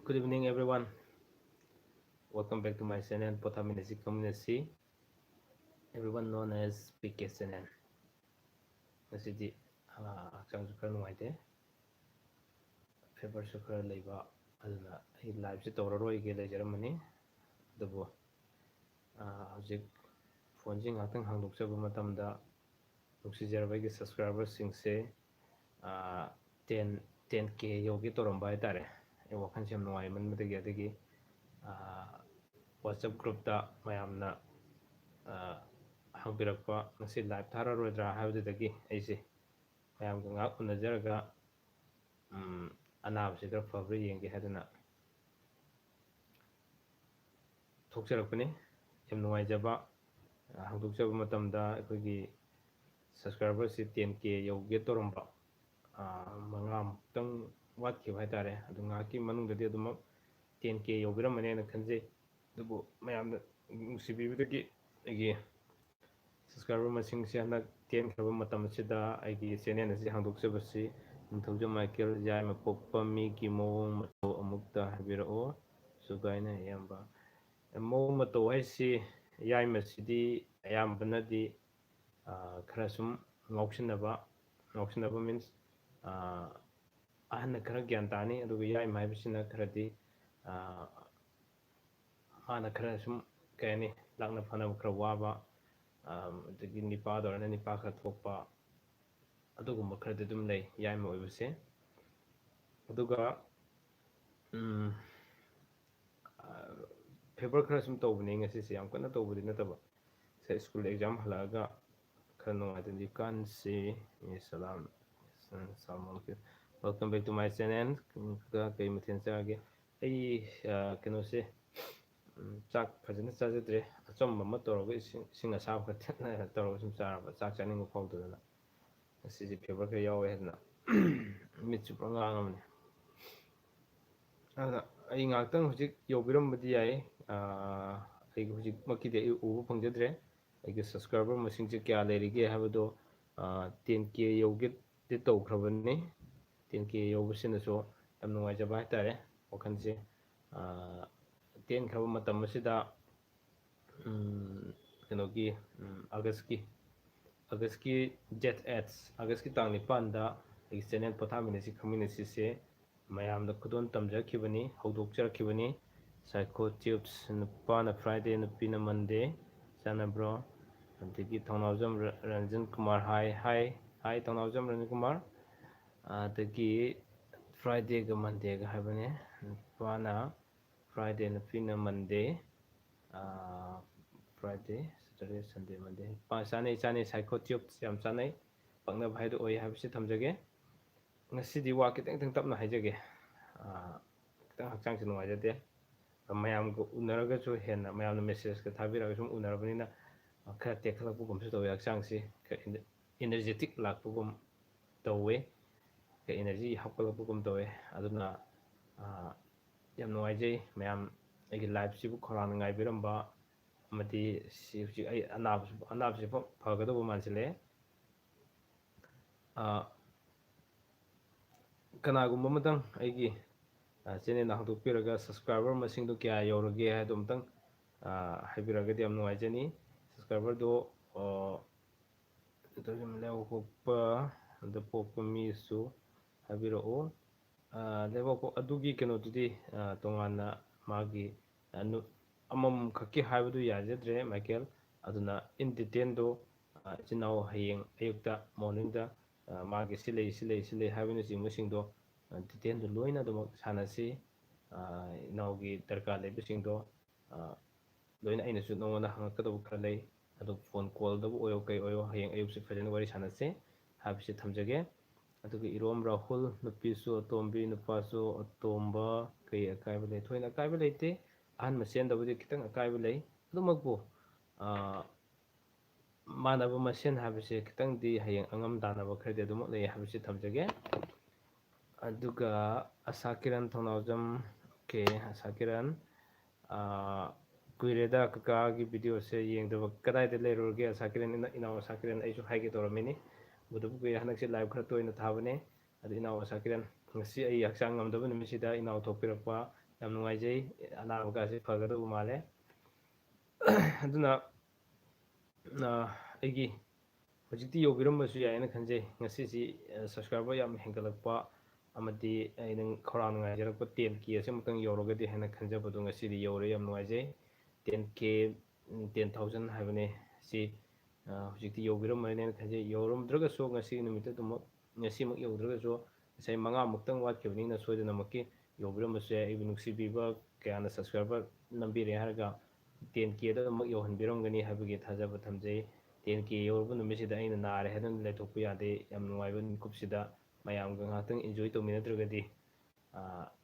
Good evening, everyone. Welcome back to my channel, POTHAMINASI KHANGMINASI, everyone known as PK channel. Ngasidi hachangsu khara nungaite, feversu khara leiba aduna ai live se tawraroi ge leijaramani adubu hojik phone ji ngakhtang hangdokjaba matamda nuksijarabagi subscribers singse 10k yogi toramba haitare ai wakhan sem nungai manbadagi adagi WhatsApp group da mayamna hangbirakpa ngasi live thararoidra haibadagi aise mayamga ngak unajaraga anabase khara fabra yenge haduna thokjarakpani yam nungaijaba hangdokjaba matamda aikogi subscribers 10k yoge toramba mangamtang watkiba haitare adu ngaki manungdadi adumak 10k yobiramane na khanjai adubu mayamna nusibibadagi aigi subscriber masing se hanak 10 khaba matam asida aigi channel asi hangdokjabasi ningthauja Michael Yaima pokpa migi mawong mato amukta habirao sugaina yamba mawong mato haisi Yaima sidi ayambanadi khara sum ngausinaba means ahana khara gyan tani aduga Yaima haibasina kharadi mana khara sum kayani lakna phanaba khara waba adagi nipa dorana nipa khara thokpa adugumba kharadi dum lei Yaima oibase aduga paper khara sum tawbani ngasi se yam kana tawbadi nataba se school exam halaga khara nungaitandi kanse salam salman welcome back to my channel ka kai mathen chage ai keno se chak phajana chajadre achom ma toroga sing asab ka thena toroga sum charaba chak chaning phawdana asi je paper ka yawe hedna mitchu prangamani ana ai ngaktang hujik yobiram badi yai ai hujik makide ubu phangjadre ai subscriber masing je kya lerige habado 10k yoge de tawkhrabani 10k yobasina so yam nungaijaba haitare wakhanse 10 khaba matam asida kenogi August ki date ads August ki tang nipanda ai channel POTHAMINASI KHANGMINASI se mayamda khudon tamjakibani hawdokjarakibani psycho tips nupana Friday nupina Monday sanabro adagi Thongnawjam Ranjan Kumar hi Thongnawjam Ranjan Kumar adagi Friday ga Monday ga haibane nupana Friday nupina Monday Friday Saturday Sunday Monday chane psycho tips yam chanai pakna bhai do oi habisi thamjage ngasidi wa kitang tapna haijage kitang hakchang se nungaijade mayam go unaraga chu henna mayamna message ka thabiraga sum unarabanina khara tekhlakpugum su tawi hakchang se energetic lakpugum tawe ka energy hapkalakpugum tawe aduna yam nungaijai mayam aigi live sibu khorang ngaibiramba amati si huji ai anabse phagadabu mansile kanagumba matang aigi channel hangdokpiraga subscriber masing do kya yorage haido matang haibiragadi yam nungaijani subscriber do lewa pokpa misu habirao lewa adugi keno tudi tongana magi amam khaki haibadu yajadre Michael aduna in detail do chinau hayeng ayukta morning da magi silei haibinu jingmusing do detail do loina do sanasi inaugi darka lebising do loina aina su nongona hangakadabu khara lei adu phone call dabu oyo kai oyo hayeng ayukse fajana wari sanase habisi thamjage aduga irom Rahul nupisu atombi nupasu atomba kai akaiba lei thoina akaiba leite ahan masen dabudi kitang akaiba lei adumakbu manaba masen habise kitang di hayeng angam danaba kharde adumak lei habisi thamjage aduga asakiran Thongnawjam ke asakiran kuireda kaka gi video se yengdaba kadaida leirurge asakiran inaw asakiran aisu haige toramini budabu kuir hanakse live khara toina thabane adu inaw asakiran ngasi ai hakchang ngamdaba nimisida inaw thokpirakpa ꯌꯥꯝ ꯅꯨꯡꯉꯥꯏꯖꯩ ꯑꯅꯥꯕꯒꯁꯦ ꯐꯒꯗꯕ ꯃꯥꯜꯂꯦ ꯑꯗꯨꯅ ꯑꯩꯒꯤ ꯍꯧꯖꯤꯛꯇꯤ ꯌꯧꯕꯤꯔꯝꯕꯁꯨ ꯌꯥꯏꯅ ꯈꯟꯖꯩ ꯉꯁꯤꯁꯤ ꯁꯕꯁꯀ꯭ꯔꯥꯏꯕꯔ ꯌꯥꯝ ꯍꯦꯟꯒꯠꯂꯛꯄ ꯑꯃꯗꯤ ꯑꯩꯅ ꯈꯧꯔꯥꯡ ꯅꯨꯡꯉꯥꯏꯖꯔꯛꯄ 10K ꯑꯁꯤꯃꯨꯛꯇꯪ ꯌꯧꯔꯒꯗꯤ ꯍꯥꯏꯅ ꯈꯟꯖꯕꯗꯣ ꯉꯁꯤꯗꯤ ꯌꯧꯔꯦ ꯌꯥꯝ ꯅꯨꯡꯉꯥꯏꯖꯩ 10K 10,000 ꯍꯥꯏꯕꯅꯦ ꯁꯤ ꯍꯧꯖꯤꯛꯇꯤ ꯌꯧꯕꯤꯔꯝꯃꯅꯦꯅ ꯈꯟꯖꯩ ꯌꯧꯔꯝꯗ꯭ꯔꯒꯁꯨ ꯉꯁꯤ ꯅꯨꯃꯤꯠꯇꯨꯃꯛ ꯉꯁꯤꯃꯛ ꯌꯧꯗ꯭ꯔꯒꯁꯨ ꯉꯁꯥꯏ 5ꯃꯨꯛꯇꯪ ꯋꯥꯠꯈꯤꯕꯅꯤꯅ ꯁꯣꯏꯗꯅꯃꯛꯀꯤ ꯌꯧꯕꯤꯔꯝꯕꯁꯨ ꯌꯥꯏ ꯑꯩꯕꯨ ꯅꯨꯡꯁꯤꯕꯤꯕ ꯀꯌꯥꯅ ꯁꯕꯁꯀ꯭ꯔꯥꯏꯕꯔ ꯅꯝꯕꯤꯔꯦ ꯍꯥꯏꯔꯒ 10Kꯗ ꯑꯃꯨꯛ ꯌꯧꯍꯟꯕꯤꯔꯝꯒꯅꯤ ꯍꯥꯏꯕꯒꯤ ꯊꯥꯖꯕ ꯊꯝꯖꯩ 10K ꯌꯧꯔꯕ ꯅꯨꯃꯤꯠꯁꯤꯗ ꯑꯩꯅ ꯅꯥꯔꯦ ꯍꯥꯏꯗꯨꯅ ꯂꯩꯊꯣꯛꯄ ꯌꯥꯗꯦ ꯌꯥꯝ ꯅꯨꯡꯉꯥꯏꯕ ꯃꯤꯀꯨꯞꯁꯤꯗ ꯃꯌꯥꯝꯒ ꯉꯥꯏꯍꯥꯛꯇꯪ ꯏꯟꯖꯣꯏ ꯇꯧꯃꯤꯟꯅꯗ꯭ꯔꯒꯗꯤ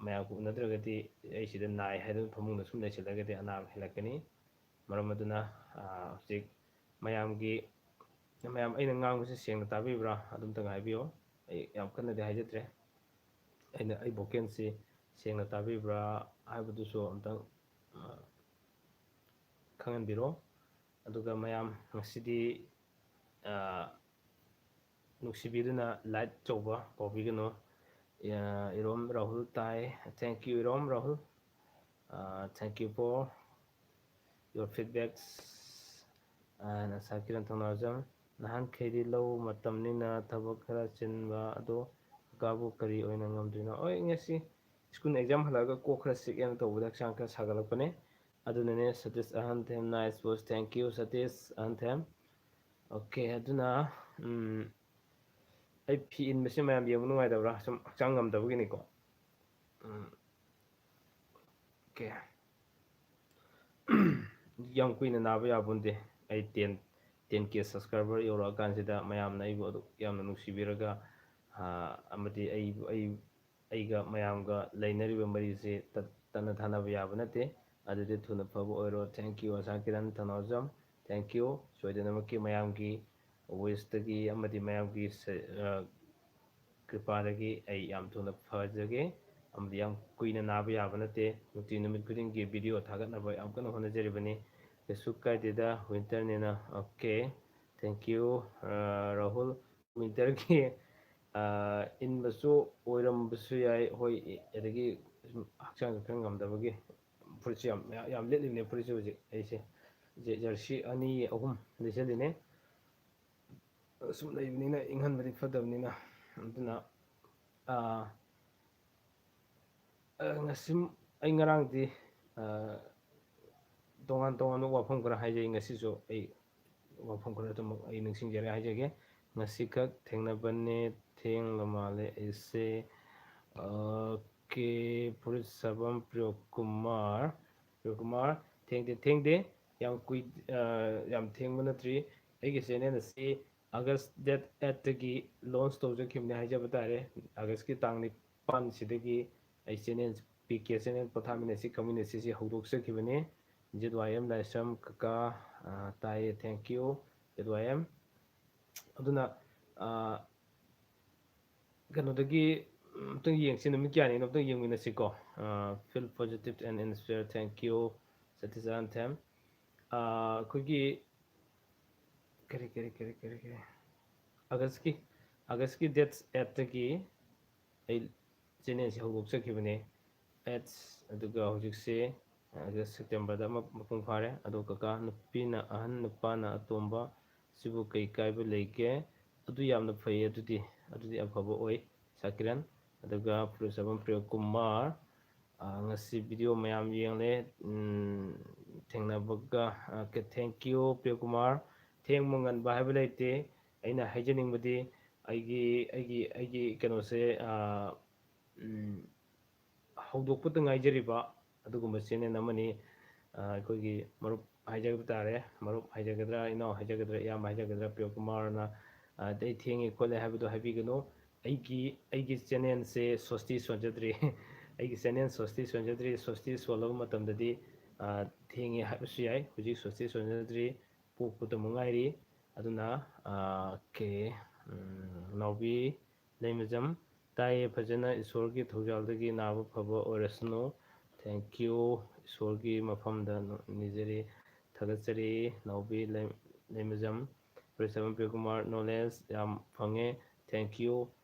ꯃꯌꯥꯝꯒ ꯎꯅꯗ꯭ꯔꯒꯗꯤ ꯑꯩꯁꯤꯗ ꯅꯥꯏ ꯍꯥꯏꯗꯨꯅ ꯐꯃꯨꯡꯗ ꯁꯨꯝ ꯂꯩꯁꯤꯜꯂꯒꯗꯤ ꯑꯅꯥꯕ ꯍꯦꯜꯂꯛꯀꯅꯤ ꯃꯔꯝ ꯑꯗꯨꯅ ꯍꯧꯖꯤꯛ ꯃꯌꯥꯝ ꯑꯩꯅ ꯉꯥꯡꯕꯁꯤ ꯁꯦꯡꯅ ꯇꯥꯕꯤꯕ꯭ꯔꯥ ꯑꯗꯨꯝꯇꯪ ꯍꯥꯏꯕꯤꯌꯨ ꯑꯩ ꯌꯥꯝ ꯀꯟꯅꯗꯤ ꯍꯥꯏꯖꯗ꯭ꯔꯦ ꯑꯩ ꯚꯣꯀꯦꯜꯁꯤ ꯁꯦꯡꯅ ꯇꯥꯕꯤꯕ꯭ꯔꯥ ꯍꯥꯏꯕꯗꯨꯁꯨ ꯑꯝꯇꯪ ꯈꯪꯍꯟꯕꯤꯔꯣ ꯑꯗꯨꯒ ꯃꯌꯥꯝ ꯉꯁꯤꯗꯤ ꯅꯨꯡꯁꯤꯕꯤꯗꯨꯅ ꯂꯥꯏꯠ ꯇꯧꯕ ꯀꯥꯎꯕꯤꯒꯅꯨ ꯏꯔꯣꯝ ꯔꯥꯍꯨꯜ ꯇꯥꯏ thank you Irom Rahul thank you for your feedbacks ꯁꯥꯀꯤꯔꯟ ꯊꯧꯅꯥꯎꯖꯝ ꯅꯍꯥꯟꯈꯩꯗꯤ ꯂꯧ ꯃꯇꯝꯅꯤꯅ ꯊꯕꯛ ꯈꯔ ꯆꯤꯟꯕ ꯑꯗꯣ ꯀꯀꯥꯕꯨ ꯀꯔꯤ ꯑꯣꯏꯅ ꯉꯝꯗꯣꯏꯅꯣ ꯍꯣꯏ ꯉꯁꯤ ꯁ꯭ꯀꯨꯜ ꯑꯦꯛꯖꯥꯝ ꯍꯜꯂꯛꯑꯒ ꯀꯣꯛ ꯈꯔ ꯆꯤꯛꯑꯦꯅ ꯇꯧꯕꯗ ꯍꯛꯆꯥꯡ ꯈꯔ ꯁꯥꯒꯠꯂꯛꯄꯅꯦ ꯑꯗꯨꯅꯅꯦ Satish Ahanthem nice post thank you Satish Ahanthem okay ꯑꯗꯨꯅ ꯑꯩ ꯐꯤ ꯏꯟꯕꯁꯤ ꯃꯌꯥꯝ ꯌꯦꯡꯕ ꯅꯨꯡꯉꯥꯏꯇꯕ꯭ꯔꯥ ꯁꯨꯝ ꯍꯛꯆꯥꯡ ꯉꯝꯗꯕꯒꯤꯅꯤꯀꯣ ꯑꯣꯀꯦ ꯌꯥꯝ ꯀꯨꯏꯅ ꯅꯥꯕ ꯌꯥꯕꯣꯟꯗꯦ ꯑꯩ 10K ꯁꯕꯁꯀ꯭ꯔꯥꯏꯕꯔ ꯌꯧꯔꯛꯑꯀꯥꯟꯁꯤꯗ ꯃꯌꯥꯝꯅ ꯑꯩꯕꯨ ꯑꯗꯨꯛ ꯌꯥꯝꯅ ꯅꯨꯡꯁꯤꯕꯤꯔꯒ ꯑꯃꯗꯤ ꯑꯩꯒ ꯃꯌꯥꯝꯒ ꯂꯩꯅꯔꯤꯕ ꯃꯔꯤꯁꯦ ꯇꯠꯅ ꯊꯥꯅꯕ ꯌꯥꯕ ꯅꯠꯇꯦ ꯑꯗꯨꯗꯤ ꯊꯨꯅ ꯐꯕ ꯑꯣꯏꯔꯣ ꯊꯦꯡꯛ ꯌꯨ ꯑꯁꯥꯀꯤꯔꯟ ꯊꯅꯥꯎꯖꯝ ꯊꯦꯡꯛ ꯌꯨ ꯁꯣꯏꯗꯅꯃꯛꯀꯤ ꯃꯌꯥꯝꯒꯤ ꯋꯤꯁꯇꯒꯤ ꯑꯃꯗꯤ ꯃꯌꯥꯝꯒꯤ ꯀ꯭ꯔꯤꯄꯥꯗꯒꯤ ꯑꯩ ꯌꯥꯝ ꯊꯨꯅ ꯐꯖꯒꯦ ꯑꯃꯗꯤ ꯌꯥꯝ ꯀꯨꯏꯅ ꯅꯥꯕ ꯌꯥꯕ ꯅꯠꯇꯦ ꯅꯨꯃꯤꯠ ꯈꯨꯗꯤꯡꯒꯤ ꯚꯤꯗꯤꯑꯣ ꯊꯥꯒꯠꯅꯕ ꯌꯥꯝ ꯀꯟꯅ ꯍꯣꯠꯅꯖꯔꯤꯕꯅꯤ ꯀꯩꯁꯨ ꯀꯥꯏꯗꯦꯗ ꯋꯤꯟꯇꯔꯅꯤꯅ ꯑꯣꯀꯦ ꯊꯦꯡꯛ ꯌꯨ ꯔꯥꯍꯨꯜ ꯋꯤꯟꯇꯔꯒꯤ ꯏꯟꯕꯁꯨ ꯑꯣꯏꯔꯝꯕꯁꯨ ꯌꯥꯏ ꯍꯣꯏ ꯑꯗꯒꯤ ꯍꯛꯆꯥꯡꯁꯨ ꯈꯔ ꯉꯝꯗꯕꯒꯤ ꯐꯨꯔꯤꯠꯁꯨ ꯌꯥꯝ ꯂꯤꯠꯂꯤꯕꯅꯦ ꯐꯨꯔꯤꯠꯁꯨ ꯍꯧꯖꯤꯛ ꯑꯩꯁꯦ ꯖꯔꯁꯤ 2-3 ꯂꯤꯠꯁꯤꯜꯂꯤꯅꯦ ꯁꯨꯝ ꯂꯩꯕꯅꯤꯅ ꯏꯪꯍꯟꯕꯗꯤ ꯐꯠꯇꯕꯅꯤꯅ ꯑꯗꯨꯅ ꯉꯁꯤ ꯑꯩ ꯉꯔꯥꯡꯗꯤ ꯇꯣꯉꯥꯟ ꯇꯣꯉꯥꯟꯕ ꯋꯥꯐꯝ ꯈꯔ ꯍꯥꯏꯖꯩ ꯉꯁꯤꯁꯨ ꯑꯩ ꯋꯥꯐꯝ ꯈꯔ ꯑꯗꯨꯃꯛ ꯑꯩ ꯅꯤꯡꯁꯤꯡꯖꯔꯦ ꯍꯥꯏꯖꯒꯦ ꯉꯁꯤꯈꯛ ꯊꯦꯡꯅꯕꯅꯦ ꯊꯦꯡꯂ ꯃꯥꯜꯂꯦ ꯑꯩꯁꯦ ꯑꯣꯀꯦ ꯐꯨꯔꯤꯠ ꯁꯥꯕꯝ ꯄ꯭ꯔꯤꯌꯣꯀꯨꯃꯥꯔ ꯊꯦꯡꯗꯦ ꯌꯥꯝ ꯊꯦꯡꯕ ꯅꯠꯇ꯭ꯔꯤ ꯑꯩꯒꯤ ꯆꯦꯅꯦꯜ ꯑꯁꯤ ꯑꯥꯒꯁ ꯗꯦꯠ 8ꯇꯒꯤ ꯂꯣꯟꯆ ꯇꯧꯖꯈꯤꯕꯅꯤ ꯍꯥꯏꯖꯕ ꯇꯥꯔꯦ ꯑꯥꯒꯁꯀꯤ ꯇꯥꯡ 9 ꯑꯩ ꯆꯦꯅꯦꯜ PK ꯆꯦꯅꯦꯜ ꯄꯣꯊꯥꯃꯤꯟꯅꯁꯤ ꯀꯝꯃ꯭ꯌꯨꯅꯤꯇꯤꯁꯤ ꯍꯧꯗꯣꯛꯆꯈꯤꯕꯅꯤ ZYM ꯂꯥꯏꯁ꯭ꯔꯝ ꯀꯀꯥ ꯇꯥꯏꯌꯦ ꯊꯦꯡꯛ ꯌꯨ ZYM ꯑꯗꯨꯅ ꯀꯩꯅꯣꯗꯒꯤ ꯑꯝꯇꯪ ꯌꯦꯡꯁꯤ ꯅꯨꯃꯤꯠ ꯀꯌꯥꯅꯤꯅꯣ ꯑꯝꯇꯪ ꯌꯦꯡꯃꯤꯟꯅꯁꯤꯀꯣ feel positive and inspire thank you ꯁꯇꯤꯖꯥꯟꯊꯦꯝ ꯑꯩꯈꯣꯏꯒꯤ ꯀꯔꯤ ꯑꯥꯒꯁꯀꯤ ꯗꯦꯠ 8ꯇꯒꯤ ꯑꯩ ꯆꯦꯅꯦꯜꯁꯤ ꯍꯧꯗꯣꯛꯆꯈꯤꯕꯅꯦ ꯑꯗꯨꯒ ꯍꯧꯖꯤꯛꯁꯦ ꯑꯥꯒꯁ ꯁꯦꯞꯇꯦꯝꯕꯔꯗ ꯑꯃ ꯃꯄꯨꯡ ꯐꯥꯔꯦ ꯑꯗꯣ ꯀꯀꯥ ꯅꯨꯄꯤꯅ ꯑꯍꯟ ꯅꯨꯄꯥꯅ ꯑꯇꯣꯝꯕ ꯁꯤꯕꯨ ꯀꯩ ꯀꯥꯏꯕ ꯂꯩꯒꯦ ꯑꯗꯨ ꯌꯥꯝꯅ ꯐꯩ ꯑꯗꯨꯗꯤ ꯑꯐꯕ ꯑꯣꯏ ꯁꯥꯀꯤꯔꯟ ꯑꯗꯨꯒ ꯐꯨꯔꯤꯠꯁꯥꯕꯝ ꯄ꯭ꯔꯤꯌꯣꯀꯨꯃꯥꯔ ꯉꯁꯤ ꯚꯤꯗꯤꯑꯣ ꯃꯌꯥꯝ ꯌꯦꯡꯂꯦ ꯊꯦꯡꯅꯕꯒ ꯊꯦꯡꯛ ꯌꯨ ꯄ꯭ꯔꯤꯌꯣꯀꯨꯃꯥꯔ ꯊꯦꯡꯕ ꯉꯟꯕ ꯍꯥꯏꯕ ꯂꯩꯇꯦ ꯑꯩꯅ ꯍꯥꯏꯖꯅꯤꯡꯕꯗꯤ ꯑꯩꯒꯤ ꯀꯩꯅꯣꯁꯦ ꯍꯧꯗꯣꯛꯄꯇ ꯉꯥꯏꯖꯔꯤꯕ ꯑꯗꯨꯒꯨꯝꯕ ꯆꯦꯅꯦꯜ ꯑꯃꯅꯤ ꯑꯩꯈꯣꯏꯒꯤ ꯃꯔꯨꯞ ꯍꯥꯏꯖꯕ ꯇꯥꯔꯦ ꯃꯔꯨꯞ ꯍꯥꯏꯖꯒꯗ꯭ꯔꯥ ꯏꯅꯥꯎ ꯍꯥꯏꯖꯒꯗ꯭ꯔꯥ ꯏꯌꯥꯝꯕ ꯍꯥꯏꯖꯒꯗ꯭ꯔꯥ ꯄ꯭ꯔꯤꯌꯣꯀꯨꯃꯥꯔꯅ ꯑꯩ ꯊꯦꯡꯉꯦ ꯈꯣꯠꯂꯦ ꯍꯥꯏꯕꯗꯣ ꯍꯥꯏꯕꯤꯒꯅꯨ ꯑꯩꯒꯤ ꯆꯦꯅꯦꯜꯁꯦ ꯁꯣꯁꯇꯤ ꯁꯣꯟꯖꯗ꯭ꯔꯤ ꯑꯩꯒꯤ ꯆꯦꯅꯦꯜ ꯁꯣꯁꯇꯤ ꯁꯣꯟꯖꯗ꯭ꯔꯤ ꯁꯣꯁꯇꯤ ꯁꯣꯜꯂꯕ ꯃꯇꯝꯗꯗꯤ ꯊꯦꯡꯉꯦ ꯍꯥꯏꯕꯁꯨ ꯌꯥꯏ ꯍꯧꯖꯤꯛ ꯁꯣꯁꯇꯤ ꯁꯣꯟꯖꯗ꯭ꯔꯤ ꯄꯣꯛꯄꯗ ꯉꯥꯏꯔꯤ ꯑꯗꯨꯅ ꯅꯥꯎꯕꯤ ꯂꯩꯃꯖꯝ ꯇꯥꯏꯌꯦ ꯐꯖꯅ ꯏꯁꯣꯔꯒꯤ ꯊꯧꯖꯥꯜꯗꯒꯤ ꯅꯥꯕ ꯐꯕ ꯑꯣꯏꯔꯁꯅꯨ ꯊꯦꯡꯛ ꯌꯨ ꯏꯁꯣꯔꯒꯤ ꯃꯐꯝꯗ ꯅꯤꯖꯔꯤ ꯊꯥꯒꯠꯆꯔꯤ ꯅꯥꯎꯕꯤ ꯂꯩꯃꯖꯝ ꯐꯨꯔꯤꯠꯁꯥꯕꯝ ꯄ꯭ꯔꯤꯌꯣꯀꯨꯃꯥꯔ ꯅꯣꯂꯦꯖ ꯌꯥꯝ ꯐꯪꯉꯦ ꯊꯦꯡꯛ ꯌꯨ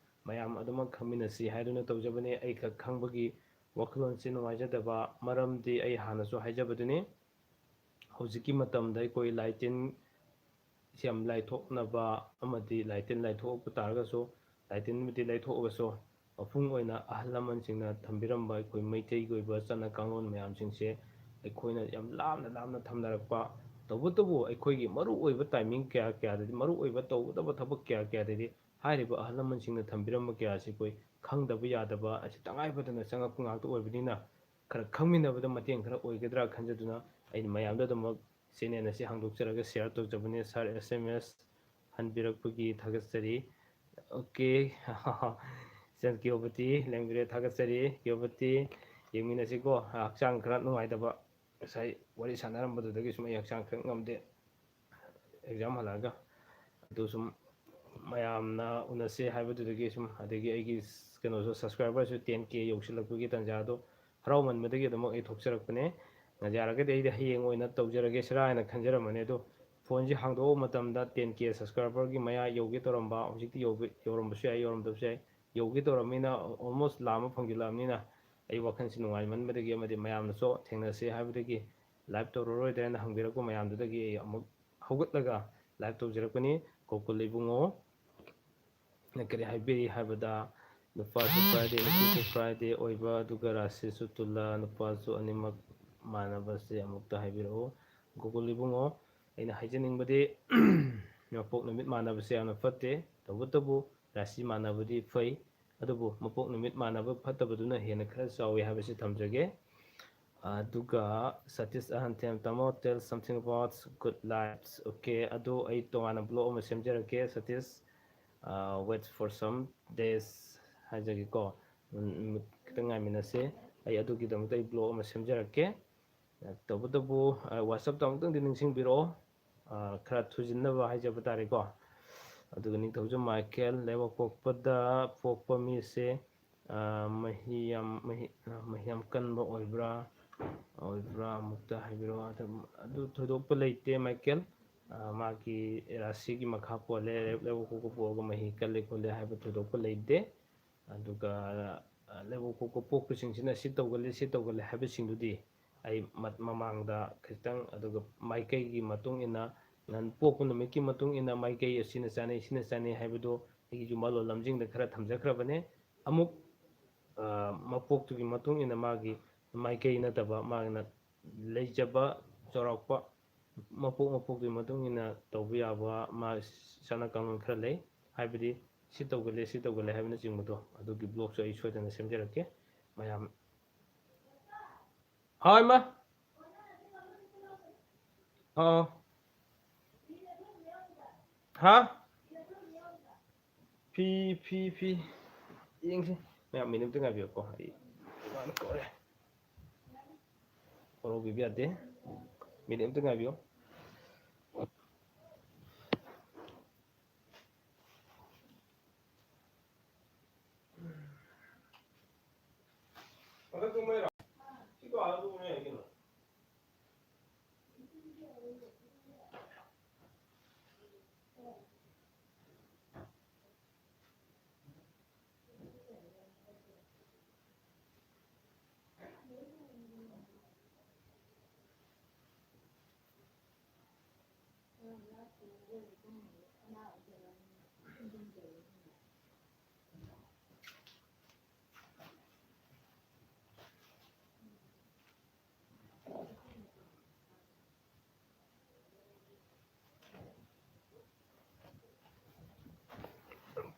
ꯃꯌꯥꯝ ꯑꯗꯨꯃꯛ ꯈꯪꯃꯤꯟꯅꯁꯤ ꯍꯥꯏꯗꯨꯅ ꯇꯧꯖꯕꯅꯦ ꯑꯩꯈꯛ ꯈꯪꯕꯒꯤ ꯋꯥꯈꯜꯂꯣꯟꯁꯤ ꯅꯨꯡꯉꯥꯏꯖꯗꯕ ꯃꯔꯝꯗꯤ ꯑꯩ ꯍꯥꯟꯅꯁꯨ ꯍꯥꯏꯖꯕꯗꯨꯅꯤ ꯍꯧꯖꯤꯛꯀꯤ ꯃꯇꯝꯗ ꯑꯩꯈꯣꯏ ꯂꯥꯏꯇꯤꯟ ꯌꯥꯝ ꯂꯥꯏꯊꯣꯛꯅꯕ ꯑꯃꯗꯤ ꯂꯥꯏꯇꯤꯟ ꯂꯥꯏꯊꯣꯛꯄ ꯇꯥꯔꯒꯁꯨ ꯂꯥꯏꯇꯤꯟꯕꯨꯗꯤ ꯂꯩꯊꯣꯛꯑꯒꯁꯨ ꯃꯄꯨꯡ ꯑꯣꯏꯅ ꯑꯍꯜ ꯂꯃꯟꯁꯤꯡꯅ ꯊꯝꯕꯤꯔꯝꯕ ꯑꯩꯈꯣꯏ ꯃꯩꯇꯩꯒꯤ ꯑꯣꯏꯕ ꯆꯠꯅ ꯀꯥꯡꯂꯣꯟ ꯃꯌꯥꯝꯁꯤꯡꯁꯦ ꯑꯩꯈꯣꯏꯅ ꯌꯥꯝ ꯂꯥꯞꯅ ꯊꯝꯅꯔꯛꯄ ꯇꯧꯕꯇꯕꯨ ꯑꯩꯈꯣꯏꯒꯤ ꯃꯔꯨꯑꯣꯏꯕ ꯇꯥꯏꯃꯤꯡ ꯀꯌꯥꯗꯗꯤ ꯃꯔꯨꯑꯣꯏꯕ ꯇꯧꯒꯗꯕ ꯊꯕꯛ ꯀꯌꯥꯗꯗꯤ ꯍꯥꯏꯔꯤꯕ ꯑꯍꯜ ꯂꯃꯟꯁꯤꯡꯅ ꯊꯝꯕꯤꯔꯝꯕ ꯀꯌꯥꯁꯤ ꯑꯩꯈꯣꯏ ꯈꯪꯗꯕ ꯌꯥꯗꯕ ꯑꯁꯤ ꯇꯉꯥꯏꯐꯗꯅ ꯆꯪꯉꯛꯄ ꯉꯥꯛꯇ ꯑꯣꯏꯕꯅꯤꯅ ꯈꯔ ꯈꯪꯃꯤꯟꯅꯕꯗ ꯃꯇꯦꯡ ꯈꯔ ꯑꯣꯏꯒꯗ꯭ꯔꯥ ꯈꯟꯖꯗꯨꯅ ꯑꯩꯅ ꯃꯌꯥꯝꯗ ꯑꯗꯨꯃꯛ ꯆꯦꯅꯦꯜ ꯑꯁꯤ ꯍꯥꯡꯗꯣꯛꯆꯔꯒ ꯁꯤꯌꯥꯔ ꯇꯧꯖꯕꯅꯤ ꯁꯥꯔ SMS ꯍꯟꯕꯤꯔꯛꯄꯒꯤ ꯊꯥꯒꯠꯆꯔꯤ ओके ꯆꯟ ꯀ꯭ꯌꯣꯕꯇꯤ ꯂꯦꯡꯕꯤꯔꯦ ꯊꯥꯒꯠꯆꯔꯤ ꯀ꯭ꯌꯣꯕꯇꯤ ꯌꯦꯡꯃꯤꯟꯅꯁꯤꯀꯣ ꯍꯛꯆꯥꯡ ꯈꯔ ꯅꯨꯡꯉꯥꯏꯇꯕ ꯉꯁꯥꯏ ꯋꯥꯔꯤ ꯁꯥꯟꯅꯔꯝꯕꯗꯨꯗꯒꯤ ꯁꯨꯝ ꯑꯩ ꯍꯛꯆꯥꯡ ꯈꯔ ꯉꯝꯗꯦ ꯑꯦꯛꯖꯥꯝ ꯍꯜꯂꯛꯑꯒ ꯑꯗꯨ ꯁꯨꯝ ꯃꯌꯥꯝꯅ ꯎꯅꯁꯦ ꯍꯥꯏꯕꯗꯨꯗꯒꯤ ꯁꯨꯝ ꯑꯗꯒꯤ ꯑꯩꯒꯤ ꯀꯩꯅꯣꯁꯨ ꯁꯕꯁꯀ꯭राꯏꯕꯔꯁꯨ 10K ꯌꯧꯁꯤꯜꯂꯛꯄꯒꯤ ꯇꯥꯟꯖꯥꯗꯣ ꯍꯔꯥꯎꯃꯟꯕꯗꯒꯤ ꯑꯗꯨꯃꯛ ꯑꯩ ꯊꯣꯛꯆꯔꯛꯄꯅꯦ ꯌꯥꯔꯒꯗꯤ ꯑꯩꯗꯤ ꯍꯌꯦꯡ ꯑꯣꯏꯅ ꯇꯧꯖꯔꯒꯦ ꯁꯤꯔꯥ ꯍꯥꯏꯅ ꯈꯟꯖꯔꯝꯕꯅꯦ ꯑꯗꯣ ꯐꯣꯟꯁꯤ ꯍꯥꯡꯗꯣꯛꯑꯕ ꯃꯇꯝꯗ 10K ꯁꯕꯁꯀ꯭राꯏꯕꯔꯒꯤ ꯃꯌꯥ ꯌꯧꯒꯦ ꯇꯧꯔꯝꯕ ꯍꯧꯖꯤꯛꯇꯤ ꯌꯧꯔꯝꯕꯁꯨ ꯌꯥꯏ ꯌꯧꯔꯝꯗꯕꯁꯨ ꯌꯥꯏ ꯌꯧꯒꯦ ꯇꯧꯔꯝꯅꯤꯅ ꯑꯣꯜꯃꯣꯁ ꯂꯥ ꯑꯃ ꯐꯪꯖꯤꯜꯂꯛꯑꯕꯅꯤꯅ ꯑꯩ ꯋꯥꯈꯜꯁꯤ ꯅꯨꯡꯉꯥꯏꯃꯟꯕꯗꯒꯤ ꯑꯃꯗꯤ ꯃꯌꯥꯝꯅꯁꯨ ꯊꯦꯡꯅꯁꯤ ꯍꯥꯏꯕꯗꯒꯤ ꯂꯥꯏꯚ ꯇꯧꯔꯔꯣꯏꯗ꯭ꯔꯅ ꯍꯪꯕꯤꯔꯛꯄ ꯃꯌꯥꯝꯗꯨꯗꯒꯤ ꯑꯩ ꯑꯃꯨꯛ ꯍꯧꯒꯠꯂꯒ ꯂꯥꯏꯚ ꯇꯧꯖꯔꯛꯄꯅꯤ ꯒꯣꯀꯨꯜ ꯏꯕꯨꯡꯉꯣ ꯀꯔꯤ ꯍꯥꯏꯕꯤꯔꯤ ꯍꯥꯏꯕꯗ ꯅꯨꯄꯥꯁꯨ ꯐ꯭ꯔꯥꯏꯗꯦ ꯅꯨꯄꯤꯁꯨ ꯐ꯭ꯔꯥꯏꯗꯦ ꯑꯣꯏꯕ ꯑꯗꯨꯒ ꯔꯥꯁꯤꯁꯨ ꯇꯨꯂꯥ ꯅꯨꯄꯥꯁꯨ ꯑꯅꯤꯃꯛ ꯃꯥꯟꯅꯕꯁꯦ ꯑꯃꯨꯛꯇ ꯍꯥꯏꯕꯤꯔꯛꯎ ꯒꯣꯀꯨꯜ ꯏꯕꯨꯡꯉꯣ ꯑꯩꯅ ꯍꯥꯏꯖꯅꯤꯡꯕꯗꯤ ꯃꯄꯣꯛ ꯅꯨꯃꯤꯠ ꯃꯥꯟꯅꯕꯁꯦ ꯌꯥꯝꯅ ꯐꯠꯇꯦ ꯇꯧꯕꯇꯕꯨ ꯔꯥꯁꯤ ꯃꯥꯟꯅꯕꯗꯤ ꯐꯩ ꯑꯗꯨꯕꯨ ꯃꯄꯣꯛ ꯅꯨꯃꯤꯠ ꯃꯥꯟꯅꯕ ꯐꯠꯇꯕꯗꯨꯅ ꯍꯦꯟꯅ ꯈꯔ ꯆꯥꯎꯋꯤ ꯍꯥꯏꯕꯁꯤ ꯊꯝꯖꯒꯦ ꯑꯗꯨꯒ ꯁꯇꯤꯁ ꯑꯍꯟꯊꯦꯝ ꯇꯥꯃꯣ tell something about good lifes okay ꯑꯗꯨ ꯑꯩ ꯇꯣꯉꯥꯟꯅ ꯕ꯭ꯂꯣꯛ ꯑꯃ ꯁꯦꯝꯖꯔꯛꯀꯦ Satish wait for some days ꯍꯥꯏꯖꯒꯦꯀꯣ ꯅꯨꯃꯤꯠ ꯈꯤꯇꯪ ꯉꯥꯏꯃꯤꯟꯅꯁꯦ ꯑꯩ ꯑꯗꯨꯒꯤꯗꯃꯛꯇ ꯑꯩ ꯕ꯭ꯂꯣꯛ ꯑꯃ ꯁꯦꯝꯖꯔꯛꯀꯦ ꯇꯧꯕꯇꯕꯨ ꯋꯥꯆꯞꯇ ꯑꯃꯨꯛꯇꯪꯗꯤ ꯅꯤꯡꯁꯤꯡꯕꯤꯔꯛꯑꯣ ꯈꯔ ꯊꯨꯖꯤꯟꯅꯕ ꯍꯥꯏꯖꯕ ꯇꯥꯔꯦꯀꯣ ꯑꯗꯨꯒ ꯅꯤꯡꯊꯧꯖꯝ ꯃꯥꯏꯀꯦꯜ ꯂꯩꯕꯥꯛꯄꯣꯛꯄꯗ ꯄꯣꯛꯄ ꯃꯤꯁꯦ ꯃꯍꯤ ꯌꯥꯝ ꯀꯟꯕ ꯑꯣꯏꯕ꯭ꯔꯥ ꯑꯃꯨꯛꯇ ꯍꯥꯏꯕꯤꯔꯛꯑꯣ ꯑꯗꯨ ꯊꯣꯏꯗꯣꯛꯄ ꯂꯩꯇꯦ ꯃꯥꯏꯀꯦꯜ ꯃꯥꯒꯤ ꯔꯥꯁꯤꯒꯤ ꯃꯈꯥ ꯄꯣꯜꯂꯦ ꯂꯩꯕꯥꯛꯄꯣꯛꯄ ꯄꯣꯛꯑꯒ ꯃꯍꯤ ꯀꯜꯂꯦ ꯈꯣꯠꯂꯦ ꯍꯥꯏꯕ ꯊꯣꯏꯗꯣꯛꯄ ꯂꯩꯇꯦ ꯑꯗꯨꯒ ꯂꯩꯕꯥꯛꯄꯣꯛꯄ ꯄꯣꯛꯄꯁꯤꯡꯁꯤꯅ ꯁꯤ ꯇꯧꯒꯜꯂꯦ ꯍꯥꯏꯕꯁꯤꯡꯗꯨꯗꯤ ꯑꯩ ꯃꯃꯥꯡꯗ ꯈꯤꯇꯪ ꯑꯗꯨꯒ ꯃꯥꯏꯀꯩꯒꯤ ꯃꯇꯨꯡ ꯏꯟꯅ ꯄꯣꯛꯄ ꯅꯨꯃꯤꯠꯀꯤ ꯃꯇꯨꯡ ꯏꯟꯅ ꯃꯥꯏꯀꯩ ꯑꯁꯤꯅ ꯆꯥꯅꯩ ꯍꯥꯏꯕꯗꯣ ꯑꯩꯒꯤ ꯌꯨꯝꯃꯥꯂꯣꯟ ꯂꯝꯖꯤꯡꯗ ꯈꯔ ꯊꯝꯖꯈ꯭ꯔꯕꯅꯦ ꯑꯃꯨꯛ ꯃꯄꯣꯛꯇꯨꯒꯤ ꯃꯇꯨꯡ ꯏꯟꯅ ꯃꯥꯒꯤ ꯃꯥꯏꯀꯩ ꯅꯠꯇꯕ ꯃꯥꯒꯤꯅ ꯂꯩꯖꯕ ꯆꯥꯎꯔꯥꯛꯄ ꯃꯄꯣꯛꯇꯨꯒꯤ ꯃꯇꯨꯡ ꯏꯟꯅ ꯇꯧꯕ ꯌꯥꯕ ꯃꯥ ꯆꯠꯅ ꯀꯥꯡꯂꯣꯟ ꯈꯔ ꯂꯩ ꯍꯥꯏꯕꯗꯤ ꯁꯤ ꯇꯧꯒꯜꯂꯦ ꯍꯥꯏꯕꯅꯆꯤꯡꯕꯗꯣ ꯑꯗꯨꯒꯤ ꯕ꯭ꯂꯣꯛꯁꯨ ꯑꯩ ꯁꯣꯏꯗꯅ ꯁꯦꯝꯖꯔꯛꯀꯦ ꯃꯌꯥꯝ ꯍꯥꯎ ꯏꯃꯥ ꯍꯥ ꯐꯤ ꯌꯦꯡꯁꯤ ꯃꯌꯥꯝ ꯃꯤꯅꯤꯠ ꯑꯝꯇ ꯉꯥꯏꯕꯤꯌꯨꯀꯣ ꯑꯩ ꯏꯃꯥꯅ ꯀꯧꯔꯦ ꯍꯧꯕꯤꯕ ꯌꯥꯗꯦ ꯃꯤꯅꯤꯠ ꯑꯝꯇ ꯉꯥꯏꯕꯤꯌꯨ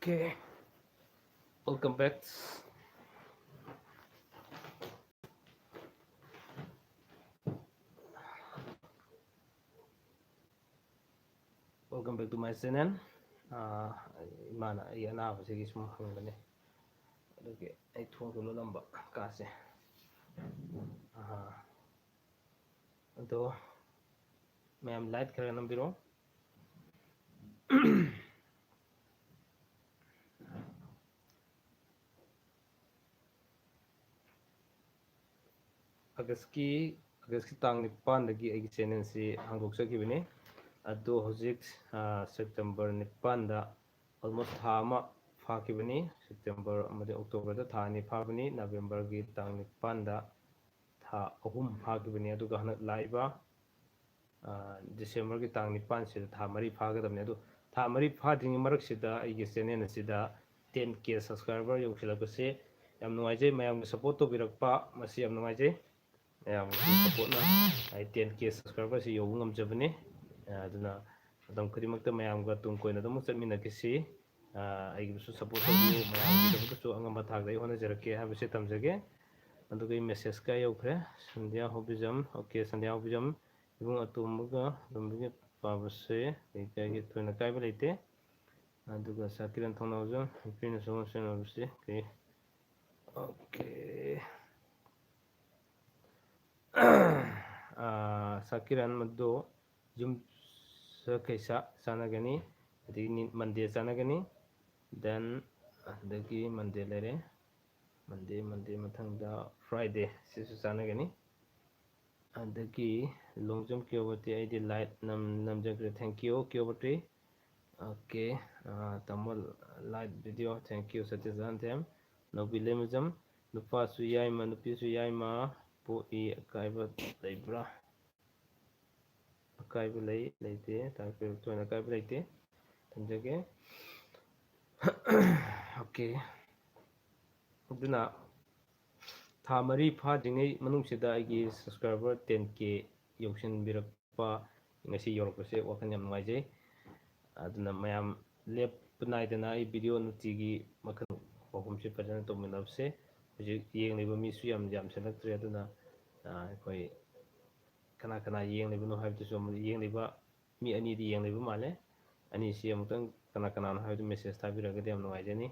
Okay, welcome back. Welcome back to my channel. Imana ay anabasigi sum hangane. ꯑꯗꯨꯒꯤ ꯑꯩ ꯊꯣꯡꯗꯣ ꯂꯣꯜꯂꯝꯕ ꯀꯥꯁꯦ ꯑꯗꯣ ꯃꯌꯥꯝ ꯂꯥꯏꯠ ꯈꯔ ꯅꯝꯕꯤꯔꯣ ꯑꯥꯒꯁꯀꯤ ꯇꯥꯡ 9ꯗꯒꯤ ꯑꯩꯒꯤ ꯆꯦꯅꯦꯜꯁꯤ ꯍꯥꯡꯗꯣꯛꯆꯈꯤꯕꯅꯤ ꯑꯗꯣ ꯍꯧꯖꯤꯛ ꯁꯦꯞꯇꯦꯝꯕꯔ 9ꯗ ꯑꯣꯜꯃꯣꯁ ꯊꯥ ꯑꯃ ꯐꯥꯈꯤꯕꯅꯤ ꯁꯦꯞꯇꯦꯝꯕꯔ ꯑꯃꯗꯤ ꯑꯣꯛꯇꯣꯕꯔꯗ ꯊꯥ 2 ꯐꯥꯕꯅꯤ ꯅꯕꯦꯝꯕꯔꯒꯤ ꯇꯥꯡ 9ꯗ ꯊꯥ 3 ꯐꯥꯈꯤꯕꯅꯤ ꯑꯗꯨꯒ ꯍꯟꯗꯛ ꯂꯥꯛꯏꯕ ꯗꯤꯁꯦꯝꯕꯔꯒꯤ ꯇꯥꯡ 9 ꯊꯥ 3 ꯐꯥꯒꯗꯕꯅꯤ ꯑꯗꯨ ꯊꯥ 3 ꯐꯥꯗ꯭ꯔꯤꯉꯩ ꯃꯔꯛꯁꯤꯗ ꯑꯩꯒꯤ ꯆꯦꯅꯦꯜ ꯑꯁꯤꯗ 10K ꯁꯕꯁꯀ꯭ꯔꯥꯏꯕꯔ ꯌꯧꯁꯤꯜꯂꯛꯄꯁꯦ ꯌꯥꯝ ꯅꯨꯡꯉꯥꯏꯖꯩ ꯃꯌꯥꯝꯒꯤ ꯁꯄꯣꯔꯠ ꯇꯧꯕꯤꯔꯛꯄ ꯃꯁꯤ ꯌꯥꯝ ꯅꯨꯡꯉꯥꯏꯖꯩ ꯃꯌꯥꯝꯒꯤ ꯁꯄꯣꯔꯠꯅ ꯑꯩ 10K ꯁꯕꯁꯀ꯭ꯔꯥꯏꯕꯔꯁꯤ ꯌꯧꯕ ꯉꯝꯖꯕꯅꯤ ꯑꯗꯨꯅ ꯃꯇꯝ ꯈꯨꯗꯤꯡꯃꯛꯇ ꯃꯌꯥꯝꯒ ꯇꯨꯡ ꯀꯣꯏꯅ ꯑꯗꯨꯝ ꯆꯠꯃꯤꯟꯅꯈꯤꯁꯤ ꯑꯩꯒꯤꯕꯨꯁꯨ ꯁꯄꯣꯔꯠ ꯇꯧꯕꯤꯌꯨ ꯃꯌꯥꯝꯒꯤꯗꯃꯛꯇꯁꯨ ꯑꯉꯝꯕ ꯊꯥꯛꯇ ꯑꯩ ꯍꯣꯠꯅꯖꯔꯛꯀꯦ ꯍꯥꯏꯕꯁꯤ ꯊꯝꯖꯒꯦ ꯑꯗꯨꯒ ꯑꯩ ꯃꯦꯁꯦꯖ ꯀꯌꯥ ꯌꯧꯈ꯭ꯔꯦ ꯁꯟꯙ꯭ꯌꯥ ꯍꯣꯕꯤꯖꯝ ꯑꯣꯀꯦ ꯁꯟꯙ꯭ꯌꯥ ꯍꯣꯕꯤꯖꯝ ꯏꯕꯨꯡ ꯑꯇꯣꯝꯕꯒ ꯑꯗꯣꯝꯕꯒꯤ ꯄꯥꯕꯁꯦ ꯀꯩꯒꯤ ꯊꯣꯏꯅ ꯀꯥꯏꯕ ꯂꯩꯇꯦ ꯑꯗꯨꯒ ꯁꯥꯀꯤꯔꯟ ꯊꯧꯅꯥꯎꯖꯝ ꯅꯨꯄꯤꯅ ꯁꯒꯣꯜ ꯁꯦꯟꯅꯕꯁꯤ ꯀꯩ ꯑꯣꯀꯦ ꯁꯥꯀꯤꯔꯟ ꯃꯗꯨ ꯌꯨꯝꯁꯀꯩꯁꯥ ꯆꯥꯟꯅꯒꯅꯤ ꯑꯗꯒꯤ ꯃꯟꯗꯦ ꯆꯥꯟꯅꯒꯅꯤ ꯗꯦꯟ ꯑꯗꯒꯤ ꯃꯟꯗꯦ ꯂꯩꯔꯦ ꯃꯟꯗꯦ ꯃꯊꯪꯗ ꯐ꯭ꯔꯥꯏꯗꯦ ꯁꯤꯁꯨ ꯆꯥꯟꯅꯒꯅꯤ ꯑꯗꯒꯤ ꯂꯣꯡꯖꯝ ꯀ꯭ꯌꯣꯕꯇꯤ ꯑꯩꯗꯤ ꯂꯥꯏꯠ ꯅꯝꯖꯈ꯭ꯔꯦ ꯊꯦꯡꯀ꯭ꯌꯨ ꯀ꯭ꯌꯣꯕꯇꯤ ओके तमल लाइट video thank you Satish Ahanthem नौबी लेमजम नुपासु याइमा नुपीसु याइमा पोई अकाइबा लेब्रा अकाइबा लेते ताकि तोना अकाइबा लेते तंजगे ओके अदुना था मरी फाद्रिङै मनुङसिदा अꯩꯒꯤ सब्सक्राइबर 10K यौसिनबिरक्पा ngasi yorokpase wakan yam nungaijai aduna mayam leppa naidana ai video nutigi makan ahumse fajana tawminabse hujik yengliba misu yam selaktre aduna akhoi kana kana yenglibano haibtusu yengliba mi ani di yengliba male ani si amutang kana kana haibtu message thabiragadi yam nungaijani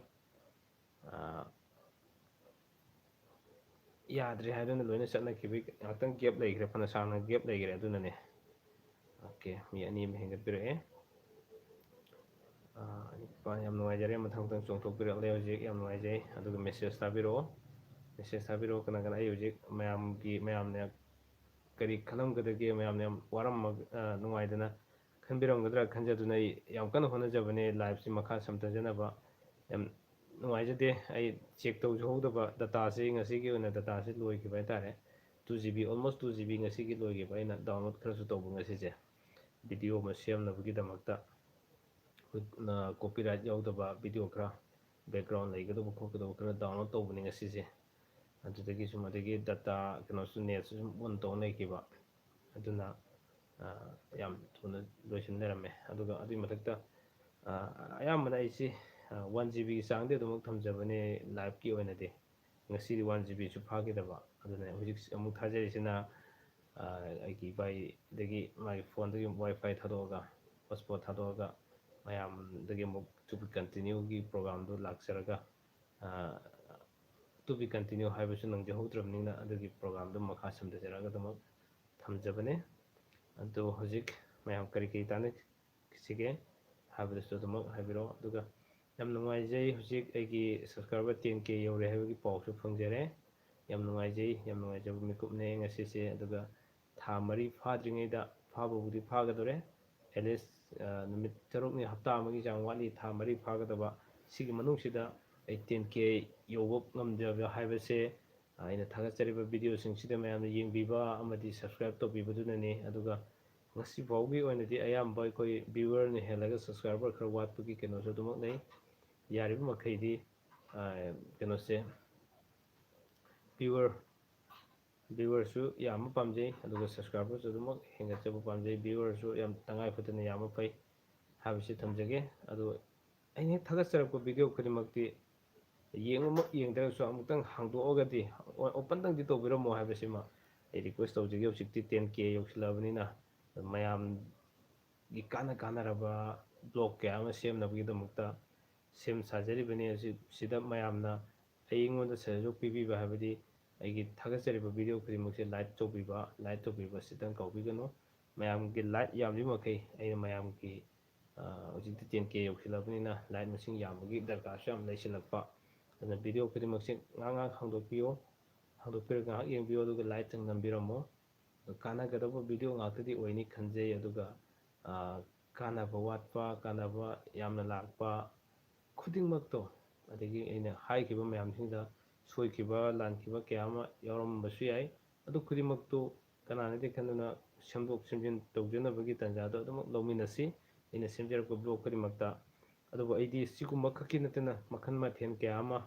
याद्रे हाइदुना लोइना चटनाखिबि ngakhtang gap leigre fana sangna gap leigre adunane okay मी अनि हेंगतबिरए pa yam nuwaijare mathang tang chongthokpirale hojik yam nuwaijai aduga message thabiro kana kana ai hojik mayamne kari khalamgadage mayamne waram nuwaidana khanbiramgadra khanjaduna yam kana honajabane live si makha samtajanaba yam nuwaijade ai check tawjuhodaba data si ngasigi ona data si loikiba haitare 2GB almost 2GB ngasigi loikiba aina download kharasu tawbu ngasije video ma semnabagidamagta copyright yaudaba video khara background leigadabu khokadabu khara download tawbani ngasije adudagi sumadagi data kanosu net sum on taw leikiba aduna yam thuna loisin lerame aduga adui mathakta ayamana aisi 1GB gi changde adumuk thamjabane live ki oinade ngasi 1GB su phagidaba aduna hujik amuk thajarisina aigi bai dagi mai phone dagi wifi thadoga hotspot thadoga mayam dagi amuk to be continue gi program do laksaraga to be continue haibasu nangje hodrabnina adagi program do makha samdajaraga damak thamjabane ado hujik mayam kari kari tanik sige haibadasu damak haibiro aduga yam nungaijai hujik aigi subscriber 10K yore haibagi pawsu phangjare yam nungaijaba mikupne ngasise aduga tha mari phadringaida phababudi phagadore at least numit tarukni hafta amagi jang wali tha mari phagadaba sigi manungsida ai 10K yobo ngamjaba haibase aina thagatsariba video singsida mayamna yengbiba amadi subscribe tawbibadunani aduga ngasi fawgi oinadi ayamba akhoi viewer ni helaga subscriber khara watpagi kenosu dumak nei yariba makhaidi kenose viewer su yam pamjai aduga subscriber su dumak hengatjaba pamjai viewer su yam tangai phutana yam pai habisi thamjage adu aine thagatsarapko video khodimakti yengdarasu amutang hangdoagadi open tang di tobiramo habisima ai request tawjage hojikti 10K yoksilabnina mayam gi kana raba blog kaya ama semnabagidamukta sem sajaribani sida mayamna aingonda sahajok pibiba habidi aigi thagatsariba video khudimukse like tawbiba sidang kaubigano mayamgi like yamli makai aina mayamgi hojikti 10K yoksilabnina like masing yambagi darkar su yam leisilakpa aduna video khudimukse nganga hangdokpiraga ngak yengbiyo aduga like tang nambiramo kanagadaba video ngaktadi oini khanjai aduga kanaba watpa kanaba yamna lakpa khudingmakto ꯑꯗꯒꯤ ꯑꯩꯅ ꯍꯥꯏꯈꯤꯕ ꯃꯌꯥꯝꯁꯤꯡꯗ ꯁꯣꯏꯈꯤꯕ ꯂꯥꯟꯈꯤꯕ ꯀꯌꯥ ꯑꯃ ꯌꯥꯎꯔꯝꯕꯁꯨ ꯌꯥꯏ. ꯑꯗꯨ ꯈꯨꯗꯤꯡꯃꯛꯇꯨ ꯀꯅꯥꯅꯗꯤ ꯈꯟꯗꯨꯅ ꯁꯦꯝꯗꯣꯛ ꯁꯦꯝꯖꯤꯟ ꯇꯧꯖꯅꯕꯒꯤ ꯇꯥꯟꯖꯥꯗꯣ ꯑꯗꯨꯃꯛ ꯂꯧꯃꯤꯟꯅꯁꯤ ꯑꯩꯅ ꯁꯦꯝꯖꯔꯛꯄ ꯕ꯭ꯂꯣꯛ ꯈꯨꯗꯤꯡꯃꯛꯇ. ꯑꯗꯨꯕꯨ ꯑꯩꯗꯤ ꯁꯤꯒꯨꯝꯕ ꯈꯛꯀꯤ ꯅꯠꯇꯅ ꯃꯈꯜ ꯃꯊꯦꯜ ꯀꯌꯥ ꯑꯃ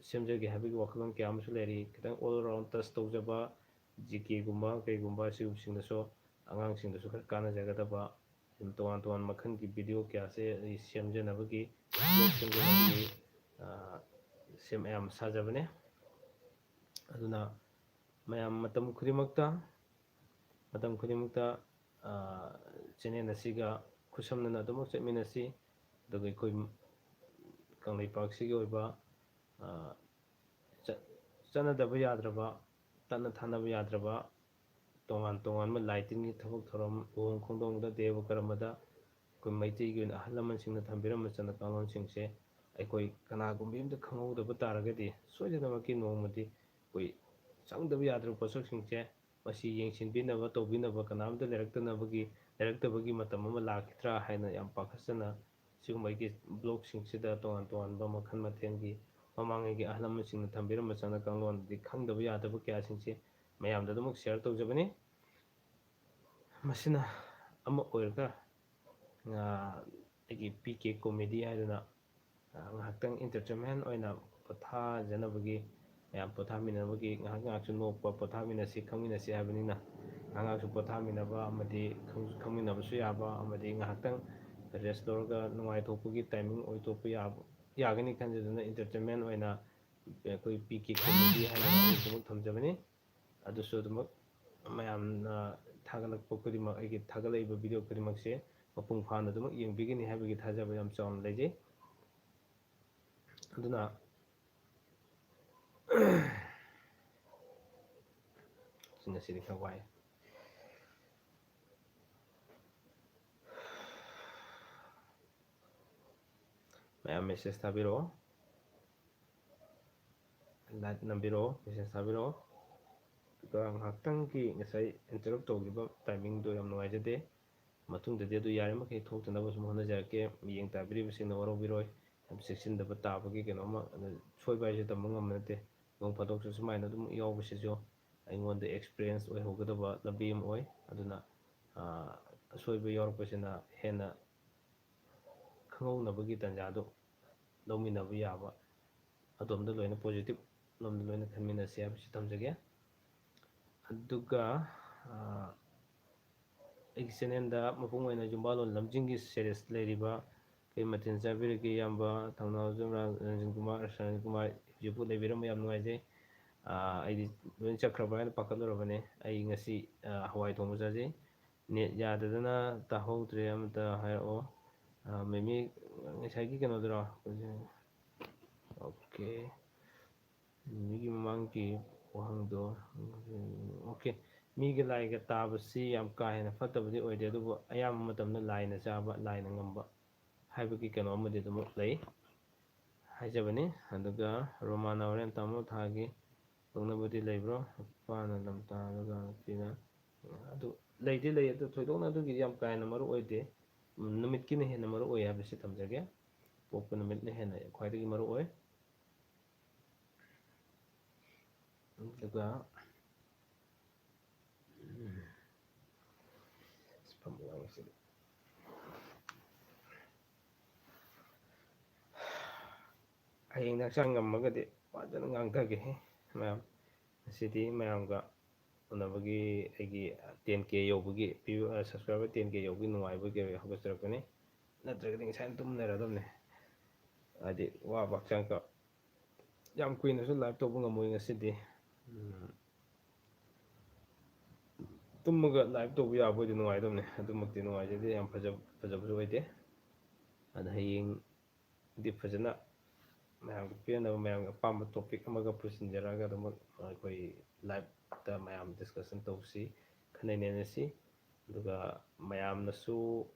ꯁꯦꯝꯖꯒꯦ ꯍꯥꯏꯕꯒꯤ ꯋꯥꯈꯜꯂꯣꯟ ꯀꯌꯥ ꯑꯃꯁꯨ ꯂꯩꯔꯤ. ꯈꯤꯇꯪ ꯑꯣꯜ ꯔꯥꯎꯟ ꯇꯁ ꯇꯧꯖꯕ ꯖꯤꯀꯦꯒꯨꯝꯕ ꯀꯩꯒꯨꯝꯕ ꯁꯤꯒꯨꯝꯕꯁꯤꯡꯗꯁꯨ ꯑꯉꯥꯡꯁꯤꯡꯗꯁꯨ ꯈꯔ ꯀꯥꯟꯅꯖꯒꯗꯕ ꯇꯣꯉꯥꯟ ꯇꯣꯉꯥꯟ ꯃꯈꯜꯒꯤ ꯚꯤꯗꯤꯑꯣ ꯀꯌꯥꯁꯦ ꯑꯩ ꯁꯦꯝꯖꯅꯕꯒꯤ ꯕ꯭ꯂꯣꯛ ꯁꯦꯝꯖꯅꯕꯒꯤ ꯃꯌꯥꯝ ꯁꯥꯖꯕꯅꯦ. ꯑꯗꯨꯅ ꯃꯌꯥꯝ ꯃꯇꯝ ꯈꯨꯗꯤꯡꯃꯛꯇ ꯆꯦꯅꯦꯜ ꯑꯁꯤꯒ ꯈꯨꯠꯁꯝꯅꯅ ꯑꯗꯨꯃꯛ ꯆꯠꯃꯤꯟꯅꯁꯤ. ꯑꯗꯨꯒ ꯑꯩꯈꯣꯏ ꯀꯪꯂꯩꯄꯥꯛꯁꯤꯒꯤ ꯑꯣꯏꯕ ꯆꯠꯅꯗꯕ ꯌꯥꯗ꯭ꯔꯕ, ꯇꯠꯅ ꯊꯥꯅꯕ ꯌꯥꯗ꯭ꯔꯕ ꯇꯣꯉꯥꯟ ꯇꯣꯉꯥꯟꯕ ꯂꯥꯏ ꯇꯤꯟꯒꯤ ꯊꯕꯛ ꯊꯧꯔꯝ, ꯂꯨꯍꯣꯡ ꯈꯣꯡꯗꯣꯡꯕꯗ, ꯗꯦꯕ ꯀꯔꯃꯗ ꯑꯩꯈꯣꯏ ꯃꯩꯇꯩꯒꯤ ꯑꯣꯏꯅ ꯑꯍꯜ ꯂꯃꯟꯁꯤꯡꯅ ꯊꯝꯕꯤꯔꯝꯕ ꯆꯠꯅ ꯀꯥꯡꯂꯣꯟꯁꯤꯡꯁꯦ ꯑꯩꯈꯣꯏ ꯀꯅꯥꯒꯨꯝꯕ ꯑꯝꯇ ꯈꯪꯍꯧꯗꯕ ꯇꯥꯔꯒꯗꯤ ꯁꯣꯏꯗꯅꯃꯛꯀꯤ ꯅꯣꯡꯃꯗꯤ ꯑꯩꯈꯣꯏ ꯆꯪꯗꯕ ꯌꯥꯗ꯭ꯔꯕ ꯄꯣꯠꯁꯛꯁꯤꯡꯁꯦ ꯃꯁꯤ ꯌꯦꯡꯁꯤꯟꯕꯤꯅꯕ ꯇꯧꯕꯤꯅꯕ ꯀꯅꯥꯝꯇ ꯂꯩꯔꯛꯇꯕꯒꯤ ꯃꯇꯝ ꯑꯃ ꯂꯥꯛꯈꯤꯗ꯭ꯔꯥ ꯍꯥꯏꯅ ꯌꯥꯝ ꯄꯥꯈꯠꯆꯅ ꯁꯤꯒꯨꯝꯕ ꯑꯩꯒꯤ ꯕ꯭ꯂꯣꯛꯁꯤꯡꯁꯤꯗ ꯇꯣꯉꯥꯟ ꯇꯣꯉꯥꯟꯕ ꯃꯈꯜ ꯃꯊꯦꯜꯒꯤ ꯃꯃꯥꯡꯉꯩꯒꯤ ꯑꯍꯜ ꯂꯃꯟꯁꯤꯡꯅ ꯊꯝꯕꯤꯔꯝꯕ ꯆꯠꯅ ꯀꯥꯡꯂꯣꯟꯗꯤ ꯈꯪꯗꯕ ꯌꯥꯗꯕ ꯀꯌꯥꯁꯤꯡꯁꯦ ꯃꯌꯥꯝꯗ ꯑꯗꯨꯃꯛ ꯁꯤꯌꯥꯔ ꯇꯧꯖꯕꯅꯤ. ꯃꯁꯤꯅ ꯑꯃ ꯑꯣꯏꯔꯒ ꯑꯩꯒꯤ PK ꯀꯣꯃꯦꯗꯤ ꯍꯥꯏꯗꯨꯅ ꯉꯥꯏꯍꯥꯛꯇꯪ ꯏꯟꯇꯔꯇꯦꯟꯃꯦꯟ ꯑꯣꯏꯅ ꯄꯣꯊꯥꯖꯅꯕꯒꯤ, ꯃꯌꯥꯝ ꯄꯣꯊꯥꯃꯤꯟꯅꯕꯒꯤ, ꯉꯥꯏꯍꯥꯛ ꯉꯥꯏꯍꯥꯛꯁꯨ ꯅꯣꯛꯄ, ꯄꯣꯊꯥꯃꯤꯟꯅꯁꯤ ꯈꯪꯃꯤꯟꯅꯁꯤ ꯍꯥꯏꯕꯅꯤꯅ ꯉꯥꯏꯍꯥꯛꯁꯨ ꯄꯣꯊꯥꯃꯤꯟꯅꯕ ꯑꯃꯗꯤ ꯈꯪꯃꯤꯟꯅꯕꯁꯨ ꯌꯥꯕ, ꯑꯃꯗꯤ ꯉꯥꯏꯍꯥꯛꯇꯪ ꯔꯦꯁ ꯂꯧꯔꯒ ꯅꯨꯡꯉꯥꯏꯊꯣꯛꯄꯒꯤ ꯇꯥꯏꯃꯤꯡ ꯑꯣꯏꯊꯣꯛꯄ ꯌꯥꯒꯅꯤ ꯈꯟꯖꯗꯨꯅ ꯏꯟꯇꯔꯇꯦꯟꯃꯦꯟ ꯑꯣꯏꯅ ꯑꯩꯈꯣꯏ PK ꯀꯣꯃꯦꯗꯤ ꯍꯥꯏꯅ ꯑꯩꯒꯤꯗꯃꯛ ꯊꯝꯖꯕꯅꯤ. ꯑꯗꯨꯁꯨ ꯑꯗꯨꯃꯛ ꯃꯌꯥꯝꯅ ꯊꯥꯒꯠꯂꯛꯄ ꯈꯨꯗꯤꯡꯃꯛ, ꯑꯩꯒꯤ ꯊꯥꯒꯠꯂꯛꯏꯕ ꯚꯤꯗꯤꯑꯣ ꯈꯨꯗꯤꯡꯃꯛꯁꯦ ꯃꯄꯨꯡ ꯐꯥꯅ ꯑꯗꯨꯃꯛ ꯌꯦꯡꯕꯤꯒꯅꯤ ꯍꯥꯏꯕꯒꯤ ꯊꯥꯖꯕ ꯌꯥꯝ ꯆꯥꯎꯅ ꯂꯩꯖꯩ. ꯑꯗꯨꯅ ꯉꯁꯤꯗꯤ ꯈꯔ ꯋꯥꯏ. ꯃꯌꯥꯝ ꯃꯦꯁꯦꯖ ꯊꯥꯕꯤꯔꯛꯑꯣ, ꯂꯥꯏꯛ ꯅꯝꯕꯤꯔꯛꯑꯣ, ꯃꯦꯁꯦꯖ ꯊꯥꯕꯤꯔꯛꯑꯣ. ꯑꯗꯨꯒ ꯉꯥꯏꯍꯥꯛꯇꯪꯒꯤ ꯉꯁꯥꯏ ꯏꯟꯇꯔꯞ ꯇꯧꯈꯤꯕ ꯇꯥꯏꯃꯤꯡꯗꯣ ꯌꯥꯝ ꯅꯨꯡꯉꯥꯏꯖꯗꯦ. ꯃꯇꯨꯡꯗꯗꯤ ꯑꯗꯨ ꯌꯥꯔꯤꯃꯈꯩ ꯊꯣꯛꯇꯅꯕ ꯁꯨꯝ ꯍꯣꯠꯅꯖꯔꯛꯀꯦ. ꯃꯤꯠꯌꯦꯡ ꯇꯥꯕꯤꯔꯤꯕꯁꯤꯡꯅ ꯋꯥꯔꯧꯕꯤꯔꯣꯏ. ꯌꯥꯝ ꯆꯦꯛꯁꯤꯟꯗꯕ ꯇꯥꯕꯒꯤ ꯀꯩꯅꯣꯝꯃ ꯁꯣꯏꯕ ꯍꯥꯏꯁꯦ ꯇꯝꯕ ꯉꯝꯕ ꯅꯠꯇꯦ. ꯅꯣꯡ ꯐꯥꯗꯣꯛꯁꯨ ꯁꯨꯃꯥꯏꯅ ꯑꯗꯨꯝ ꯌꯥꯎꯕꯁꯤꯁꯨ ꯑꯩꯉꯣꯟꯗ ꯑꯦꯛꯁꯄꯤꯔꯤꯌꯦꯟꯁ ꯑꯣꯏꯍꯧꯒꯗꯕ ꯂꯝꯕꯤ ꯑꯃ ꯑꯣꯏ. ꯑꯗꯨꯅ ꯑꯁꯣꯏꯕ ꯌꯥꯎꯔꯛꯄꯁꯤꯅ ꯍꯦꯟꯅ ꯈꯪꯍꯧꯅꯕꯒꯤ ꯇꯥꯟꯖꯥꯗꯨ ꯂꯧꯃꯤꯟꯅꯕ ꯌꯥꯕ, ꯑꯗꯣꯝꯗ ꯂꯣꯏꯅ ꯄꯣꯖꯤꯇꯤꯕ ꯂꯣꯝꯗ ꯂꯣꯏꯅ ꯈꯟꯃꯤꯟꯅꯁꯤ ꯍꯥꯏꯕꯁꯤ ꯊꯝꯖꯒꯦ. ꯑꯗꯨꯒ ꯑꯩꯒꯤ ꯆꯦꯅꯦꯜꯗ ꯃꯄꯨꯡ ꯑꯣꯏꯅ ꯌꯨꯝꯕꯥꯜꯂꯣꯟ ꯂꯝꯖꯤꯡꯒꯤ ꯁꯦꯔꯤꯁ ꯂꯩꯔꯤꯕ ꯀꯩ ꯃꯊꯦꯜ ꯆꯥꯕꯤꯔꯒꯦ ꯏꯌꯥꯝꯕ, ꯊꯧꯅꯥꯎꯖꯝ ꯔꯟꯖꯟ ꯀꯨꯃꯥꯔ, ꯁꯅꯟ ꯀꯨꯃꯥꯔ, ꯍꯧꯖꯤꯛꯄꯨ ꯂꯩꯕꯤꯔꯝꯕ ꯌꯥꯝ ꯅꯨꯡꯉꯥꯏꯖꯩ. ꯑꯩꯗꯤ ꯂꯣꯏ ꯆꯠꯈ꯭ꯔꯕ ꯍꯥꯏꯅ ꯄꯥꯈꯠꯂꯨꯔꯕꯅꯦ. ꯑꯩ ꯉꯁꯤ ꯍꯋꯥꯏ ꯊꯣꯡꯕ ꯆꯥꯖꯩ. ꯅꯦꯠ ꯌꯥꯗꯗꯅ ꯇꯥꯍꯧꯗ꯭ꯔꯦ, ꯑꯃꯇ ꯍꯥꯏꯔꯛꯑꯣ. ꯃꯦꯃꯤ ꯉꯁꯥꯏꯒꯤ ꯀꯩꯅꯣꯗꯨꯔꯣ? ꯑꯣꯀꯦ, ꯃꯤꯒꯤ ꯃꯃꯥꯡꯒꯤ ꯋꯥꯍꯪꯗꯣ ꯑꯣꯀꯦ. ꯃꯤꯒ ꯂꯥꯏꯒ ꯇꯥꯕꯁꯤ ꯌꯥꯝ ꯀꯥ ꯍꯦꯟꯅ ꯐꯠꯇꯕꯗꯤ ꯑꯣꯏꯗꯦ, ꯑꯗꯨꯕꯨ ꯑꯌꯥꯝꯕ ꯃꯇꯝꯗ ꯂꯥꯏꯅ ꯆꯥꯕ, ꯂꯥꯏꯅ ꯉꯝꯕ ꯍꯥꯏꯕꯒꯤ ꯀꯩꯅꯣ ꯑꯃꯗꯤ ꯑꯗꯨꯃꯛ ꯂꯩ ꯍꯥꯏꯖꯕꯅꯤ. ꯑꯗꯨꯒ ꯔꯣꯃꯥꯅ ꯍꯣꯔꯦꯟ ꯇꯥꯃꯣ ꯊꯥꯒꯤ ꯇꯧꯅꯕꯗꯤ ꯂꯩꯕ꯭ꯔꯣ? ꯅꯨꯄꯥꯅ ꯂꯝ ꯇꯥꯔꯒ ꯅꯨꯄꯤꯅ ꯑꯗꯨ ꯂꯩꯗꯤ ꯂꯩ. ꯑꯗꯨ ꯊꯣꯏꯗꯣꯛꯅ ꯑꯗꯨꯒꯤꯗꯤ ꯌꯥꯝ ꯀꯥ ꯍꯦꯟꯅ ꯃꯔꯨ ꯑꯣꯏꯗꯦ. ꯅꯨꯃꯤꯠꯀꯤꯅ ꯍꯦꯟꯅ ꯃꯔꯨ ꯑꯣꯏ ꯍꯥꯏꯕꯁꯤ ꯊꯝꯖꯒꯦ. ꯄꯣꯛꯄ ꯅꯨꯃꯤꯠꯅ ꯍꯦꯟꯅ ꯈ꯭ꯋꯥꯏꯗꯒꯤ ꯃꯔꯨ ꯑꯣꯏ. ꯑꯗꯨꯒ ꯍꯌꯦꯡ ꯍꯛꯆꯥꯡ ꯉꯝꯃꯒꯗꯤ ꯐꯖꯅ ꯉꯥꯡꯊꯒꯦ ꯃꯌꯥꯝ. ꯉꯁꯤꯗꯤ ꯃꯌꯥꯝꯒ ꯎꯅꯕꯒꯤ, ꯑꯩꯒꯤ 10K ꯌꯧꯕꯒꯤ, ꯁꯕꯁꯀ꯭ꯔꯥꯏꯕꯔ 10K ꯌꯧꯕꯒꯤ ꯅꯨꯡꯉꯥꯏꯕꯒꯤ ꯍꯧꯒꯠꯆꯔꯛꯄꯅꯤ. ꯅꯠꯇ꯭ꯔꯒꯗꯤ ꯉꯁꯥꯏꯅ ꯇꯨꯝꯅꯔꯗꯕꯅꯦ. ꯍꯥꯏꯗꯤ ꯋꯥꯕ ꯍꯛꯆꯥꯡꯒ ꯌꯥꯝ ꯀꯨꯏꯅꯁꯨ ꯂꯥꯏꯚ ꯇꯧꯕ ꯉꯝꯃꯣꯏ ꯉꯁꯤꯗꯤ. ꯇꯨꯝꯃꯒ ꯂꯥꯏꯚ ꯇꯧꯕ ꯌꯥꯕ ꯑꯣꯏꯗꯤ ꯅꯨꯡꯉꯥꯏꯗꯕꯅꯦ. ꯑꯗꯨꯃꯛꯇꯤ ꯅꯨꯡꯉꯥꯏꯖꯗꯦ. ꯌꯥꯝ ꯐꯖꯕꯁꯨ ꯑꯣꯏꯗꯦ. ꯑꯗ ꯍꯌꯦꯡꯗꯤ ꯐꯖꯅ ꯃꯌꯥꯝꯒ ꯄꯦꯟꯅꯕ, ꯃꯌꯥꯝꯒꯤ ꯑꯄꯥꯝꯕ ꯇꯣꯄꯤꯛ ꯑꯃꯒ ꯄꯨꯁꯤꯟꯖꯔꯛꯑꯒ ꯑꯗꯨꯃꯛ ꯑꯩꯈꯣই ꯂꯥꯏꯚꯇ ꯃꯌꯥꯝ ꯗꯤꯁꯀꯁꯟ ꯇꯧꯁꯤ, ꯈꯟꯅ ꯅꯩꯅꯁꯤ. ꯑꯗꯨꯒ ꯃꯌꯥꯝꯅꯁꯨ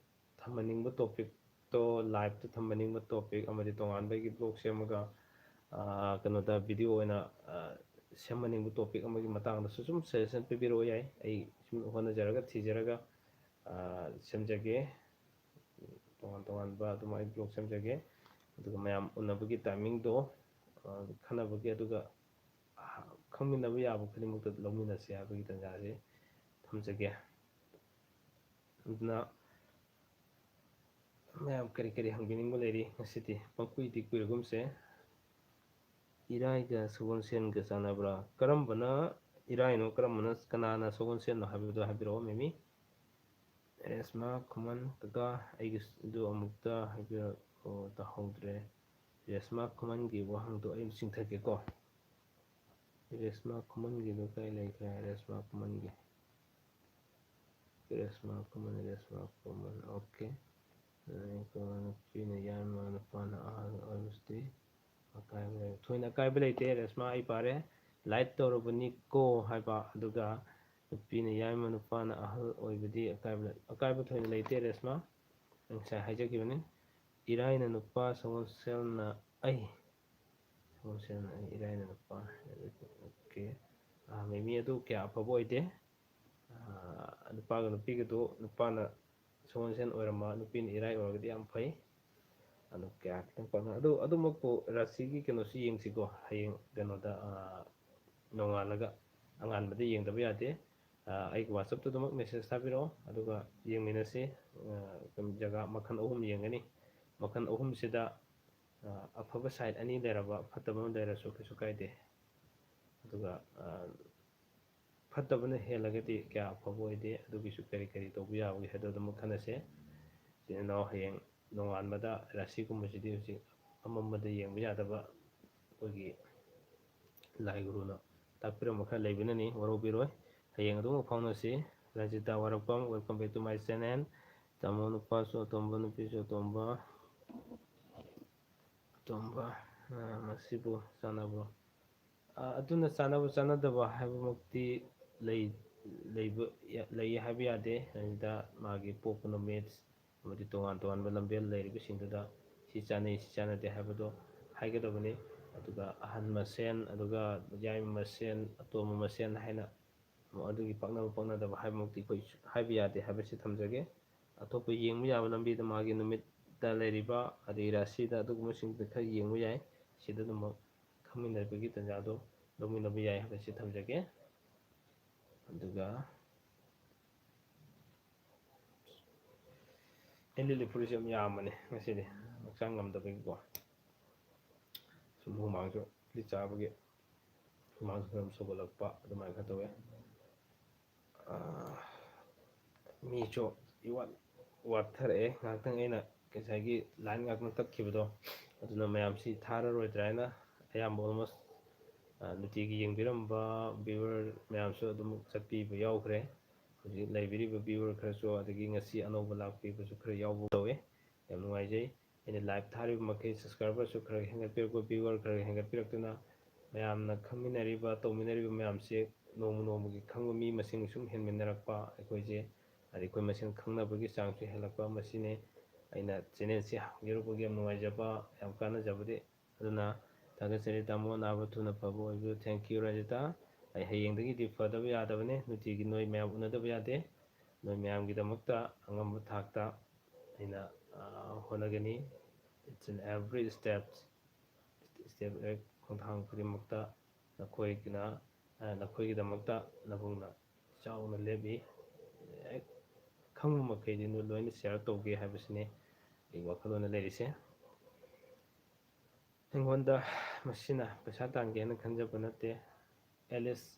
ꯊꯝꯍꯟꯅꯤꯡꯕ ꯇꯣꯄꯤꯛꯇꯣ, ꯂꯥꯏꯚꯇ ꯊꯝꯍꯟꯅꯤꯡꯕ ꯇꯣꯄꯤꯛ ꯑꯃꯗꯤ ꯇꯣꯉꯥꯟꯕꯒꯤ ꯕ꯭ꯂꯣꯛ ꯁꯦꯝꯃꯒ ꯀꯩꯅꯣꯗ ꯚꯤꯗꯤꯑꯣ ꯑꯣꯏꯅ ꯁꯦꯝꯍꯟꯅꯤꯡꯕ ꯇꯣꯄꯤꯛ ꯑꯃꯒꯤ ꯃꯇꯥꯡꯗꯁꯨ ꯁꯨꯝ ꯁꯖꯦꯁꯟ ꯄꯤꯕꯤꯔꯛꯑꯣ ꯌꯥꯏ. ꯑꯩ ꯁꯨꯝ ꯍꯣꯠꯅꯖꯔꯒ ꯊꯤꯖꯔꯒ ꯁꯦꯝꯖꯒꯦ. ꯇꯣꯉꯥꯟ ꯇꯣꯉꯥꯟꯕ ꯑꯗꯨꯃꯥꯏꯅ ꯕ꯭ꯂꯣꯛ ꯁꯦꯝꯖꯒꯦ. ꯑꯗꯨꯒ ꯃꯌꯥꯝ ꯎꯅꯕꯒꯤ ꯇꯥꯏꯃꯤꯡꯗꯣ ꯈꯟꯅꯕꯒꯤ ꯑꯗꯨꯒ ꯈꯪꯃꯤꯟꯅꯕ ꯌꯥꯕ ꯈꯨꯗꯤꯡꯃꯛꯇ ꯂꯧꯃꯤꯟꯅꯁꯤ ꯍꯥꯏꯕꯒꯤ ꯇꯥꯟꯖꯥꯁꯤ ꯊꯝꯖꯒꯦ. ꯑꯗꯨꯅ ꯃꯌꯥꯝ ꯀꯔꯤ ꯀꯔꯤ ꯍꯪꯕꯤꯅꯤꯡꯕ ꯂꯩꯔꯤ ꯉꯁꯤꯗꯤ ꯄꯪꯀꯨꯏꯗꯤ ꯀꯨꯏꯔꯒꯨꯝꯁꯦ. ꯏꯔꯥꯏꯒ ꯁꯒꯣꯜꯁꯦꯟꯒ ꯆꯥꯟꯅꯕ꯭ꯔꯥ? ꯀꯔꯝꯕꯅ ꯏꯔꯥꯏꯅꯣ ꯀꯔꯝꯕꯅ ꯀꯅꯥꯅ ꯁꯒꯣꯜꯁꯦꯟꯅꯣ ꯍꯥꯏꯕꯗꯣ ꯍꯥꯏꯕꯤꯔꯛꯑꯣ ꯃꯦꯃꯤ. ꯔꯦꯁꯃꯥ ꯈꯨꯃꯟ ꯀꯀꯥ ꯑꯩꯒꯤꯗꯨ ꯑꯃꯨꯛꯇ ꯍꯥꯏꯕꯤꯔꯛꯑꯣ ꯇꯥꯍꯧꯗ꯭ꯔꯦ. ꯔꯦꯁꯃꯥ ꯈꯨꯃꯟꯒꯤ ꯋꯥꯍꯪꯗꯣ ꯑꯩ ꯆꯤꯡꯊꯒꯦꯀꯣ. ꯔꯦꯁꯃꯥ ꯈꯨꯃꯟꯒꯤꯗꯣ ꯀꯥꯏ ꯂꯩꯈ꯭ꯔꯦ? ꯔꯦꯁꯃꯥ ꯈꯨꯃꯟꯒꯤ ꯑꯣꯀꯦ. ꯅꯨꯄꯤꯅ ꯌꯥꯏꯃ ꯅꯨꯄꯥꯅ ꯑꯍꯜ ꯑꯣꯏꯕꯁꯤꯗꯤ ꯑꯀꯥꯏꯕ ꯂꯩ. ꯊꯣꯏꯅ ꯑꯀꯥꯏꯕ ꯂꯩꯇꯦ ꯔꯦꯁꯃꯥ, ꯑꯩ ꯄꯥꯔꯦ. ꯂꯥꯏꯠ ꯇꯧꯔꯕꯅꯤꯀꯣ ꯍꯥꯏꯕ. ꯑꯗꯨꯒ ꯅꯨꯄꯤꯅ ꯌꯥꯏꯃ ꯅꯨꯄꯥꯅ ꯑꯍꯜ ꯑꯣꯏꯕꯗꯤ ꯑꯀꯥꯏꯕ ꯊꯣꯏꯅ ꯂꯩꯇꯦ ꯔꯦꯁꯃꯥ. ꯉꯁꯥꯏ ꯍꯥꯏꯖꯈꯤꯕꯅꯤ. ꯏꯔꯥꯏꯅ ꯅꯨꯄꯥ ꯁꯒꯣꯜꯁꯦꯜꯅ ꯑꯩ ꯏꯔꯥꯏꯅ ꯅꯨꯄꯥ. ꯑꯣꯀꯦ. ꯃꯦꯃꯤ ꯑꯗꯨ ꯀꯌꯥ ꯑꯐꯕ ꯑꯣꯏꯗꯦ. ꯅꯨꯄꯥꯒ ꯅꯨꯄꯤꯒꯗꯨ ꯅꯨꯄꯥꯅ ꯁꯒꯣꯜꯁꯦꯟ ꯑꯣꯏꯔꯝꯕ ꯅꯨꯄꯤꯅ ꯏꯔꯥꯏ ꯑꯣꯏꯔꯒꯗꯤ ꯌꯥꯝ ꯐꯩ. ꯑꯗꯨ ꯀꯌꯥ ꯈꯤꯇꯪ ꯄꯥꯛꯅ ꯑꯗꯨꯃꯛꯄꯨ ꯔꯥꯁꯤꯒꯤ ꯀꯩꯅꯣꯁꯤ ꯌꯦꯡꯁꯤꯀꯣ. ꯍꯌꯦꯡ ꯀꯩꯅꯣꯗ ꯅꯣꯡꯉꯥꯜꯂꯒ ꯑꯉꯥꯟꯕꯗ ꯌꯦꯡꯗꯕ ꯌꯥꯗꯦ. ꯑꯩꯒꯤ ꯋꯥꯆꯞꯇꯨꯗꯃꯛ ꯃꯦꯁꯦꯖ ꯊꯥꯕꯤꯔꯛꯑꯣ ꯑꯗꯨꯒ ꯌꯦꯡꯃꯤꯟꯅꯁꯤ. ꯖꯒꯥ ꯃꯈꯜ 3 ꯌꯦꯡꯒꯅꯤ. ꯃꯈꯜ 3ꯁꯤꯗ ꯑꯐꯕ ꯁꯥꯏꯠ 2 ꯂꯩꯔꯕ ꯐꯠꯇꯕ ꯑꯃ ꯂꯩꯔꯁꯨ ꯀꯩꯁꯨ ꯀꯥꯏꯗꯦ. ꯑꯗꯨꯒ ꯐꯠꯇꯕꯅ ꯍꯦꯜꯂꯒꯗꯤ ꯀꯌꯥ ꯑꯐꯕ ꯑꯣꯏꯗꯦ. ꯑꯗꯨꯒꯤꯁꯨ ꯀꯔꯤ ꯀꯔꯤ ꯇꯧꯕ ꯌꯥꯕꯒꯦ ꯍꯥꯏꯕꯗꯨ ꯑꯗꯨꯃꯛ ꯈꯟꯅꯁꯦ. ꯏꯆꯤꯟ ꯏꯅꯥꯎ ꯍꯌꯦꯡ ꯅꯣꯡꯉꯥꯟꯕꯗ ꯔꯥꯁꯤꯒꯨꯝꯕꯁꯤꯗꯤ ꯍꯧꯖꯤꯛ ꯑꯃꯝꯕꯗ ꯌꯦꯡꯕ ꯌꯥꯗꯕ ꯑꯩꯈꯣꯏꯒꯤ ꯂꯥꯏ ꯒꯨꯔꯨꯅ ꯇꯥꯛꯄꯤꯔꯝꯕ ꯈꯔ ꯂꯩꯕꯅꯅꯤ, ꯋꯥꯔꯧꯕꯤꯔꯣꯏ. ꯍꯌꯦꯡ ꯑꯗꯨꯝ ꯐꯥꯎꯅꯁꯤ. ꯔꯟꯖꯤꯇꯥ ꯋꯥꯔꯛꯄꯝ, welcome back to my channel. ꯇꯥꯃꯣ ꯅꯨꯄꯥꯁꯨ ꯑꯇꯣꯝꯕ ꯅꯨꯄꯤꯁꯨ ꯑꯇꯣꯝꯕ ꯃꯁꯤꯕꯨ ꯆꯥꯟꯅꯕ꯭ꯔꯣ? ꯑꯗꯨꯅ ꯆꯥꯟꯅꯕ ꯆꯥꯟꯅꯗꯕ ꯍꯥꯏꯕꯃꯛꯇꯤ ꯂꯩ ꯍꯥꯏꯕ ꯌꯥꯗꯦ. ꯑꯗꯨꯗ ꯃꯥꯒꯤ ꯄꯣꯛꯄ ꯅꯨꯃꯤꯠ ꯑꯃꯗꯤ ꯇꯣꯉꯥꯟ ꯇꯣꯉꯥꯟꯕ ꯂꯝꯕꯦꯜ ꯂꯩꯔꯤꯕꯁꯤꯡꯗꯨꯗ ꯁꯤ ꯆꯥꯟꯅꯩ ꯁꯤ ꯆꯥꯟꯅꯗꯦ ꯍꯥꯏꯕꯗꯣ ꯍꯥꯏꯒꯗꯕꯅꯤ. ꯑꯗꯨꯒ ꯑꯍꯟ ꯃꯁꯦꯟ, ꯑꯗꯨꯒ ꯌꯥꯏꯃ ꯃꯁꯦꯟ, ꯑꯇꯣꯝꯕ ꯃꯁꯦꯟ ꯍꯥꯏꯅ ꯑꯗꯨꯒꯤ ꯄꯛꯅꯕ ꯄꯛꯅꯗꯕ ꯍꯥꯏꯕꯃꯛꯇꯤ ꯑꯩꯈꯣꯏ ꯍꯥꯏꯕ ꯌꯥꯗꯦ ꯍꯥꯏꯕꯁꯤ ꯊꯝꯖꯒꯦ. ꯑꯇꯣꯞꯄ ꯌꯦꯡꯕ ꯌꯥꯕ ꯂꯝꯕꯤꯗ ꯃꯥꯒꯤ ꯅꯨꯃꯤꯠꯇ ꯂꯩꯔꯤꯕ ꯑꯗꯩ ꯔꯥꯁꯤꯗ ꯑꯗꯨꯒꯨꯝꯕꯁꯤꯡꯗꯨ ꯈꯔ ꯌꯦꯡꯕ ꯌꯥꯏ. ꯁꯤꯗ ꯑꯗꯨꯃꯛ ꯈꯪꯃꯤꯟꯅꯕꯒꯤ ꯇꯥꯟꯖꯥꯗꯣ ꯂꯧꯃꯤꯟꯅꯕ ꯌꯥꯏ ꯍꯥꯏꯕꯁꯤ ꯊꯝꯖꯒꯦ. ꯑꯗꯨꯒ ꯂꯤꯠꯂꯤ ꯐꯨꯔꯤꯠꯁꯦ ꯌꯥꯝ ꯌꯥꯝꯕꯅꯦ ꯉꯁꯤꯗꯤ ꯍꯛꯆꯥꯡ ꯉꯝꯗꯕꯒꯤꯀꯣ. ꯁꯨꯝ ꯍꯨꯃꯥꯡꯁꯨ ꯐꯨꯔꯤꯠ ꯆꯥꯕꯒꯤ ꯍꯨꯃꯥꯡꯁꯨ ꯈꯔ ꯁꯧꯒꯠꯂꯛꯄ ꯑꯗꯨꯃꯥꯏꯅ ꯈꯔ ꯇꯧꯋꯦ. ꯃꯤꯁꯨ ꯋꯥꯠꯊꯔꯛꯑꯦ. ꯉꯥꯏꯍꯥꯛꯇꯪ ꯑꯩꯅ ꯉꯁꯥꯏꯒꯤ ꯂꯥꯏꯟ ꯉꯥꯛꯇꯪ ꯇꯠꯈꯤꯕꯗꯣ ꯑꯗꯨꯅ ꯃꯌꯥꯝꯁꯤ ꯊꯥꯔꯔꯣꯏꯗ꯭ꯔꯥ ꯍꯥꯏꯅ ꯑꯌꯥꯝꯕ ꯑꯣꯜꯃꯣꯁ ꯅꯨꯡꯇꯤꯒꯤ ꯌꯦꯡꯕꯤꯔꯝꯕ ꯚꯤꯌꯨꯋꯔ ꯃꯌꯥꯝꯁꯨ ꯑꯗꯨꯝ ꯆꯠꯄꯤꯕ ꯌꯥꯎꯈ꯭ꯔꯦ. ꯍꯧꯖꯤꯛ ꯂꯩꯕꯤꯔꯤꯕ ꯚꯤꯌꯨꯋꯔ ꯈꯔꯁꯨ ꯑꯗꯒꯤ ꯉꯁꯤ ꯑꯅꯧꯕ ꯂꯥꯛꯄꯤꯕꯁꯨ ꯈꯔ ꯌꯥꯎꯕ ꯇꯧꯋꯦ. ꯌꯥꯝ ꯅꯨꯡꯉꯥꯏꯖꯩ. ꯑꯩꯅ ꯂꯥꯏꯚ ꯊꯥꯔꯤꯕ ꯃꯈꯩ ꯁꯕꯁꯀ꯭ꯔꯥꯏꯕꯔꯁꯨ ꯈꯔ ꯍꯦꯟꯒꯠꯄꯤꯔꯛꯄ, ꯚꯤꯌꯨꯋꯔ ꯈꯔ ꯍꯦꯟꯒꯠꯄꯤꯔꯛꯇꯨꯅ ꯃꯌꯥꯝꯅ ꯈꯪꯃꯤꯟꯅꯔꯤꯕ ꯇꯧꯃꯤꯟꯅꯔꯤꯕ ꯃꯌꯥꯝꯁꯦ ꯅꯣꯡꯃ ꯅꯣꯡꯃꯒꯤ ꯈꯪꯕ ꯃꯤ ꯃꯁꯤꯡ ꯁꯨꯝ ꯍꯦꯟꯃꯤꯟꯅꯔꯛꯄ ꯑꯩꯈꯣꯏꯁꯦ, ꯑꯗꯩ ꯑꯩꯈꯣꯏ ꯃꯁꯦꯟ ꯈꯪꯅꯕꯒꯤ ꯆꯥꯡꯁꯨ ꯍꯦꯜꯂꯛꯄ, ꯃꯁꯤꯅꯤ ꯑꯩꯅ ꯆꯦꯅꯦꯜꯁꯤ ꯍꯥꯡꯖꯔꯨꯕꯒꯤ ꯌꯥꯝ ꯅꯨꯡꯉꯥꯏꯖꯕ, ꯌꯥꯝ ꯀꯥꯟꯅꯖꯕꯗꯤ. ꯑꯗꯨꯅ ꯊꯥꯒꯠꯆꯔꯤ ꯇꯥꯃꯣ, ꯅꯥꯕ ꯊꯨꯅ ꯐꯕ ꯑꯣꯏꯕꯤꯌꯨ. Thank you ꯔꯖꯤꯇꯥ. ꯑꯩ ꯍꯌꯦꯡꯗꯒꯤꯗꯤ ꯐꯗꯕ ꯌꯥꯗꯕꯅꯤ. ꯅꯨꯡꯇꯤꯒꯤ ꯅꯣꯏ ꯃꯌꯥꯝ ꯎꯅꯗꯕ ꯌꯥꯗꯦ. ꯅꯣꯏ ꯃꯌꯥꯝꯒꯤꯗꯃꯛꯇ ꯑꯉꯝꯕ ꯊꯥꯛꯇ ꯑꯩꯅ ꯍꯣꯠꯅꯒꯅꯤ. ꯏꯠꯁ ꯏꯟ ꯑꯦꯚ꯭ꯔꯤ ꯁ꯭ꯇꯦꯞ ꯈꯣꯡꯊꯥꯡ ꯈꯨꯗꯤꯡꯃꯛꯇ ꯅꯈꯣꯏꯒꯤꯗꯃꯛꯇ ꯅꯕꯨꯡꯅ ꯆꯥꯎꯅ ꯂꯦꯞꯄꯤ. ꯍꯦꯛ ꯈꯪꯕ ꯃꯈꯩꯗꯤ ꯂꯣꯏꯅ ꯁꯤꯌꯥꯔ ꯇꯧꯒꯦ ꯍꯥꯏꯕꯁꯤꯅꯤ ꯑꯩ ꯋꯥꯈꯜꯂꯣꯟꯗ ꯂꯩꯔꯤꯁꯦ. ꯑꯩꯉꯣꯟꯗ ꯃꯁꯤꯅ ꯄꯩꯁꯥ ꯇꯥꯟꯒꯦꯅ ꯈꯟꯖꯕ ꯅꯠꯇꯦ. ꯑꯦꯠꯂꯤꯁ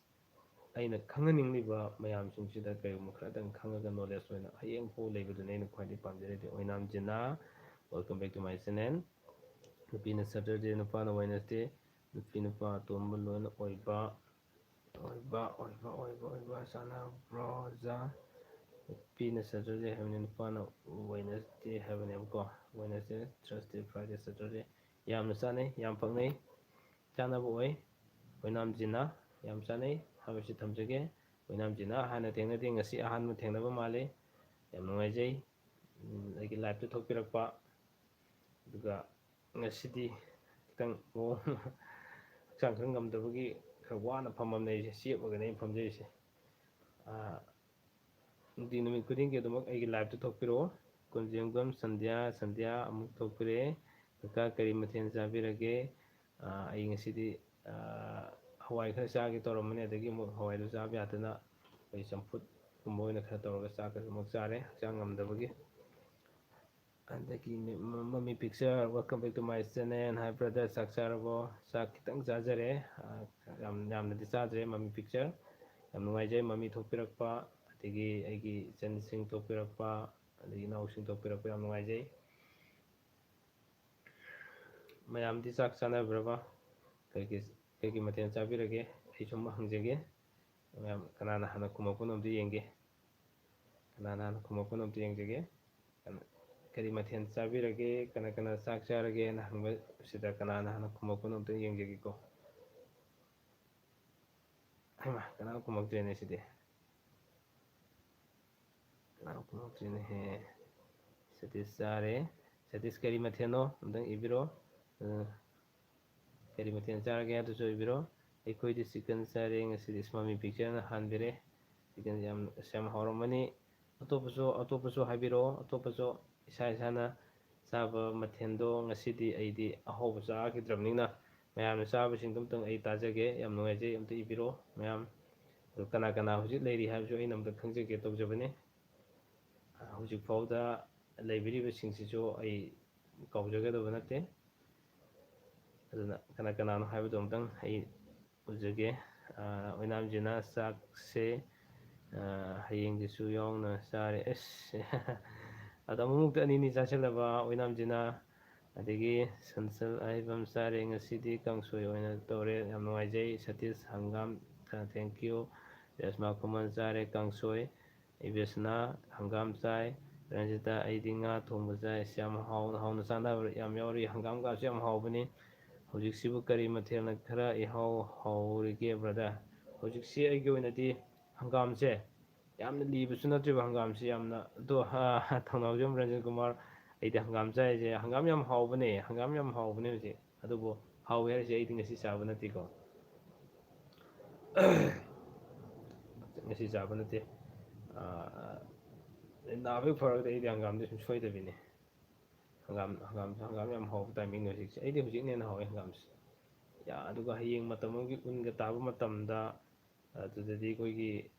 ꯑꯩꯅ ꯈꯪꯍꯟꯅꯤꯡꯂꯤꯕ ꯃꯌꯥꯝꯁꯤꯡꯁꯤꯗ ꯀꯔꯤꯒꯨꯝꯕ ꯈꯔꯗꯪ ꯈꯪꯉꯒ ꯅꯣꯂꯦꯖ ꯑꯣꯏꯅ ꯍꯌꯦꯡ ꯐꯥꯎ ꯂꯩꯕꯗꯨꯅꯤ ꯑꯩꯅ ꯈ꯭ꯋꯥꯏꯗꯒꯤ ꯄꯥꯝꯖꯔꯤꯗꯤ. ꯑꯣꯏꯅꯥꯝ ꯖꯤꯅꯥ, welcome back to my channel. ꯅꯨꯄꯤꯅ ꯁꯦꯇꯔꯗꯦ, ꯅꯨꯄꯥꯅ ꯋꯦꯗꯅꯁꯗꯦ, ꯅꯨꯄꯤ ꯅꯨꯄꯥ ꯑꯇꯣꯝꯕ ꯂꯣꯏꯅ ꯑꯣꯏꯕ ꯆꯥꯟꯅꯕ꯭ꯔꯣ ꯑꯣꯖꯥ? ꯅꯨꯄꯤꯅ ꯁꯦꯇꯔꯗꯦ ꯍꯥꯏꯕꯅꯤ, ꯅꯨꯄꯥꯅ ꯋꯦꯗꯅꯁꯗꯦ ꯍꯥꯏꯕꯅꯦꯕꯀꯣ. ꯋꯦꯗꯅꯁꯗꯦ, ꯊꯔꯁꯗꯦ, ꯐ꯭ꯔꯥꯏꯗꯦ, ꯁꯦꯇꯔꯗꯦ ꯌꯥꯝꯅ ꯆꯥꯅꯩ, ꯌꯥꯝ ꯄꯛꯅꯩ, ꯆꯥꯅꯕ ꯑꯣꯏ. ꯑꯣꯏꯅꯥꯝ ꯖꯤꯅꯥ ꯌꯥꯝ ꯆꯥꯅꯩ ꯍꯥꯏꯕꯁꯤ ꯊꯝꯖꯒꯦ. ꯑꯣꯏꯅꯥꯝ ꯖꯤꯅꯥ ꯍꯥꯟꯅ ꯊꯦꯡꯅꯗꯦ, ꯉꯁꯤ ꯑꯍꯥꯟꯕ ꯊꯦꯡꯅꯕ ꯃꯥꯜꯂꯤ. ꯌꯥꯝ ꯅꯨꯡꯉꯥꯏꯖꯩ ꯑꯩꯒꯤ ꯂꯥꯏꯚꯇ ꯊꯣꯛꯄꯤꯔꯛꯄ. ꯑꯗꯨꯒ ꯉꯁꯤꯗꯤ ꯈꯤꯇꯪ ꯍꯛꯆꯥꯡ ꯈꯔ ꯉꯝꯗꯕꯒꯤ ꯈꯔ ꯋꯥꯅ ꯐꯝꯃꯝꯅꯦ. ꯑꯩꯁꯦ ꯆꯦꯞꯄꯒꯅꯦ ꯑꯩꯅ ꯐꯝꯖꯔꯤꯁꯦ. ꯅꯨꯃꯤꯠ ꯈꯨꯗꯤꯡꯒꯤ ꯑꯗꯨꯃꯛ ꯑꯩꯒꯤ ꯂꯥꯏꯚꯇ ꯊꯣꯛꯄꯤꯔꯛꯑꯣ. ꯀꯨꯟꯖꯦꯡꯕꯝ ꯁꯟꯙ꯭ꯌꯥ ꯑꯃꯨꯛ ꯊꯣꯛꯄꯤꯔꯛꯑꯦ. ꯀꯀꯥ ꯀꯔꯤ ꯃꯊꯦꯜ ꯆꯥꯕꯤꯔꯒꯦ? ꯑꯩ ꯉꯁꯤꯗꯤ ꯍꯋꯥꯏ ꯈꯔ ꯆꯥꯒꯦ ꯇꯧꯔꯝꯕꯅꯦ, ꯑꯗꯒꯤ ꯑꯃꯨꯛ ꯍꯋꯥꯏꯗꯨ ꯆꯥꯕ ꯌꯥꯗꯅ ꯑꯩ ꯆꯝꯐꯨꯠ ꯀꯨꯝꯕ ꯑꯣꯏꯅ ꯈꯔ ꯇꯧꯔꯒ ꯆꯥꯛꯀꯁꯨ ꯑꯃꯨꯛ ꯆꯥꯔꯦ, ꯍꯛꯆꯥꯡ ꯉꯝꯗꯕꯒꯤ꯫ ꯑꯗꯒꯤ ꯃꯃꯤ picture welcome back to my channel hi brother, ꯆꯥꯛ ꯆꯥꯔꯕꯣ? ꯆꯥꯛ ꯈꯤꯇꯪ ꯆꯥꯖꯔꯦ, ꯌꯥꯝꯅꯗꯤ ꯆꯥꯗ꯭ꯔꯦ꯫ ꯃꯃꯤ ꯄꯤꯛꯆꯔ ꯌꯥꯝ ꯅꯨꯡꯉꯥꯏꯖꯩ, ꯃꯃꯤ ꯊꯣꯛꯄꯤꯔꯛꯄ ꯑꯗꯒꯤ ꯑꯩꯒꯤ ꯏꯆꯟꯁꯤꯡ ꯊꯣꯛꯄꯤꯔꯛꯄ ꯑꯗꯒꯤ ꯏꯅꯥꯎꯁꯤꯡ ꯊꯣꯛꯄꯤꯔꯛꯄ ꯌꯥꯝ ꯅꯨꯡꯉꯥꯏꯖꯩ꯫ ꯃꯌꯥꯝꯗꯤ ꯆꯥꯛ ꯆꯥꯅꯕꯤꯔꯕ? ꯀꯩꯀꯩ ꯃꯊꯦꯜ ꯆꯥꯕꯤꯔꯒꯦ? ꯑꯩ ꯁꯨꯝ ꯍꯪꯖꯒꯦ, ꯃꯌꯥꯝ ꯀꯅꯥꯅ ꯍꯥꯟꯅ ꯈꯨꯝꯃꯛꯄꯅꯣ ꯑꯝꯇ ꯌꯦꯡꯒꯦ꯫ ꯀꯅꯥꯅ ꯍꯥꯟꯅ ꯈꯨꯝꯃꯛꯄꯅꯣ ꯑꯝꯇ ꯌꯦꯡꯖꯒꯦ꯫ ꯀꯔꯤ ꯃꯊꯦꯜ ꯆꯥꯕꯤꯔꯒꯦ? ꯀꯅꯥ ꯀꯅꯥ ꯆꯥꯛ ꯆꯥꯔꯒꯦꯅ ꯍꯪꯕꯁꯤꯗ ꯀꯅꯥꯅ ꯍꯥꯟꯅ ꯈꯨꯝꯃꯛꯄꯅꯣ ꯑꯝꯇ ꯌꯦꯡꯖꯒꯦꯀꯣ꯫ ꯍꯩꯃꯥ, ꯀꯅꯥꯝ ꯈꯨꯝꯃꯛꯇ꯭ꯔꯦꯅꯦ ꯁꯤꯗꯤ꯫ ꯀꯅꯥꯝ ꯈꯨꯝꯃꯛꯇ꯭ꯔꯦꯅꯦꯍꯦ꯫ ꯁꯇꯤꯁ ꯆꯥꯔꯦ꯫ ꯁꯇꯤꯁ ꯀꯔꯤ ꯃꯊꯦꯜꯅꯣ ꯑꯝꯇꯪ ꯏꯕꯤꯔꯛꯑꯣ꯫ ꯀꯔꯤ ꯃꯊꯦꯜ ꯆꯥꯔꯒꯦ ꯍꯥꯏꯕꯗꯨꯁꯨ ꯏꯕꯤꯔꯛꯑꯣ꯫ ꯑꯩꯈꯣꯏꯗꯤ ꯆꯤꯛꯀꯟ ꯆꯥꯔꯦ ꯉꯁꯤꯗꯤ꯫ ꯃꯃꯤ ꯄꯤꯛꯆꯔꯅ ꯍꯥꯟꯕꯤꯔꯦ꯫ ꯆꯤꯛꯀꯟꯁꯦ ꯌꯥꯝ ꯍꯥꯎꯔꯝꯃꯅꯤ꯫ ꯑꯇꯣꯞꯄꯁꯨ ꯍꯥꯏꯕꯤꯔꯛꯑꯣ, ꯑꯇꯣꯞꯄꯁꯨ ꯏꯁꯥꯅ ꯆꯥꯕ ꯃꯊꯦꯜꯗꯣ ꯉꯁꯤꯗꯤ ꯑꯩꯗꯤ ꯑꯍꯥꯎꯕ ꯆꯥꯈꯤꯗ꯭ꯔꯕꯅꯤꯅ ꯃꯌꯥꯝꯅ ꯆꯥꯕꯁꯤꯡꯗꯣ ꯑꯝꯇꯪ ꯑꯩ ꯇꯥꯖꯒꯦ, ꯌꯥꯝ ꯅꯨꯡꯉꯥꯏꯖꯩ, ꯑꯝꯇ ꯏꯕꯤꯔꯛꯑꯣ ꯃꯌꯥꯝ꯫ ꯑꯗꯨ ꯀꯅꯥ ꯀꯅꯥ ꯍꯧꯖꯤꯛ ꯂꯩꯔꯤ ꯍꯥꯏꯕꯁꯨ ꯑꯩꯅ ꯑꯝꯇ ꯈꯪꯖꯒꯦ ꯇꯧꯖꯕꯅꯤ꯫ ꯍꯧꯖꯤꯛꯐꯥꯎꯗ ꯂꯩꯕꯤꯔꯤꯕꯁꯤꯡꯁꯤꯁꯨ ꯑꯩ ꯀꯥꯎꯖꯒꯗꯕ ꯅꯠꯇꯦ꯫ ꯑꯗꯨꯅ ꯀꯅꯥ ꯀꯅꯥꯅꯣ ꯍꯥꯏꯕꯗꯣ ꯑꯃꯨꯛꯇꯪ ꯑꯩ ꯎꯖꯒꯦ꯫ ꯑꯣꯏꯅꯥꯝꯁꯤꯅ ꯆꯥꯛꯁꯦ ꯍꯌꯦꯡꯗꯤꯁꯨ ꯌꯥꯎꯅ ꯆꯥꯔꯦ꯫ ꯑꯁ ꯑꯗꯣ ꯑꯃꯨꯛꯃꯨꯛꯇ ꯑꯅꯤꯅꯤ ꯆꯥꯁꯤꯜꯂꯕ ꯑꯣꯏꯅꯥꯝꯁꯤꯅ꯫ ꯑꯗꯒꯤ ꯁꯟꯁꯜ ꯑꯍꯩꯕꯝ ꯆꯥꯔꯦ ꯉꯁꯤꯗꯤ ꯀꯥꯡꯁꯣꯏ ꯑꯣꯏꯅ ꯇꯧꯔꯦ, ꯌꯥꯝ ꯅꯨꯡꯉꯥꯏꯖꯩ꯫ ꯁꯇꯤꯁ ꯍꯪꯒꯥꯝ ꯊꯦꯡꯀ꯭ꯌꯨ꯫ ꯔꯦꯁꯃꯥ ꯈꯨꯃꯟ ꯆꯥꯔꯦ ꯀꯥꯡꯁꯣꯏ꯫ ꯏꯕꯦꯁꯅꯥ ꯍꯪꯒꯥꯝ ꯆꯥꯏ꯫ ꯔꯟꯖꯤꯇꯥ ꯑꯩꯗꯤ ꯉꯥ ꯊꯣꯡꯕ ꯆꯥꯏ꯫ ꯌꯥꯝ ꯍꯥꯎꯅ ꯆꯥꯅꯕ ꯌꯥꯝ ꯌꯥꯎꯔꯤ꯫ ꯍꯪꯒꯥꯝꯒꯁꯨ ꯌꯥꯝ ꯍꯥꯎꯕꯅꯤ꯫ ꯍꯧꯖꯤꯛꯁꯤꯕꯨ ꯀꯔꯤ ꯃꯊꯦꯜꯅ ꯈꯔ ꯏꯍꯥꯎ ꯍꯥꯎꯔꯤꯒꯦ ꯕ꯭ꯔꯗꯔ? ꯍꯧꯖꯤꯛꯁꯤ ꯑꯩꯒꯤ ꯑꯣꯏꯅꯗꯤ ꯍꯪꯒꯥꯝꯁꯦ ꯌꯥꯝꯅ ꯂꯤꯕꯁꯨ ꯅꯠꯇ꯭ꯔꯤꯕ, ꯍꯪꯒꯥꯝꯁꯤ ꯌꯥꯝꯅ ꯑꯗꯣ ꯊꯧꯅꯥꯎꯖꯝ ꯔꯟꯖꯟ ꯀꯨꯃꯥꯔ, ꯑꯩꯗꯤ ꯍꯪꯒꯥꯝ ꯆꯥꯏꯁꯦ, ꯍꯪꯒꯥꯝ ꯌꯥꯝ ꯍꯥꯎꯕꯅꯦ, ꯍꯪꯒꯥꯝ ꯌꯥꯝ ꯍꯥꯎꯕꯅꯦ ꯍꯧꯖꯤꯛ꯫ ꯑꯗꯨꯕꯨ ꯍꯥꯎꯋꯦ ꯍꯥꯏꯔꯤꯁꯦ ꯑꯩꯗꯤ ꯉꯁꯤ ꯆꯥꯕ ꯅꯠꯇꯦꯀꯣ꯫ ꯉꯁꯤ ꯆꯥꯕ ꯅꯠꯇꯦ꯫ ꯅꯥꯕꯩ ꯐꯔꯒꯗꯤ ꯑꯩꯗꯤ ꯍꯪꯒꯥꯝꯗꯤ ꯁꯨꯝ ꯁꯣꯏꯗꯕꯤꯅꯤ꯫ ꯍꯪꯒꯥꯝ ꯌꯥꯝ ꯍꯥꯎꯕ ꯇꯥꯏꯃꯤꯡꯅꯤ ꯍꯧꯖꯤꯛꯁꯦ꯫ ꯑꯩꯗꯤ ꯍꯧꯖꯤꯛꯅ ꯍꯦꯟꯅ ꯍꯥꯎꯋꯦ ꯍꯪꯒꯥꯝꯁꯦ꯫ ꯑꯗꯨꯒ ꯍꯌꯦꯡ ꯃꯇꯝ ꯑꯃꯒꯤ ꯎꯟꯒ ꯇꯥꯕ ꯃꯇꯝꯗ ꯑꯗꯨꯗꯗꯤ ꯑꯩꯈꯣꯏꯒꯤ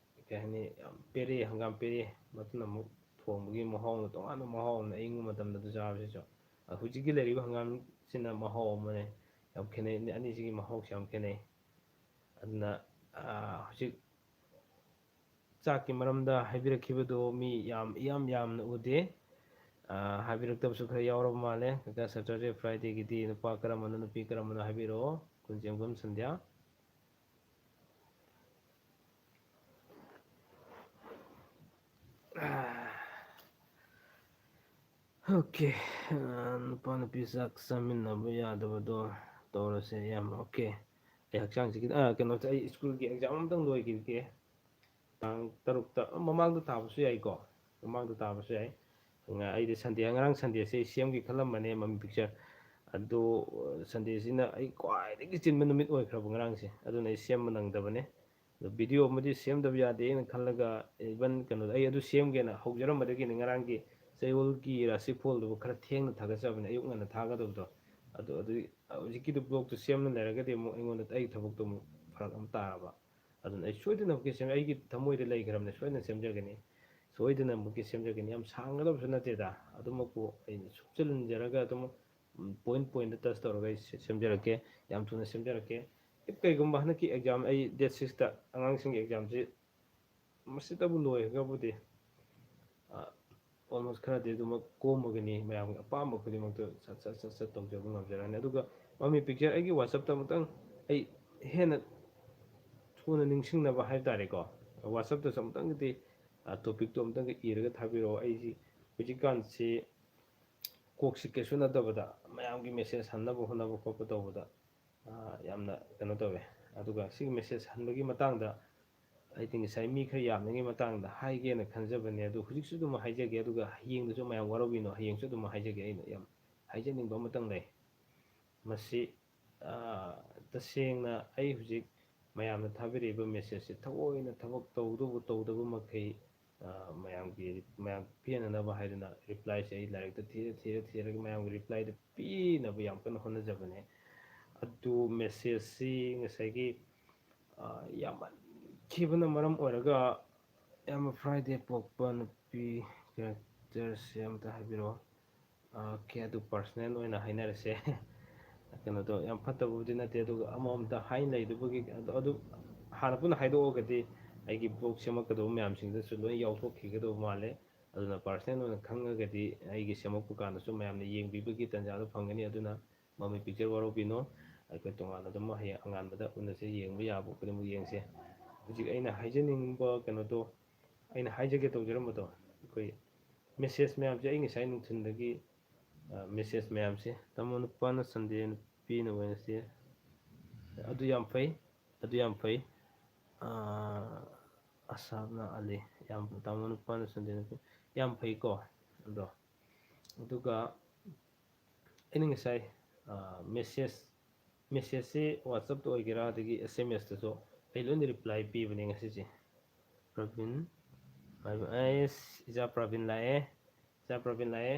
ꯀꯩ ꯍꯥꯏꯅꯤ, ꯌꯥꯝ ꯄꯦꯔꯦ, ꯍꯪꯒꯥꯝ ꯄꯦꯔꯦ, ꯃꯗꯨꯅ ꯑꯃꯨꯛ ꯊꯣꯡꯕꯒꯤ ꯃꯍꯥꯎꯅ ꯇꯣꯉꯥꯟꯕ ꯃꯍꯥꯎ ꯑꯃꯅꯦ ꯑꯌꯤꯡꯕ ꯃꯇꯝꯗ ꯑꯗꯨ ꯆꯥꯕꯁꯤꯁꯨ꯫ ꯍꯧꯖꯤꯛꯀꯤ ꯂꯩꯔꯤꯕ ꯍꯪꯒꯥꯝꯁꯤꯅ ꯃꯍꯥꯎ ꯑꯃꯅꯦ, ꯌꯥꯝ ꯈꯦꯠꯅꯩ, ꯑꯅꯤꯁꯤꯒꯤ ꯃꯍꯥꯎꯁꯤ ꯌꯥꯝ ꯈꯦꯠꯅꯩ꯫ ꯑꯗꯨꯅ ꯍꯧꯖꯤꯛ ꯆꯥꯛꯀꯤ ꯃꯔꯝꯗ ꯍꯥꯏꯕꯤꯔꯛꯈꯤꯕꯗꯣ ꯃꯤ ꯌꯥꯝꯅ ꯎꯗꯦ꯫ ꯍꯥꯏꯕꯤꯔꯛꯇꯕꯁꯨ ꯈꯔ ꯌꯥꯎꯔꯕ ꯃꯥꯜꯂꯦ꯫ ꯀꯀꯥ ꯁꯦꯇꯔꯗꯦ ꯐ꯭ꯔꯥꯏꯗꯦꯒꯤꯗꯤ ꯅꯨꯄꯥ ꯀꯔꯝꯕꯅꯣ ꯅꯨꯄꯤ ꯀꯔꯝꯕꯅꯣ ꯍꯥꯏꯕꯤꯔꯛꯑꯣ꯫ ꯀꯨꯟꯖꯦꯝꯕꯝ ꯁꯟꯙ꯭ꯌꯥ꯫ ꯑꯣꯀꯦ, ꯅꯨꯄꯥ ꯅꯨꯄꯤ ꯆꯥꯛ ꯆꯥꯃꯤꯟꯅꯕ ꯌꯥꯗꯕꯗꯣ ꯇꯧꯔꯁꯦ ꯏꯌꯥꯝꯕ꯫ ꯑꯣꯀꯦ, ꯑꯩ ꯍꯛꯆꯥꯡꯁꯤ ꯀꯩꯅꯣꯁꯦ, ꯑꯩ ꯁ꯭ꯀꯨꯜꯒꯤ ꯑꯦꯛꯖꯥꯝ ꯑꯝꯇꯪ ꯂꯣꯏꯈꯤꯒꯦ꯫ ꯇꯥꯡ 3ꯇ ꯃꯃꯥꯡꯗ ꯇꯥꯕꯁꯨ ꯌꯥꯏꯀꯣ, ꯃꯃꯥꯡꯗ ꯇꯥꯕꯁꯨ ꯌꯥꯏ꯫ ꯑꯩꯗꯤ ꯉꯔꯥꯡ ꯁꯟꯗꯦꯁꯤ ꯁꯦꯝꯒꯦ ꯈꯜꯂꯝꯕꯅꯦ ꯃꯃꯤ ꯄꯤꯛꯆꯔ ꯑꯗꯣ ꯁꯟꯗꯦꯁꯤꯅ ꯑꯩ ꯈ꯭ꯋꯥꯏꯗꯒꯤ ꯆꯤꯟꯕ ꯅꯨꯃꯤꯠ ꯑꯣꯏꯈ꯭ꯔꯕ ꯉꯔꯥꯡꯁꯦ, ꯑꯗꯨꯅ ꯑꯩ ꯁꯦꯝꯕ ꯅꯪꯗꯕꯅꯦ꯫ ꯑꯗꯣ ꯚꯤꯗꯤꯑꯣ ꯑꯃꯗꯤ ꯁꯦꯝꯗꯕ ꯌꯥꯗꯦꯅ ꯈꯜꯂꯒ ꯏꯚꯟ ꯀꯩꯅꯣꯗ ꯑꯩ ꯑꯗꯨ ꯁꯦꯝꯒꯦꯅ ꯍꯧꯖꯔꯝꯕꯗꯒꯤꯅꯤ ꯉꯔꯥꯡꯒꯤ ꯆꯌꯣꯜꯒꯤ ꯔꯥꯁꯤꯐꯣꯜꯗꯨꯕꯨ ꯈꯔ ꯊꯦꯡꯅ ꯊꯥꯒꯠꯆꯕꯅꯦ, ꯑꯌꯨꯛ ꯉꯟꯅ ꯊꯥꯒꯗꯕꯗꯣ꯫ ꯑꯗꯨꯒꯤ ꯍꯧꯖꯤꯛꯀꯤꯗꯨ ꯕ꯭ꯂꯣꯛꯇꯨ ꯁꯦꯝꯅ ꯂꯩꯔꯒꯗꯤ ꯑꯃꯨꯛ ꯑꯩꯉꯣꯟꯗ ꯑꯩꯒꯤ ꯊꯕꯛꯇꯣ ꯑꯃꯨꯛ ꯐꯔꯛ ꯑꯃ ꯇꯥꯔꯕ꯫ ꯑꯗꯨꯅ ꯑꯩ ꯁꯣꯏꯗꯅꯃꯛꯀꯤ ꯑꯩꯒꯤ ꯊꯃꯣꯏꯗ ꯂꯩꯈ꯭ꯔꯕꯅꯦ, ꯁꯣꯏꯗꯅ ꯁꯦꯝꯖꯒꯅꯤ, ꯁꯣꯏꯗꯅꯃꯛꯀꯤ ꯁꯦꯝꯖꯒꯅꯤ꯫ ꯌꯥꯝ ꯁꯥꯡꯒꯗꯕꯁꯨ ꯅꯠꯇꯦꯗ, ꯑꯗꯨꯃꯛꯄꯨ ꯑꯩꯅ ꯁꯨꯞꯆꯤꯟꯖꯔꯒ ꯑꯗꯨꯝ ꯄꯣꯏꯟꯗ ꯇꯆ ꯇꯧꯔꯒ ꯑꯩ ꯁꯦꯝꯖꯔꯛꯀꯦ, ꯌꯥꯝ ꯊꯨꯅ ꯁꯦꯝꯖꯔꯛꯀꯦ꯫ ꯏꯐ ꯀꯩꯒꯨꯝꯕ ꯍꯟꯗꯛꯀꯤ ꯑꯦꯛꯖꯥꯝ ꯑꯩ ꯗꯦꯠ 6ꯇ ꯑꯉꯥꯡꯁꯤꯡꯒꯤ ꯑꯦꯛꯖꯥꯝꯁꯤ ꯃꯁꯤꯇꯕꯨ ꯂꯣꯏꯈ꯭ꯔꯒꯕꯨꯗꯤ ꯑꯣꯜꯃꯣꯁ ꯈꯔꯗꯤ ꯑꯗꯨꯃꯛ ꯀꯣꯝꯃꯒꯅꯤ, ꯃꯌꯥꯝꯒꯤ ꯑꯄꯥꯝꯕ ꯈꯨꯗꯤꯡꯃꯛꯇꯣ ꯁꯠ ꯇꯧꯖꯕ ꯉꯝꯖꯔꯅꯤ꯫ ꯑꯗꯨꯒ ꯃꯃꯤ ꯄꯤꯛꯆꯔ ꯑꯩꯒꯤ ꯋꯥꯆꯞꯇ ꯑꯃꯨꯛꯇꯪ ꯑꯩ ꯍꯦꯟꯅ ꯊꯨꯅ ꯅꯤꯡꯁꯤꯡꯅꯕ ꯍꯥꯏ ꯇꯥꯔꯦꯀꯣ, ꯋꯥꯆꯞꯇꯁꯨ ꯑꯃꯨꯛꯇꯪꯒꯗꯤ ꯇꯣꯄꯤꯛꯇꯣ ꯑꯃꯨꯛꯇꯪꯒ ꯏꯔꯒ ꯊꯥꯕꯤꯔꯛꯑꯣ꯫ ꯑꯩꯁꯤ ꯍꯧꯖꯤꯛꯀꯥꯟꯁꯤ ꯀꯣꯛꯁꯤ ꯀꯩꯁꯨ ꯅꯠꯇꯕꯗ ꯃꯌꯥꯝꯒꯤ ꯃꯦꯁꯦꯖ ꯍꯟꯅꯕ ꯍꯣꯠꯅꯕ ꯈꯣꯠꯄ ꯇꯧꯕꯗ ꯌꯥꯝꯅ ꯀꯩꯅꯣ ꯇꯧꯋꯦ꯫ ꯑꯗꯨꯒ ꯁꯤꯒꯤ ꯃꯦꯁꯦꯖ ꯍꯟꯕꯒꯤ ꯃꯇꯥꯡꯗ ꯑꯩꯗꯤ ꯉꯁꯥꯏ ꯃꯤ ꯈꯔ ꯌꯥꯝꯅꯉꯩ ꯃꯇꯥꯡꯗ ꯍꯥꯏꯒꯦꯅ ꯈꯟꯖꯕꯅꯦ, ꯑꯗꯨ ꯍꯧꯖꯤꯛꯁꯨ ꯑꯗꯨꯝ ꯍꯥꯏꯖꯒꯦ꯫ ꯑꯗꯨꯒ ꯍꯌꯦꯡꯗꯁꯨ ꯃꯌꯥꯝ ꯋꯥꯔꯧꯕꯤꯅꯣ, ꯍꯌꯦꯡꯁꯨ ꯑꯗꯨꯝ ꯍꯥꯏꯖꯒꯦ꯫ ꯑꯩꯅ ꯌꯥꯝ ꯍꯥꯏꯖꯅꯤꯡꯕ ꯑꯃꯇꯪ ꯂꯩ, ꯃꯁꯤ ꯇꯁꯦꯡꯅ ꯑꯩ ꯍꯧꯖꯤꯛ ꯃꯌꯥꯝꯅ ꯊꯥꯕꯤꯔꯛꯏꯕ ꯃꯦꯁꯦꯖꯁꯦ ꯊꯑꯣꯏꯅ ꯊꯕꯛ ꯇꯧꯗꯧꯕ ꯇꯧꯗꯕ ꯃꯈꯩ ꯃꯌꯥꯝ ꯄꯦꯟꯅꯅꯕ ꯍꯥꯏꯗꯨꯅ ꯔꯤꯄ꯭ꯂꯥꯏꯁꯦ ꯑꯩ ꯂꯥꯏꯔꯤꯛꯇ ꯊꯤꯔꯒ ꯃꯌꯥꯝꯒꯤ ꯔꯤꯄ꯭ꯂꯥꯏꯗ ꯄꯤꯅꯕ ꯌꯥꯝ ꯀꯟꯅ ꯍꯣꯠꯅꯖꯕꯅꯦ. ꯑꯗꯨ ꯃꯦꯁꯦꯖꯁꯤ ꯉꯁꯥꯏꯒꯤ ꯌꯥꯝꯃꯟꯈꯤꯕꯅ ꯃꯔꯝ ꯑꯣꯏꯔꯒ ꯌꯥꯝꯅ ꯐ꯭ꯔꯥꯏꯗꯦ ꯄꯣꯛꯄ ꯅꯨꯄꯤ ꯀꯦꯔꯦꯛꯇꯔꯁꯦ ꯑꯝꯇ ꯍꯥꯏꯕꯤꯔꯛꯑꯣ. ꯑꯣꯀꯦ, ꯑꯗꯨ ꯄꯥꯔꯁꯣꯅꯦꯜ ꯑꯣꯏꯅ ꯍꯥꯏꯅꯔꯁꯦ. ꯀꯩꯅꯣꯗꯣ ꯌꯥꯝ ꯐꯠꯇꯕꯕꯨꯗꯤ ꯅꯠꯇꯦ, ꯑꯗꯨꯒ ꯑꯃꯃꯝꯇ ꯍꯥꯏꯅ ꯂꯩꯗꯨꯕꯒꯤ ꯑꯗꯨ ꯍꯥꯟꯅ ꯄꯨꯟꯅ ꯍꯥꯏꯗꯣꯛꯑꯒꯗꯤ ꯑꯩꯒꯤ ꯕ꯭ꯂꯣꯛ ꯁꯦꯝꯃꯛꯀꯗꯧꯕ ꯃꯌꯥꯝꯁꯤꯡꯗꯁꯨ ꯂꯣꯏ ꯌꯥꯎꯊꯣꯛꯈꯤꯒꯗꯧꯕ ꯃꯥꯜꯂꯦ. ꯑꯗꯨꯅ ꯄꯥꯔꯁꯣꯅꯦꯜ ꯑꯣꯏꯅ ꯈꯪꯉꯒꯗꯤ ꯑꯩꯒꯤ ꯁꯦꯝꯃꯛꯄ ꯀꯥꯟꯗꯁꯨ ꯃꯌꯥꯝꯅ ꯌꯦꯡꯕꯤꯕꯒꯤ ꯇꯥꯟꯖꯥꯗꯣ ꯐꯪꯒꯅꯤ. ꯑꯗꯨꯅ ꯃꯃꯤ ꯄꯤꯛꯆꯔ ꯋꯥꯔꯧꯕꯤꯅꯣ. ꯑꯩꯈꯣꯏ ꯇꯣꯉꯥꯟꯅ ꯑꯗꯨꯝ ꯍꯌꯦꯡ ꯑꯉꯥꯟꯕꯗ ꯎꯅꯁꯦ, ꯌꯦꯡꯕ ꯌꯥꯕ ꯈꯨꯗꯤꯡꯃꯛ ꯌꯦꯡꯁꯦ. ꯍꯧꯖꯤꯛ ꯑꯩꯅ ꯍꯥꯏꯖꯅꯤꯡꯕ ꯀꯩꯅꯣꯗꯣ, ꯑꯩꯅ ꯍꯥꯏꯖꯒꯦ ꯇꯧꯖꯔꯝꯕꯗꯣ, ꯑꯩꯈꯣꯏ ꯃꯦꯁꯦꯖ ꯃꯌꯥꯝꯁꯦ ꯑꯩ ꯉꯁꯥꯏ ꯅꯨꯡꯊꯤꯜꯗꯒꯤ ꯃꯦꯁꯦꯖ ꯃꯌꯥꯝꯁꯦ ꯇꯥꯃꯣ ꯅꯨꯄꯥꯅ ꯁꯟꯗꯦ, ꯅꯨꯄꯤꯅ ꯋꯦꯅꯁꯗꯦ, ꯑꯗꯨ ꯌꯥꯝ ꯐꯩ, ꯑꯗꯨ ꯌꯥꯝ ꯐꯩ. ꯑꯁꯥꯞꯅ ꯑꯂꯤ, ꯌꯥꯝ ꯇꯥꯃꯣ ꯅꯨꯄꯥꯅ ꯁꯟꯗꯦ, ꯅꯨꯄꯤ ꯌꯥꯝ ꯐꯩꯀꯣ. ꯑꯗꯣ ꯑꯗꯨꯒ ꯑꯩꯅ ꯉꯁꯥꯏ ꯃꯦꯁꯦꯖꯁꯤ ꯋꯥꯆꯞꯇ ꯑꯣꯏꯒꯦꯔꯥ ꯑꯗꯒꯤ SMS ꯇꯁꯨ ꯑꯩ ꯂꯣꯏꯅ ꯔꯤꯄ꯭ꯂꯥꯏ ꯄꯤꯕꯅꯦ ꯉꯁꯤꯁꯦ. ꯄ꯭ꯔꯕꯤꯟ, ꯏꯖꯥ ꯄ꯭ꯔꯕꯤꯟ ꯂꯥꯛꯑꯦ, ꯏꯖꯥ ꯄ꯭ꯔꯕꯤꯟ ꯂꯥꯛꯑꯦ.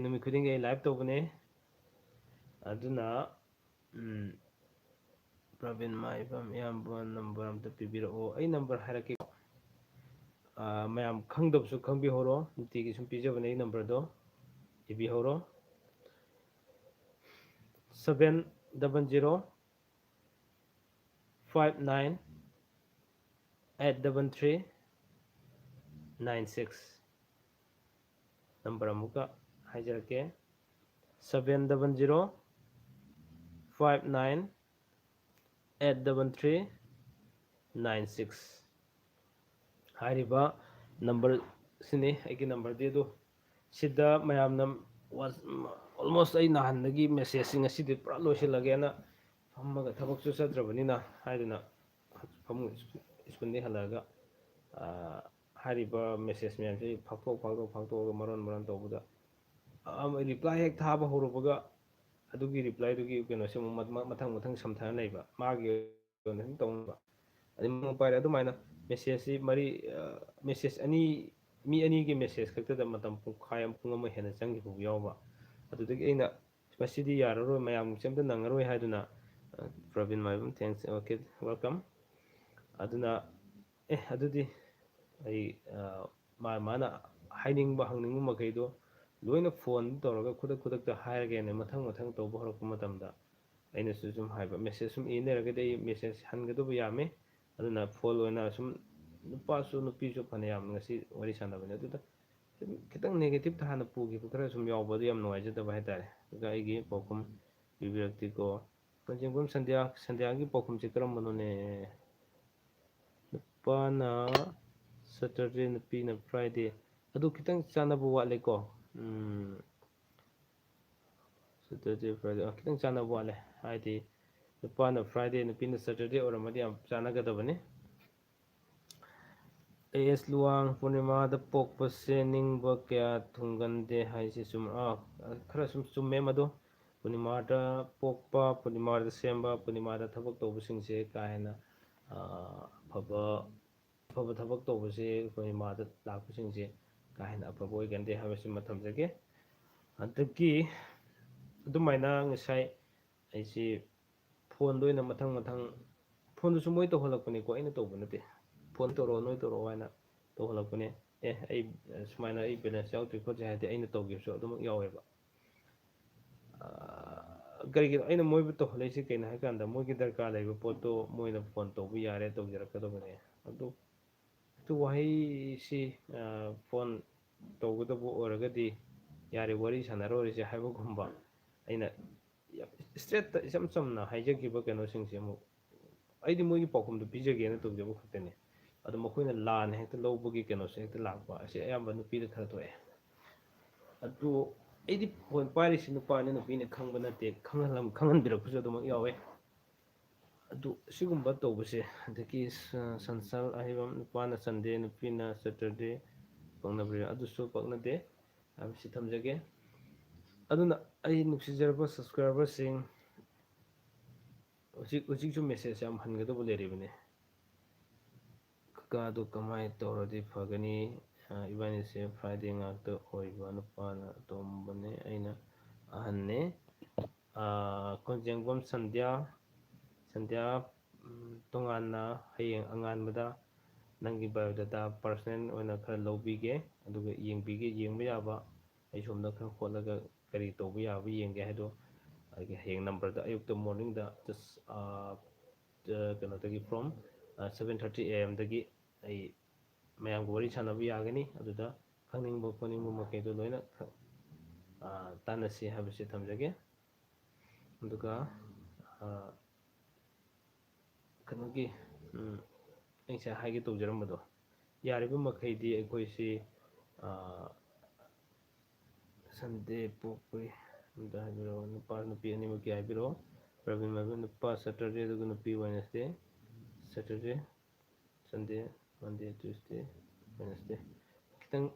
ꯅꯨꯃꯤꯠ ꯈꯨꯗꯤꯡꯒꯤ ꯑꯩ ꯂꯥꯏꯚ ꯇꯧꯕꯅꯦ. ꯑꯗꯨꯅ ꯄ꯭ꯔꯕꯤꯟ ꯃꯥꯏꯕꯝ ꯏꯌꯥꯝꯕ ꯅꯝꯕꯔ ꯑꯝꯇ ꯄꯤꯕꯤꯔꯛꯑꯣ. ꯑꯩ ꯅꯝꯕꯔ ꯍꯥꯏꯔꯛꯀꯦ. ꯃꯌꯥꯝ ꯈꯪꯗꯕꯁꯨ ꯈꯪꯕꯤꯍꯧꯔꯣ. ꯅꯨꯡꯇꯤꯒꯤ ꯁꯨꯝ ꯄꯤꯖꯕꯅꯦ ꯑꯩ ꯅꯝꯕꯔꯗꯣ, ꯏꯕꯤꯍꯧꯔꯣ. 700-59-833-96. ꯅꯝꯕꯔ ꯑꯃꯨꯛꯀ ꯍꯥꯏꯖꯔꯛꯀꯦ. 700-59-833-96. ꯍꯥꯏꯔꯤꯕ ꯅꯝꯕꯔꯁꯤꯅꯤ ꯑꯩꯒꯤ ꯅꯝꯕꯔꯗꯤ. ꯑꯗꯨ ꯁꯤꯗ ꯃꯌꯥꯝꯅ ꯑꯣꯜꯃꯣꯁ ꯑꯩ ꯅꯍꯥꯟꯗꯒꯤ ꯃꯦꯁꯦꯖꯁꯤ ꯉꯁꯤꯗꯤ ꯄꯨꯔꯥ ꯂꯣꯏꯁꯤꯜꯂꯒꯦꯅ ꯐꯝꯃꯒ ꯊꯕꯛꯁꯨ ꯆꯠꯇ꯭ꯔꯕꯅꯤꯅ ꯍꯥꯏꯗꯨꯅ ꯐꯃꯨꯡ ꯁ꯭ꯀꯨꯜꯗꯒꯤ ꯍꯜꯂꯛꯑꯒ ꯍꯥꯏꯔꯤꯕ ꯃꯦꯁꯦꯖ ꯃꯌꯥꯝꯁꯤ ꯐꯥꯛꯇꯣꯛꯑꯒ ꯃꯔꯣꯟ ꯇꯧꯕꯗ ꯔꯤꯄ꯭ꯂꯥꯏ ꯍꯦꯛ ꯊꯥꯕ ꯍꯧꯔꯨꯕꯒ ꯑꯗꯨꯒꯤ ꯔꯤꯄ꯭ꯂꯥꯏꯗꯨꯒꯤ ꯀꯩꯅꯣꯁꯤ ꯑꯃꯨꯛ ꯃꯊꯪ ꯁꯝꯊꯅ ꯂꯩꯕ, ꯃꯥꯒꯤ ꯑꯣꯏꯅ ꯁꯨꯝ ꯇꯧꯅꯕ. ꯑꯗꯩ ꯃꯄꯨꯡ ꯄꯥꯏꯔꯦ. ꯑꯗꯨꯃꯥꯏꯅ ꯃꯦꯁꯦꯖꯁꯤ ꯃꯦꯁꯦꯖ ꯃꯤ ꯑꯅꯤꯒꯤ ꯃꯦꯁꯦꯖ ꯈꯛꯇꯗ ꯃꯇꯝ ꯄꯨꯡꯈꯥꯏ ꯄꯨꯡ ꯑꯃ ꯍꯦꯟꯅ ꯆꯪꯈꯤꯕ ꯌꯥꯎꯕ. ꯑꯗꯨꯗꯒꯤ ꯑꯩꯅ ꯃꯁꯤꯗꯤ ꯌꯥꯔꯔꯣꯏ, ꯃꯌꯥꯝꯁꯦ ꯑꯝꯇ ꯅꯪꯉꯔꯣꯏ ꯍꯥꯏꯗꯨꯅ ꯄ꯭ꯔꯕꯤꯟ ꯃꯥꯏꯕꯝ, ꯊꯦꯡꯛꯁ, ꯑꯣꯀꯦ, ꯋꯦꯜꯀꯝ. ꯑꯗꯨꯅ ꯑꯗꯨꯗꯤ ꯑꯩ ꯃꯥꯅ ꯍꯥꯏꯅꯤꯡꯕ ꯍꯪꯅꯤꯡꯕ ꯃꯈꯩꯗꯣ ꯂꯣꯏꯅ ꯐꯣꯟ ꯇꯧꯔꯒ ꯈꯨꯗꯛꯇ ꯍꯥꯏꯔꯒꯦꯅ ꯃꯊꯪ ꯇꯧꯕ ꯍꯧꯔꯛꯄ ꯃꯇꯝꯗ ꯑꯩꯅꯁꯨ ꯁꯨꯝ ꯍꯥꯏꯕ, ꯃꯦꯁꯦꯖ ꯁꯨꯝ ꯂꯩꯔꯒꯗꯤ ꯑꯩ ꯃꯦꯁꯦꯖ ꯍꯟꯒꯗꯕ ꯌꯥꯝꯃꯤ. ꯑꯗꯨꯅ ꯐꯣꯟ ꯑꯣꯏꯅ ꯁꯨꯝ ꯅꯨꯄꯥꯁꯨ ꯅꯨꯄꯤꯁꯨ ꯐꯅꯌꯥꯝ ꯉꯁꯤ ꯋꯥꯔꯤ ꯁꯥꯟꯅꯕꯅꯦ. ꯑꯗꯨꯗ ꯈꯤꯇꯪ ꯅꯦꯒꯦꯇꯤꯞꯇ ꯍꯥꯟꯅ ꯄꯨꯈꯤꯕ ꯈꯔ ꯁꯨꯝ ꯌꯥꯎꯕ, ꯑꯗꯨ ꯌꯥꯝ ꯅꯨꯡꯉꯥꯏꯖꯗꯕ ꯍꯥꯏꯇꯥꯔꯦ. ꯑꯗꯨꯒ ꯑꯩꯒꯤ ꯄꯥꯎꯈꯨꯝ ꯄꯤꯕꯤꯔꯛꯇꯦꯀꯣ. ꯀꯟꯖꯦꯡꯕꯝ ꯁꯟꯙ꯭ꯌꯥꯒꯤ ꯄꯥꯎꯈꯨꯝꯁꯤ ꯀꯔꯝꯕꯅꯣꯅꯦ? ꯅꯨꯄꯥꯅ ꯁꯦꯇꯔꯗꯦ, ꯅꯨꯄꯤꯅ ꯐ꯭ꯔꯥꯏꯗꯦ. ꯑꯗꯨ ꯈꯤꯇꯪ ꯆꯥꯟꯅꯕ ꯋꯥꯠꯂꯦꯀꯣ. ꯁꯦꯇꯔꯗꯦ, ꯐ꯭ꯔꯥꯏꯗꯦ ꯈꯤꯇꯪ ꯆꯥꯟꯅꯕ ꯋꯥꯠꯂꯦ. ꯍꯥꯏꯗꯤ ꯅꯨꯄꯥꯅ ꯐ꯭ꯔꯥꯏꯗꯦ, ꯅꯨꯄꯤꯅ ꯁꯦꯇꯔꯗꯦ ꯑꯣꯏꯔꯝꯃꯗꯤ ꯌꯥꯝ ꯆꯥꯟꯅꯒꯗꯕꯅꯤ. AS ꯂꯨꯋꯥꯡ, ꯄꯨꯔꯅꯤꯃꯥꯗ ꯄꯣꯛꯄꯁꯦ ꯅꯤꯡꯕ ꯀꯌꯥ ꯊꯨꯡꯒꯟꯗꯦ ꯍꯥꯏꯁꯤ ꯈꯔ ꯁꯨꯝ ꯆꯨꯝꯃꯦ ꯃꯗꯨ. ꯄꯨꯔꯅꯤꯃꯥꯗ ꯄꯣꯛꯄ, ꯄꯨꯔꯅꯤꯃꯥꯗ ꯁꯦꯝꯕ, ꯄꯨꯔꯅꯤꯃꯥꯗ ꯊꯕꯛ ꯇꯧꯕꯁꯤꯡꯁꯦ ꯀꯥ ꯍꯦꯟꯅ ꯑꯐꯕ ꯊꯕꯛ ꯇꯧꯕꯁꯦ ꯄꯨꯔꯅꯤꯃꯥꯗ ꯂꯥꯛꯄꯁꯤꯡꯁꯦ ꯀꯥ ꯍꯦꯟꯅ ꯑꯐꯕ ꯑꯣꯏꯒꯟꯗꯦ ꯍꯥꯏꯕꯁꯤꯃ ꯊꯝꯖꯒꯦ. ꯑꯗꯒꯤ ꯑꯗꯨꯃꯥꯏꯅ ꯉꯁꯥꯏ ꯑꯩꯁꯤ ꯐꯣꯟꯗ ꯑꯣꯏꯅ ꯃꯊꯪ ꯐꯣꯟꯗꯨꯁꯨ ꯃꯣꯏ ꯇꯧꯍꯜꯂꯛꯄꯅꯤꯀꯣ, ꯑꯩꯅ ꯇꯧꯕ ꯅꯠꯇꯦ. ꯐꯣꯟ ꯇꯧꯔꯛꯑꯣ, ꯅꯣꯏ ꯇꯧꯔꯛꯑꯣ ꯍꯥꯏꯅ ꯇꯧꯍꯜꯂꯛꯄꯅꯦ. ꯑꯩ ꯁꯨꯃꯥꯏꯅ ꯑꯩ ꯕꯦꯂꯦꯟꯁ ꯌꯥꯎꯗ꯭ꯔꯤ ꯈꯣꯠꯇ꯭ꯔꯤ ꯍꯥꯏꯔꯗꯤ ꯑꯩꯅ ꯇꯧꯒꯤꯕꯁꯨ ꯑꯗꯨꯃꯛ ꯌꯥꯎꯋꯦꯕ. ꯀꯔꯤꯒꯤꯅꯣ ꯑꯩꯅ ꯃꯣꯏꯕꯨ ꯇꯧꯍꯜꯂꯛꯏꯁꯤ? ꯀꯩꯅꯣ ꯍꯥꯏ ꯀꯥꯟꯗ ꯃꯣꯏꯒꯤ ꯗꯔꯀꯥꯔ ꯂꯩꯕ ꯄꯣꯠꯇꯣ ꯃꯣꯏꯅ ꯐꯣꯟ ꯇꯧꯕ ꯌꯥꯔꯦ ꯇꯧꯖꯔꯛꯀꯗꯕꯅꯦ. ꯑꯗꯨ ꯋꯥꯍꯩꯁꯤ ꯐꯣꯟ ꯇꯧꯒꯗꯕ ꯑꯣꯏꯔꯒꯗꯤ ꯌꯥꯔꯦ ꯋꯥꯔꯤ ꯁꯥꯟꯅꯔꯣꯏꯁꯦ ꯍꯥꯏꯕꯒꯨꯝꯕ ꯑꯩꯅ ꯏꯁꯇ꯭ꯔꯦꯠꯇ ꯏꯆꯝ ꯆꯝꯅ ꯍꯥꯏꯖꯈꯤꯕ ꯀꯩꯅꯣꯁꯤꯡꯁꯦ ꯑꯃꯨꯛ ꯑꯩꯗꯤ ꯃꯣꯏꯒꯤ ꯄꯥꯎꯈꯨꯝꯗꯣ ꯄꯤꯖꯒꯦꯅ ꯇꯧꯖꯕ ꯈꯛꯇꯅꯤ. ꯑꯗꯣ ꯃꯈꯣꯏꯅ ꯂꯥꯟꯅ ꯍꯦꯛꯇ ꯂꯧꯕꯒꯤ ꯀꯩꯅꯣꯁꯦ ꯍꯦꯛꯇ ꯂꯥꯛꯄ ꯑꯁꯤ ꯑꯌꯥꯝꯕ ꯅꯨꯄꯤꯗ ꯈꯔ ꯊꯣꯛꯑꯦ. ꯑꯗꯨ ꯑꯩꯗꯤ ꯐꯣꯟ ꯄꯥꯏꯔꯤꯁꯤ ꯅꯨꯄꯥꯅꯤ ꯅꯨꯄꯤꯅꯤ ꯈꯪꯕ ꯅꯠꯇꯦ, ꯈꯪꯍꯟꯕꯤꯔꯛꯄꯁꯨ ꯑꯗꯨꯃꯛ ꯌꯥꯎꯋꯦ. ꯑꯗꯨ ꯑꯁꯤꯒꯨꯝꯕ ꯇꯧꯕꯁꯦ. ꯑꯗꯒꯤ ꯁꯟꯁꯥꯜ ꯑꯍꯩꯕꯝ, ꯅꯨꯄꯥꯅ ꯁꯟꯗꯦ, ꯅꯨꯄꯤꯅ ꯁꯦꯇꯔꯗꯦ ꯄꯛꯅꯕ꯭ꯔꯥ? ꯑꯗꯨꯁꯨ ꯄꯛꯅꯗꯦ ꯍꯥꯏꯕꯁꯤ ꯊꯝꯖꯒꯦ. ꯑꯗꯨꯅ ꯑꯩ ꯅꯨꯡꯁꯤꯖꯔꯕ ꯁꯕꯁꯀ꯭ꯔꯥꯏꯕꯔꯁꯤꯡ, ꯍꯧꯖꯤꯛꯁꯨ ꯃꯦꯁꯦꯖ ꯌꯥꯝ ꯍꯟꯒꯗꯧꯕ ꯂꯩꯔꯤꯕꯅꯤ. ꯀꯥꯗꯨ ꯀꯃꯥꯏꯅ ꯇꯧꯔꯗꯤ ꯐꯒꯅꯤ? ꯏꯕꯥꯅꯤꯁꯦ ꯐ꯭ꯔꯥꯏꯗꯦ ꯉꯥꯛꯇ ꯑꯣꯏꯕ ꯅꯨꯄꯥꯅ ꯑꯇꯣꯝꯕꯅꯦ, ꯑꯩꯅ ꯑꯍꯟꯅꯦ. ꯈꯣꯡꯖꯦꯡꯕꯝ ꯁꯟꯙ꯭ꯌꯥ. ꯁꯟꯙ꯭ꯌꯥ, ꯇꯣꯉꯥꯟꯅ ꯍꯌꯦꯡ ꯑꯉꯥꯟꯕꯗ ꯅꯪꯒꯤ ꯕꯥꯏꯑꯣꯗꯥꯇꯥ ꯄꯔꯁꯣꯅꯦꯜ ꯑꯣꯏꯅ ꯈꯔ ꯂꯧꯕꯤꯒꯦ, ꯑꯗꯨꯒ ꯌꯦꯡꯕꯤꯒꯦ. ꯌꯦꯡꯕ ꯌꯥꯕ ꯑꯩ ꯁꯣꯝꯗ ꯈꯔ ꯍꯣꯠꯂꯒ ꯀꯔꯤ ꯇꯧꯕ ꯌꯥꯕ ꯌꯦꯡꯒꯦ ꯍꯥꯏꯗꯣ ꯑꯩꯒꯤ ꯍꯌꯦꯡ ꯅꯝꯕꯔꯗ ꯑꯌꯨꯛꯇ ꯃꯣꯔꯅꯤꯡꯗ ꯀꯩꯅꯣꯗꯒꯤ ꯐ꯭ꯔꯣꯝ 7:30 AM ꯑꯩ ꯃꯌꯥꯝꯒ ꯋꯥꯔꯤ ꯁꯥꯟꯅꯕ ꯌꯥꯒꯅꯤ. ꯑꯗꯨꯗ ꯈꯪꯅꯤꯡꯕ ꯈꯣꯠꯅꯤꯡꯕ ꯃꯈꯩꯗꯣ ꯂꯣꯏꯅ ꯇꯥꯟꯅꯁꯤ ꯍꯥꯏꯕꯁꯤ ꯊꯝꯖꯒꯦ. ꯑꯗꯨꯒ ꯀꯩꯅꯣꯒꯤ ꯑꯩ ꯉꯁꯥꯏ ꯍꯥꯏꯒꯦ ꯇꯧꯖꯔꯝꯕꯗꯣ, ꯌꯥꯔꯤꯕ ꯃꯈꯩꯗꯤ ꯑꯩꯈꯣꯏꯁꯤ ꯁꯟꯗꯦ ꯄꯣꯛꯄꯒꯤ ꯑꯝꯇ ꯍꯥꯏꯕꯤꯔꯛꯑꯣ. ꯅꯨꯄꯥ ꯅꯨꯄꯤ ꯑꯅꯤꯃꯛꯀꯤ ꯍꯥꯏꯕꯤꯔꯛꯑꯣ. ꯄ꯭ꯔꯕꯤꯟ ꯅꯨꯄꯥ ꯁꯦꯇꯔꯗꯦ, ꯑꯗꯨꯒ ꯅꯨꯄꯤ ꯋꯦꯅꯁꯗꯦ. ꯁꯦꯇꯔꯗꯦ, ꯁꯟꯗꯦ, ꯃꯟꯗꯦ, ꯇ꯭ꯌꯨꯁꯗꯦ, ꯋꯦꯅꯁꯗꯦ. ꯈꯤꯇꯪ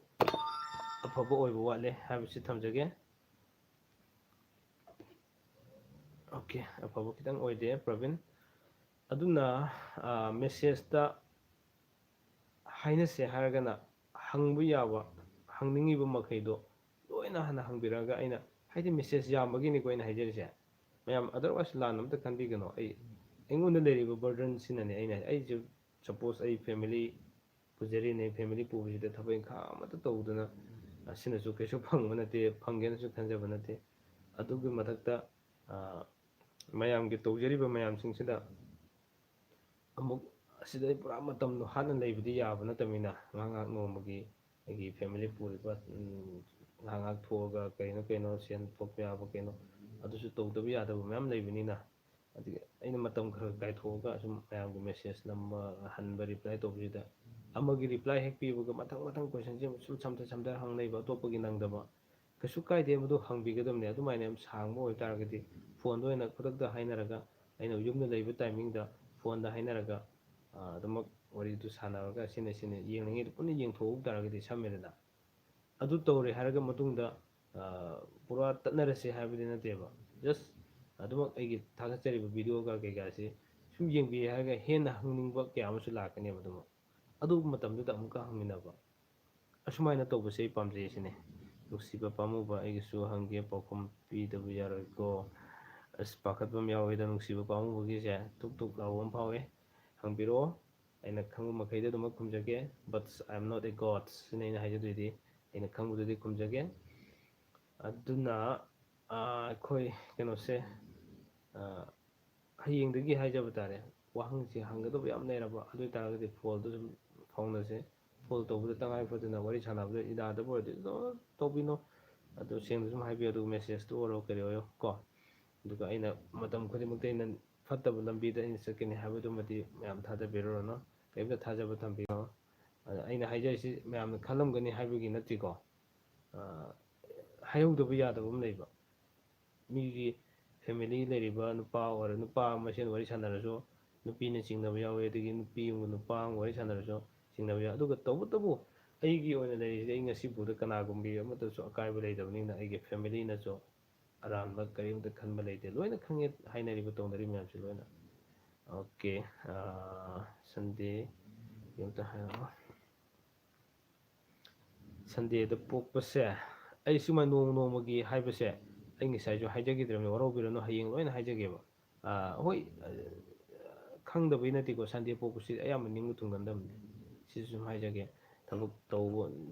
ꯑꯐꯕ ꯑꯣꯏꯕ ꯋꯥꯠꯂꯦ ꯍꯥꯏꯕꯁꯤ ꯊꯝꯖꯒꯦ. ꯑꯣꯀꯦ, ꯑꯐꯕ ꯈꯤꯇꯪ ꯑꯣꯏꯗꯦ ꯄ꯭ꯔꯕꯤꯟ. ꯑꯗꯨꯅ ꯃꯦꯁꯦꯖꯇ ꯍꯥꯏꯅꯁꯦ ꯍꯥꯏꯔꯒꯅ ꯍꯪꯕ ꯌꯥꯕ, ꯍꯪꯅꯤꯡꯉꯤꯕ ꯃꯈꯩꯗꯣ ꯂꯣꯏꯅ ꯍꯥꯟꯅ ꯍꯪꯕꯤꯔꯛꯑꯒ, ꯑꯩꯅ ꯍꯥꯏꯗꯤ ꯃꯦꯁꯦꯖ ꯌꯥꯝꯕꯒꯤꯅꯤꯀꯣ ꯑꯩꯅ ꯍꯥꯏꯖꯔꯤꯁꯦ. ꯃꯌꯥꯝ ꯑꯗꯔꯋꯥꯏꯁ ꯂꯥꯟ ꯑꯝꯇ ꯈꯟꯕꯤꯒꯅꯣ. ꯑꯩꯉꯣꯟꯗ ꯂꯩꯔꯤꯕ ꯕꯔꯗꯟꯁꯤꯅꯅꯦ. ꯑꯩꯁꯦ ꯁꯄꯣꯁ ꯑꯩ ꯐꯦꯃꯤꯂꯤ ꯄꯨꯖꯔꯤꯅꯦ. ꯐꯦꯃꯤꯂꯤ ꯄꯨꯕꯁꯤꯗ ꯊꯕꯛ ꯏꯪꯈꯥꯡ ꯑꯃꯠꯇ ꯇꯧꯗꯅ ꯑꯁꯤꯅꯁꯨ ꯀꯩꯁꯨ ꯐꯪꯕ ꯅꯠꯇꯦ, ꯐꯪꯒꯦꯅꯁꯨ ꯈꯟꯖꯕ ꯅꯠꯇꯦ. ꯑꯗꯨꯒꯤ ꯃꯊꯛꯇ ꯃꯌꯥꯝꯒꯤ ꯇꯧꯖꯔꯤꯕ ꯃꯌꯥꯝꯁꯤꯡꯁꯤꯗ ꯑꯃꯨꯛ ꯑꯁꯤꯗ ꯑꯩ ꯄꯨꯔꯥ ꯃꯇꯝꯗꯣ ꯍꯥꯠꯅ ꯂꯩꯕꯗꯤ ꯌꯥꯕ ꯅꯠꯇꯕꯅꯤ나 ꯉꯥꯏꯍꯥꯛ ꯉꯥꯏꯍꯥꯛ ꯅꯣꯡꯃꯒꯤ ꯑꯩꯒꯤ ꯐꯦꯃꯤꯂꯤ ꯄꯨꯔꯤꯕ ꯉꯥꯏꯍꯥꯛ ꯉꯥꯏꯍꯥꯛ ꯊꯣꯛꯑꯒ ꯀꯩꯅꯣ ꯁꯦꯟ ꯊꯣꯛꯄ ꯌꯥꯕ ꯀꯩꯅꯣ ꯑꯗꯨꯁꯨ ꯇꯧꯗꯕ ꯌꯥꯗꯕ ꯃꯌꯥꯝ ꯂꯩꯕꯅꯤꯅ, ꯑꯗꯒꯤ ꯑꯩꯅ ꯃꯇꯝ ꯈꯔ ꯀꯥꯏꯊꯣꯛꯑꯒ ꯁꯨꯝ ꯃꯌꯥꯝꯒꯤ ꯃꯦꯁꯦꯖ ꯅꯝꯕ, ꯍꯟꯕ, ꯔꯤꯄ꯭ꯂꯥꯏ ꯇꯧꯕꯁꯤꯗ ꯑꯃꯒꯤ ꯔꯤꯄ꯭ꯂꯥꯏ ꯍꯦꯛ ꯄꯤꯕꯒ ꯃꯊꯪ ꯀꯣꯏꯁꯟꯁꯦ ꯁꯨꯝ ꯁꯝꯊ ꯍꯪ ꯂꯩꯕ, ꯑꯇꯣꯞꯄꯒꯤ ꯅꯪꯗꯕ, ꯀꯩꯁꯨ ꯀꯥꯏꯗꯦ, ꯃꯗꯨ ꯍꯪꯕꯤꯒꯗꯕꯅꯦ. ꯑꯗꯨꯃꯥꯏꯅ ꯌꯥꯝ ꯁꯥꯡꯕ ꯑꯣꯏꯇꯥꯔꯒꯗꯤ ꯐꯣꯟꯗ ꯑꯣꯏꯅ ꯈꯨꯗꯛꯇ ꯍꯥꯏꯅꯔꯒ, ꯑꯩꯅ ꯌꯨꯝꯗ ꯂꯩꯕ ꯇꯥꯏꯃꯤꯡꯗ ꯐꯣꯟꯗ ꯍꯥꯏꯅꯔꯒ ꯑꯗꯨꯃꯛ ꯋꯥꯔꯤꯗꯨ ꯁꯥꯟꯅꯔꯒ ꯁꯤꯅ ꯌꯦꯡꯅꯤꯡꯉꯤꯗꯨ ꯄꯨꯟꯅ ꯌꯦꯡꯊꯣꯛꯎ ꯇꯥꯔꯒꯗꯤ ꯁꯝꯃꯦꯗꯅ. ꯑꯗꯨ ꯇꯧꯔꯦ ꯍꯥꯏꯔꯒ ꯃꯇꯨꯡꯗ ꯄꯨꯔꯥ ꯇꯠꯅꯔꯁꯦ ꯍꯥꯏꯕꯗꯤ ꯅꯠꯇꯦꯕ. ꯖꯁ ꯑꯗꯨꯃꯛ ꯑꯩꯒꯤ ꯊꯥꯒꯠꯆꯔꯤꯕ ꯚꯤꯗꯤꯑꯣꯒ ꯀꯩꯀꯥꯁꯤ ꯁꯨꯝ ꯌꯦꯡꯕꯤꯌꯦ ꯍꯥꯏꯔꯒ ꯍꯦꯟꯅ ꯍꯪꯅꯤꯡꯕ ꯀꯌꯥ ꯑꯃꯁꯨ ꯂꯥꯛꯀꯅꯦꯕ. ꯑꯗꯨꯃꯛ ꯑꯗꯨ ꯃꯇꯝꯗꯨꯗ ꯑꯃꯨꯛꯀ ꯍꯪꯃꯤꯟꯅꯕ, ꯑꯁꯨꯃꯥꯏꯅ ꯇꯧꯕꯁꯦ ꯑꯩ ꯄꯥꯝꯖꯩ ꯁꯤꯅꯦ. ꯅꯨꯡꯁꯤꯕ ꯄꯥꯝꯃꯨꯕ, ꯑꯩꯒꯤꯁꯨ ꯍꯪꯒꯦ, ꯄꯥꯎꯈꯨꯝ ꯄꯤꯗꯕ ꯌꯥꯔꯣꯏꯀꯣ. ꯑꯁ ꯄꯥꯈꯠꯄ ꯑꯃ ꯌꯥꯎꯋꯦꯗ ꯅꯨꯡꯁꯤꯕ ꯄꯥꯝꯃꯨꯕꯒꯤꯁꯦ. ꯇꯨꯛ ꯇꯨꯛ ꯂꯥꯎꯕ ꯑꯃ ꯐꯥꯎꯋꯦ. ꯍꯪꯕꯤꯔꯛꯑꯣ, ꯑꯩꯅ ꯈꯪꯕ ꯃꯈꯩꯗ ꯑꯗꯨꯃꯛ ꯈꯨꯝꯖꯒꯦ. But I am not a god ꯁꯤꯅ ꯑꯩꯅ ꯍꯥꯏꯖꯗꯣꯏꯗꯤ. ꯑꯩꯅ ꯈꯪꯕꯗꯨꯗꯤ ꯈꯨꯝꯖꯒꯦ. ꯑꯗꯨꯅ ꯑꯩꯈꯣꯏ ꯀꯩꯅꯣꯁꯦ ꯍꯌꯦꯡꯗꯒꯤ ꯍꯥꯏꯖꯕ ꯇꯥꯔꯦ. ꯋꯥꯍꯪꯁꯤ ꯍꯪꯒꯗꯕ ꯌꯥꯝ ꯂꯩꯔꯕ, ꯑꯗꯨ ꯑꯣꯏꯇꯥꯔꯒꯗꯤ ꯐꯣꯜꯗ ꯁꯨꯝ ꯐꯥꯎꯅꯁꯦ. ꯐꯣꯜ ꯇꯧꯕꯗ ꯇꯉꯥꯏ ꯐꯗꯅ ꯋꯥꯔꯤ ꯁꯥꯟꯅꯕꯗ ꯏꯗꯥꯗꯕ ꯑꯣꯏꯔꯗꯤ ꯑꯗꯨꯝ ꯇꯧꯕꯤꯅꯣ. ꯑꯗꯨ ꯁꯦꯡꯅ ꯁꯨꯝ ꯍꯥꯏꯕꯤꯌꯨ. ꯑꯗꯨꯒ ꯃꯦꯁꯦꯖꯇꯨ ꯑꯣꯏꯔꯣ ꯀꯔꯤ ꯑꯣꯏꯔꯣ ꯀꯣ. ꯑꯗꯨꯒ ꯑꯩꯅ ꯃꯇꯝ ꯈꯨꯗꯤꯡꯃꯛꯇ ꯑꯩꯅ ꯐꯠꯇꯕ ꯂꯝꯕꯤꯗ ꯑꯩꯅ ꯆꯠꯀꯅꯤ ꯍꯥꯏꯕꯗꯨꯃꯗꯤ ꯃꯌꯥꯝ ꯊꯥꯖꯕꯤꯔꯨꯔꯅꯨ. ꯀꯔꯤꯝꯇ ꯊꯥꯖꯕ ꯊꯝꯕꯤꯌꯣ. ꯑꯗ ꯑꯩꯅ ꯍꯥꯏꯖꯔꯤꯁꯤ ꯃꯌꯥꯝꯅ ꯈꯜꯂꯝꯒꯅꯤ ꯍꯥꯏꯕꯒꯤ ꯅꯠꯇꯦꯀꯣ. ꯍꯥꯏꯍꯧꯗꯕ ꯌꯥꯗꯕ ꯑꯃ ꯂꯩꯕ. ꯃꯤꯒꯤ ꯐꯦꯃꯤꯂꯤ ꯂꯩꯔꯤꯕ ꯅꯨꯄꯥ ꯑꯣꯏꯔꯣ, ꯅꯨꯄꯥ ꯃꯁꯦꯟ ꯋꯥꯔꯤ ꯁꯥꯟꯅꯔꯁꯨ ꯅꯨꯄꯤꯅ ꯆꯤꯡꯅꯕ ꯌꯥꯎꯋꯤ, ꯑꯗꯒꯤ ꯅꯨꯄꯤ ꯑꯃꯒ ꯅꯨꯄꯥ ꯑꯃꯒ ꯋꯥꯔꯤ ꯁꯥꯟꯅꯔꯁꯨ ꯆꯤꯡꯅꯕ ꯌꯥꯎꯋꯤ. ꯑꯗꯨꯒ ꯇꯧꯕꯇꯕꯨ ꯑꯩꯒꯤ ꯑꯣꯏꯅ ꯂꯩꯔꯤꯁꯤꯗꯤ ꯑꯩ ꯉꯁꯤꯐꯥꯎꯗ ꯀꯅꯥꯒꯨꯝꯕꯤ ꯑꯃꯠꯇꯁꯨ ꯑꯀꯥꯏꯕ ꯂꯩꯇꯕꯅꯤꯅ, ꯑꯩꯒꯤ ꯐꯦꯃꯤꯂꯤꯅꯁꯨ ꯑꯔꯥꯟꯕ ꯀꯔꯤꯝꯇ ꯈꯟꯕ ꯂꯩꯇꯦ. ꯂꯣꯏꯅ ꯈꯪꯉꯦ ꯍꯥꯏꯅꯔꯤꯕ ꯇꯧꯅꯔꯤꯕ ꯃꯌꯥꯝꯁꯦ ꯂꯣꯏꯅ. ꯑꯣꯀꯦ, ꯁꯟꯗꯦ ꯑꯝꯇ ꯍꯥꯏꯔꯛꯑꯣ. ꯁꯟꯗꯦꯗ ꯄꯣꯛꯄꯁꯦ ꯑꯩ ꯁꯨꯃꯥꯏꯅ ꯅꯣꯡꯃꯒꯤ ꯍꯥꯏꯕꯁꯦ ꯑꯩ ꯉꯁꯥꯏꯁꯨ ꯍꯥꯏꯖꯈꯤꯗ꯭ꯔꯕꯅꯤ. ꯋꯥꯔꯧꯕꯤꯔꯅꯨ, ꯍꯌꯦꯡ ꯂꯣꯏꯅ ꯍꯥꯏꯖꯒꯦꯕ. ꯍꯣꯏ, ꯈꯪꯗꯕꯩ ꯅꯠꯇꯦꯀꯣ. ꯁꯟꯗꯦ ꯄꯣꯛꯄꯁꯤ ꯑꯌꯥꯝꯕ ꯅꯤꯡꯕ ꯊꯨꯡꯒꯟꯗꯕꯅꯤ. ꯁꯤꯁꯨ ꯁꯨꯝ ꯍꯥꯏꯖꯒꯦ. ꯊꯕꯛ ꯇꯧꯕ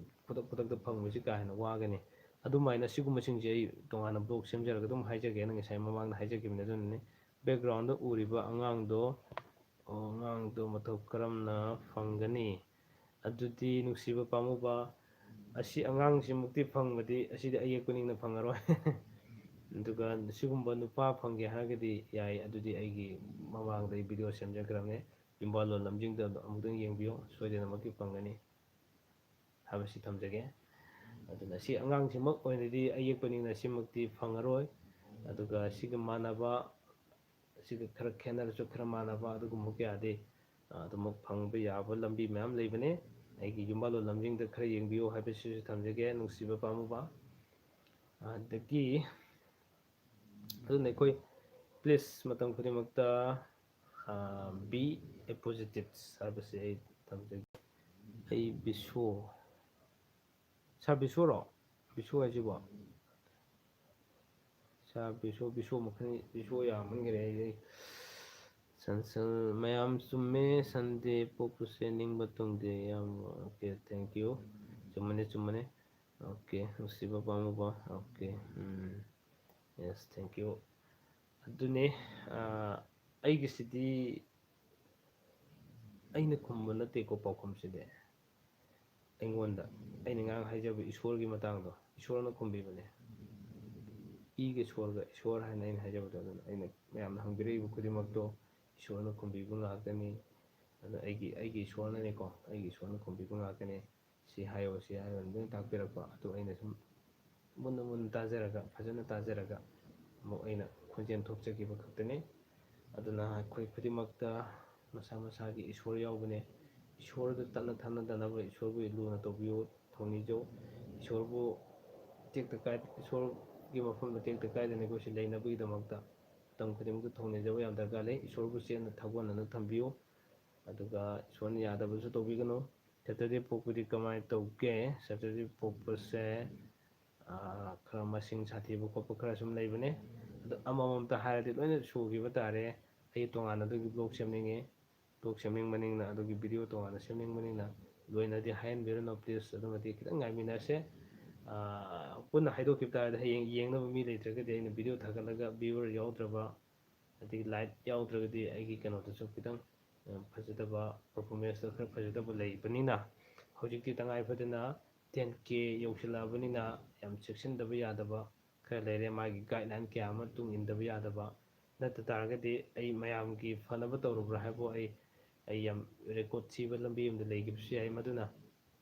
ꯈꯨꯗꯛꯇ ꯐꯪꯕꯁꯤ ꯀꯥ ꯍꯦꯟꯅ ꯋꯥꯒꯅꯤ. ꯑꯗꯨꯃꯥꯏꯅ ꯁꯤꯒꯨꯝꯕꯁꯤꯡꯁꯦ ꯑꯩ ꯇꯣꯉꯥꯟꯅ ꯕ꯭ꯂꯣꯛ ꯁꯦꯝꯖꯔꯒ ꯑꯗꯨꯝ ꯍꯥꯏꯖꯒꯦꯅ ꯉꯁꯥꯏ ꯃꯃꯥꯡꯗ ꯍꯥꯏꯖꯈꯤꯕꯅꯤ. ꯑꯗꯨꯅꯅꯤ ꯕꯦꯛꯒ꯭ꯔꯥꯎꯟꯗ ꯎꯔꯤꯕ ꯑꯉꯥꯡꯗꯣ ꯃꯇꯧ ꯀꯔꯝꯅ ꯐꯪꯒꯅꯤ? ꯑꯗꯨꯗꯤ ꯅꯨꯡꯁꯤꯕ ꯄꯥꯝꯃꯨꯕ, ꯑꯁꯤ ꯑꯉꯥꯡꯁꯤꯃꯨꯛꯇꯤ ꯐꯪꯕꯗꯤ ꯑꯁꯤꯗꯤ ꯑꯌꯦꯛꯄꯅꯤꯅ ꯐꯪꯉꯔꯣꯏ. ꯑꯗꯨꯒ ꯁꯤꯒꯨꯝꯕ ꯅꯨꯄꯥ ꯐꯪꯒꯦ ꯍꯥꯏꯔꯒꯗꯤ ꯌꯥꯏ. ꯑꯗꯨꯗꯤ ꯑꯩꯒꯤ ꯃꯃꯥꯡꯗ ꯑꯩ ꯚꯤꯗꯤꯑꯣ ꯁꯦꯝꯖꯈ꯭ꯔꯕꯅꯦ. ꯌꯨꯝꯕꯥꯜꯂꯣꯟ ꯂꯝꯖꯤꯡꯗ ꯑꯃꯨꯛꯇꯪ ꯌꯦꯡꯕꯤꯌꯨ, ꯁꯣꯏꯗꯅꯃꯛꯀꯤ ꯐꯪꯒꯅꯤ ꯍꯥꯏꯕꯁꯤ ꯊꯝꯖꯒꯦ. ꯑꯗꯨꯅ ꯁꯤ ꯑꯉꯥꯡꯁꯤꯃꯛ ꯑꯣꯏꯅꯗꯤ ꯑꯌꯦꯛꯄꯅꯤꯅ ꯁꯤꯃꯛꯇꯤ ꯐꯪꯉꯔꯣꯏ. ꯑꯗꯨꯒ ꯁꯤꯒ ꯃꯥꯟꯅꯕ, ꯁꯤꯒ ꯈꯔ ꯈꯦꯠꯅꯔꯁꯨ ꯈꯔ ꯃꯥꯟꯅꯕ ꯑꯗꯨꯒꯨꯝꯕ ꯀꯌꯥꯗꯤ ꯑꯗꯨꯃꯛ ꯐꯪꯕ ꯌꯥꯕ ꯂꯝꯕꯤ ꯃꯌꯥꯝ ꯂꯩꯕꯅꯦ. ꯑꯩꯒꯤ ꯌꯨꯝꯕꯥꯜꯂꯣꯟ ꯂꯝꯖꯤꯡꯗ ꯈꯔ ꯌꯦꯡꯕꯤꯌꯨ ꯍꯥꯏꯕꯁꯤꯁꯨ ꯊꯝꯖꯒꯦ, ꯅꯨꯡꯁꯤꯕ ꯄꯥꯝꯃꯨꯕ. ꯑꯗꯒꯤ ꯑꯗꯨꯅ ꯑꯩꯈꯣꯏ ꯄ꯭ꯂꯤꯖ ꯃꯇꯝ ꯈꯨꯗꯤꯡꯃꯛꯇ ꯕꯤ ꯑꯦ ꯄꯣꯖꯤꯇꯤꯞꯁ ꯍꯥꯏꯕꯁꯤ ꯑꯩ ꯊꯝꯖꯒꯦ ꯑꯩ ꯕꯤꯁꯣ ꯁꯥꯔ ꯕꯤꯁꯣꯔꯣ ꯕꯤꯁꯣ ꯍꯥꯏꯁꯤꯕꯣ ꯁꯥꯔ ꯕꯤꯁꯣ ꯃꯈꯜ ꯕꯤꯁꯣ ꯌꯥꯝꯃꯟꯈꯔꯦ ꯑꯩ ꯃꯌꯥꯝ ꯆꯨꯝꯃꯦ ꯁꯟꯗꯦ ꯄꯣꯛꯄꯁꯦ ꯅꯤꯡꯕ ꯇꯨꯡꯗꯦ ꯌꯥꯝ ꯑꯣꯀꯦ ꯊꯦꯡꯛ ꯌꯨ ꯆꯨꯝꯃꯅꯤ ꯑꯣꯀꯦ ꯅꯨꯡꯁꯤꯕ ꯄꯥꯝꯃꯨꯕ ꯑꯣꯀꯦ ꯌꯦꯁ ꯊꯦꯡꯛ ꯌꯨ ꯑꯗꯨꯅꯦ ꯑꯩꯒꯤꯁꯤꯗꯤ ꯑꯩꯅ ꯈꯨꯝꯕ ꯅꯠꯇꯦꯀꯣ ꯄꯥꯎꯈꯨꯝꯁꯤꯗꯤ ꯑꯩꯉꯣꯟꯗ ꯑꯩꯅ ꯉꯔꯥꯡ ꯍꯥꯏꯖꯕ ꯏꯁꯣꯔꯒꯤ ꯃꯇꯥꯡꯗꯣ ꯏꯁꯣꯔꯅ ꯈꯨꯝꯕꯤꯕꯅꯦ ꯏꯒ ꯏꯁꯣꯔꯒ ꯏꯁꯣꯔ ꯍꯥꯏꯅ ꯑꯩꯅ ꯍꯥꯏꯖꯕꯗꯣ ꯑꯗꯨꯅ ꯑꯩꯅ ꯃꯌꯥꯝꯅ ꯍꯪꯕꯤꯔꯛꯏꯕ ꯈꯨꯗꯤꯡꯃꯛꯇꯣ ꯏꯁꯣꯔꯅ ꯈꯨꯝꯕꯤꯕ ꯉꯥꯛꯇꯅꯤ ꯑꯗꯨ ꯑꯩꯒꯤ ꯏꯁꯣꯔꯅꯅꯦꯀꯣ ꯑꯩꯒꯤ ꯏꯁꯣꯔꯅ ꯈꯨꯝꯕꯤꯕ ꯉꯥꯛꯇꯅꯤ ꯁꯤ ꯍꯥꯏꯌꯣ ꯂꯣꯏꯅ ꯇꯥꯛꯄꯤꯔꯛꯄ ꯑꯗꯨ ꯑꯩꯅ ꯁꯨꯝ ꯃꯨꯟꯅ ꯇꯥꯖꯔꯒ ꯐꯖꯅ ꯇꯥꯖꯔꯒ ꯑꯃꯨꯛ ꯑꯩꯅ ꯈꯣꯟꯖꯦꯜ ꯊꯣꯛꯆꯈꯤꯕ ꯈꯛꯇꯅꯤ ꯑꯗꯨꯅ ꯑꯩꯈꯣꯏ ꯈꯨꯗꯤꯡꯃꯛꯇ ꯃꯁꯥ ꯃꯁꯥꯒꯤ ꯏꯁꯣꯔ ꯌꯥꯎꯕꯅꯦ ꯏꯁꯣꯔꯗ ꯇꯠꯅ ꯊꯥꯅꯗꯅꯕ ꯏꯁꯣꯔꯕꯨ ꯂꯨꯅ ꯇꯧꯕꯤꯌꯨ ꯊꯧꯅꯤꯖꯧ ꯏꯁꯣꯔꯕꯨ ꯏꯁꯣꯔꯒꯤ ꯃꯐꯝꯗ ꯇꯦꯛꯇ ꯀꯥꯏꯗꯅ ꯑꯩꯈꯣꯏꯁꯤ ꯂꯩꯅꯕꯒꯤꯗꯃꯛꯇ ꯃꯇꯝ ꯈꯨꯗꯤꯡꯃꯛꯇ ꯊꯧꯅꯤꯖꯕ ꯌꯥꯝ ꯗꯔꯀꯥꯔ ꯂꯩ ꯏꯁꯣꯔꯕꯨ ꯆꯦꯠꯅ ꯊꯒꯠꯅꯅ ꯊꯝꯕꯤꯌꯨ ꯑꯗꯨꯒ ꯏꯁꯣꯔꯅ ꯌꯥꯗꯕꯁꯨ ꯇꯧꯕꯤꯒꯅꯨ ꯁꯦꯇꯔꯗꯦ ꯄꯣꯛꯄꯗꯤ ꯀꯃꯥꯏꯅ ꯇꯧꯒꯦ ꯁꯦꯇꯔꯗꯦ ꯄꯣꯛꯄꯁꯦ ꯈꯔ ꯃꯁꯤꯡ ꯁꯥꯊꯤꯕ ꯈꯣꯠꯄ ꯈꯔ ꯁꯨꯝ ꯂꯩꯕꯅꯦ ꯑꯗꯣ ꯑꯃꯃꯝꯇ ꯍꯥꯏꯔꯗꯤ ꯂꯣꯏꯅ ꯁꯨꯈꯤꯕ ꯇꯥꯔꯦ ꯑꯩ ꯇꯣꯉꯥꯟꯅ ꯑꯗꯨꯒꯤ ꯕ꯭ꯂꯣꯛ ꯁꯦꯝꯅꯤꯡꯉꯤ ꯕ꯭ꯂꯣꯛ ꯁꯦꯝꯅꯤꯡꯕꯅꯤꯅ ꯑꯗꯨꯒꯤ ꯚꯤꯗꯤꯑꯣ ꯇꯣꯉꯥꯟꯅ ꯁꯦꯝꯅꯤꯡꯕꯅꯤꯅ ꯂꯣꯏꯅꯗꯤ ꯍꯥꯏꯍꯟꯕꯤꯔꯅꯨ ꯄ꯭ꯂꯤꯖ ꯑꯗꯨꯃꯗꯤ ꯈꯤꯇꯪ ꯉꯥꯏꯃꯤꯟꯅꯁꯦ ꯄꯨꯟꯅ ꯍꯥꯏꯗꯣꯛꯈꯤꯕ ꯇꯥꯔꯗꯤ ꯍꯌꯦꯡ ꯌꯦꯡꯅꯕ ꯃꯤ ꯂꯩꯇ꯭ꯔꯒꯗꯤ ꯑꯩꯅ ꯚꯤꯗꯤꯑꯣ ꯊꯥꯒꯠꯂꯒ ꯚꯤꯌꯨꯋꯔ ꯌꯥꯎꯗ꯭ꯔꯕ ꯑꯗꯒꯤ ꯂꯥꯏꯠ ꯌꯥꯎꯗ꯭ꯔꯒꯗꯤ ꯑꯩꯒꯤ ꯀꯩꯅꯣꯗꯁꯨ khitang ꯐꯖꯗꯕ ꯄꯔꯐꯣꯔꯃꯦꯟꯁꯇ ꯈꯔ ꯐꯖꯗꯕ ꯂꯩꯕꯅꯤꯅ ꯍꯧꯖꯤꯛꯇꯤ ꯇꯉꯥꯏ ꯐꯗꯅ 10K ꯌꯧꯁꯤꯜꯂꯛꯑꯕꯅꯤ나 ꯌꯥꯝ ꯆꯦꯛꯁꯤꯟꯗꯕ ꯌꯥꯗꯕ ꯈꯔ ꯂꯩꯔꯦ ꯃꯥꯒꯤ ꯒꯥꯏꯗꯂꯥꯏꯟ ꯀꯌꯥ ꯑꯃ ꯇꯨꯡ ꯏꯟꯗꯕ ꯌꯥꯗꯕ ꯅꯠꯇ ꯇꯥꯔꯒꯗꯤ ꯑꯩ ꯃꯌꯥꯝꯒꯤ ꯐꯅꯕ ꯇꯧꯔꯨꯕ꯭ꯔꯥ ꯍꯥꯏꯕꯨ ꯑꯩ ꯌꯥꯝ ꯔꯦꯀꯣꯔꯠ ꯊꯤꯕ ꯂꯝꯕꯤ ꯑꯃꯗ ꯂꯩꯈꯤꯕꯁꯨ ꯌꯥꯏ ꯃꯗꯨꯅ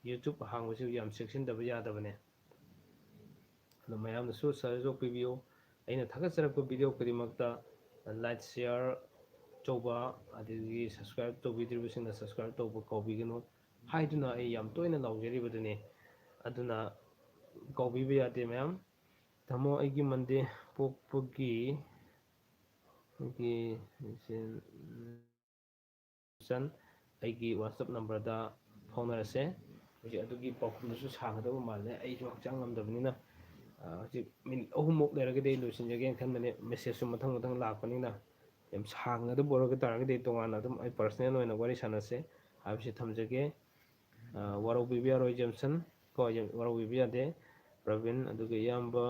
ꯌꯨꯇ꯭ꯌꯨꯕ ꯍꯥꯡꯕꯁꯨ ꯌꯥꯝ ꯆꯦꯛꯁꯤꯟꯗꯕ ꯌꯥꯗꯕꯅꯦ ꯑꯗꯣ ꯃꯌꯥꯝꯅꯁꯨ ꯁꯍꯖꯣꯛ ꯄꯤꯕꯤꯌꯨ ꯑꯩꯅ ꯊꯥꯒꯠꯆꯔꯛꯄ ꯚꯤꯗꯤꯑꯣ ꯈꯨꯗꯤꯡꯃꯛꯇ ꯂꯥꯏꯛ ꯁꯤꯌꯥꯔ ꯇꯧꯕ ꯑꯗꯒꯤ ꯁꯕꯁꯀ꯭ꯔꯥꯏꯞ ꯇꯧꯕꯤꯗ꯭ꯔꯤꯕꯁꯤꯡꯅ ꯁꯕꯁꯀ꯭ꯔꯥꯏꯞ ꯇꯧꯕ ꯀꯥꯎꯕꯤꯒꯅꯨ ꯍꯥꯏꯗꯨꯅ ꯑꯩ ꯌꯥꯝ ꯇꯣꯏꯅ ꯂꯥꯎꯖꯔꯤꯕꯗꯨꯅꯤ ꯑꯗꯨꯅ ꯀꯥꯎꯕꯤꯕ ꯌꯥꯗꯦ ꯃꯌꯥꯝ ꯊꯝꯃꯣ ꯑꯩꯒꯤ ꯃꯟꯗꯦ ꯄꯣꯛꯄꯒꯤ ꯑꯩꯒꯤ ꯋꯥꯆꯞ ꯅꯝꯕꯔꯗ ꯐꯥꯎꯅꯔꯁꯦ ꯍꯧꯖꯤꯛ ꯑꯗꯨꯒꯤ ꯄꯥꯎꯈꯨꯝꯗꯨꯁꯨ ꯁꯥꯒꯗꯕ ꯃꯥꯜꯂꯦ ꯑꯩꯁꯨ ꯍꯛꯆꯥꯡ ꯉꯝꯗꯕꯅꯤꯅ ꯍꯧꯖꯤꯛ ꯃꯤꯅꯤꯠ 3ꯃꯨꯛ ꯂꯩꯔꯒꯗꯤ ꯑꯩ ꯂꯣꯏꯁꯤꯟꯖꯒꯦꯅ ꯈꯟꯕꯅꯦ ꯃꯦꯁꯦꯖꯁꯨ ꯃꯊꯪ ꯂꯥꯛꯄꯅꯤꯅ ꯌꯥꯝ ꯁꯥꯡꯒꯗꯕ ꯑꯣꯏꯔꯒ ꯇꯥꯔꯒꯗꯤ ꯇꯣꯉꯥꯟꯅ ꯑꯗꯨꯝ ꯑꯩ ꯄꯔꯁꯣꯅꯦꯜ ꯑꯣꯏꯅ ꯋꯥꯔꯤ ꯁꯥꯟꯅꯁꯦ ꯍꯥꯏꯕꯁꯤ ꯊꯝꯖꯒꯦ ꯋꯥꯔꯧꯕꯤꯕ ꯌꯥꯔꯣꯏ ꯖꯦꯝꯁꯟ ꯀꯣ ꯋꯥꯔꯧꯕꯤꯕ ꯌꯥꯗꯦ ꯄ꯭ꯔꯕꯤꯟ ꯑꯗꯨꯒ ꯏꯌꯥꯝꯕ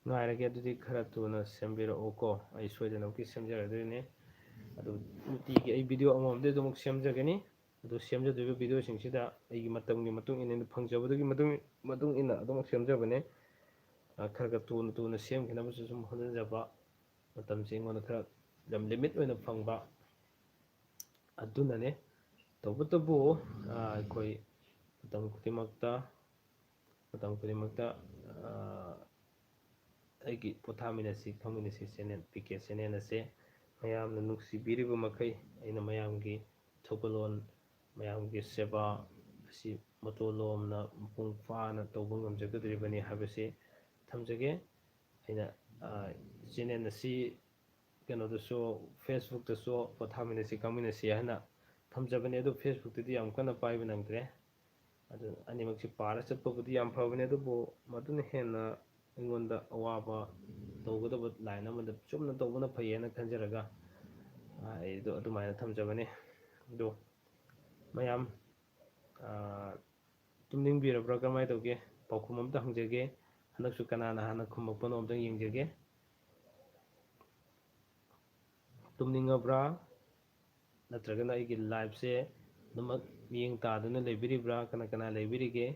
ꯉꯥꯏꯔꯒꯦ ꯑꯗꯨꯗꯤ ꯈꯔ ꯊꯨꯅ ꯁꯦꯝꯕꯤꯔꯛꯑꯣꯀꯣ ꯑꯩ ꯁꯣꯏꯗꯅꯃꯛꯀꯤ ꯁꯦꯝꯖꯔꯗꯣꯏꯅꯦ ꯑꯗꯨ ꯅꯨꯡꯇꯤꯒꯤ ꯑꯩ ꯚꯤꯗꯤꯑꯣ ꯑꯃꯃꯝꯗꯤ ꯑꯗꯨꯃꯛ ꯁꯦꯝꯖꯒꯅꯤ ꯑꯗꯨ ꯁꯦꯝꯖꯗꯣꯏꯕ ꯚꯤꯗꯤꯑꯣꯁꯤꯡꯁꯤꯗ ꯑꯩꯒꯤ ꯃꯇꯝꯒꯤ ꯃꯇꯨꯡ ꯏꯟꯅ ꯐꯪꯖꯕꯗꯨꯒꯤ ꯃꯇꯨꯡ ꯏꯟꯅ ꯑꯗꯨꯃꯛ ꯁꯦꯝꯖꯕꯅꯦ ꯈꯔ ꯊꯨꯅ ꯁꯦꯝꯈꯤꯅꯕꯁꯨ ꯁꯨꯝ ꯍꯣꯠꯅꯖꯕ ꯃꯇꯝꯁꯤ ꯑꯩꯉꯣꯟꯗ ꯈꯔ ꯌꯥꯝ ꯂꯤꯃꯤꯠ ꯑꯣꯏꯅ ꯐꯪꯕ ꯑꯗꯨꯅꯅꯦ ꯇꯧꯕꯇꯕꯨ ꯑꯩꯈꯣꯏ ꯃꯇꯝ ꯈꯨꯗꯤꯡꯃꯛꯇ ꯑꯩꯒꯤ ꯄꯣꯊꯥꯃꯤꯟꯅꯁꯤ ꯈꯪꯃꯤꯟꯅꯁꯤ ꯆꯦꯅꯦꯜ PK ꯆꯦꯅꯦꯜ ꯑꯁꯦ ꯃꯌꯥꯝꯅ ꯅꯨꯡꯁꯤꯕꯤꯔꯤꯕ ꯃꯈꯩ ꯑꯩꯅ ꯃꯌꯥꯝꯒꯤ ꯊꯧꯒꯜꯂꯣꯟ ꯃꯌꯥꯝꯒꯤ ꯁꯦꯕꯥ ꯑꯁꯤ ꯃꯇꯣꯂꯣꯝꯅ ꯃꯄꯨꯡ ꯐꯥꯅ ꯇꯧꯕ ꯉꯝꯖꯒꯗꯧꯔꯤꯕꯅꯤ ꯍꯥꯏꯕꯁꯤ ꯊꯝꯖꯒꯦ ꯑꯩꯅ ꯆꯦꯅꯦꯜ ꯑꯁꯤ ꯀꯩꯅꯣꯗꯁꯨ ꯐꯦꯁꯕꯨꯛꯇꯁꯨ ꯄꯣꯊꯥꯃꯤꯟꯅꯁꯤ ꯈꯪꯃꯤꯟꯅꯁꯤ ꯍꯥꯏꯅ ꯊꯝꯖꯕꯅꯦ ꯑꯗꯨ ꯐꯦꯁꯕꯨꯛꯇꯗꯤ ꯌꯥꯝ ꯀꯟꯅ ꯄꯥꯏꯕ ꯅꯪꯗ꯭ꯔꯦ ꯑꯗꯨ ꯑꯅꯤꯃꯛꯁꯤ ꯄꯥꯔ ꯆꯠꯄꯕꯨꯗꯤ ꯌꯥꯝ ꯐꯕꯅꯦ ꯑꯗꯨꯕꯨ ꯃꯗꯨꯅ ꯍꯦꯟꯅ ꯑꯩꯉꯣꯟꯗ ꯑꯋꯥꯕ ꯇꯧꯒꯗꯕ ꯂꯥꯏꯟ ꯑꯃꯗ ꯆꯨꯝꯅ ꯇꯧꯕꯅ ꯐꯩꯌꯦꯅ ꯈꯟꯖꯔꯒ ꯑꯩꯗꯣ ꯑꯗꯨꯃꯥꯏꯅ ꯊꯝꯖꯕꯅꯦ ꯑꯗꯣ ꯃꯌꯥꯝ ꯇꯨꯝꯅꯤꯡꯕꯤꯔꯕ꯭ꯔꯥ ꯀꯃꯥꯏꯅ ꯇꯧꯒꯦ ꯄꯥꯎꯈꯨꯝ ꯑꯝꯇ ꯍꯪꯖꯒꯦ ꯍꯟꯗꯛꯁꯨ ꯀꯅꯥꯅ ꯍꯥꯟꯅ ꯈꯨꯝꯃꯛꯄꯅꯣ ꯑꯝꯇꯪ ꯌꯦꯡꯖꯒꯦ ꯇꯨꯝꯅꯤꯡꯉꯕ꯭ꯔꯥ ꯅꯠꯇ꯭ꯔꯒꯅ ꯑꯩꯒꯤ ꯂꯥꯏꯐꯁꯦ ꯑꯗꯨꯃꯛ ꯃꯤꯠꯌꯦꯡ ꯇꯥꯗꯨꯅ ꯂꯩꯕꯤꯔꯤꯕ꯭ꯔꯥ ꯀꯅꯥ ꯂꯩꯕꯤꯔꯤꯒꯦ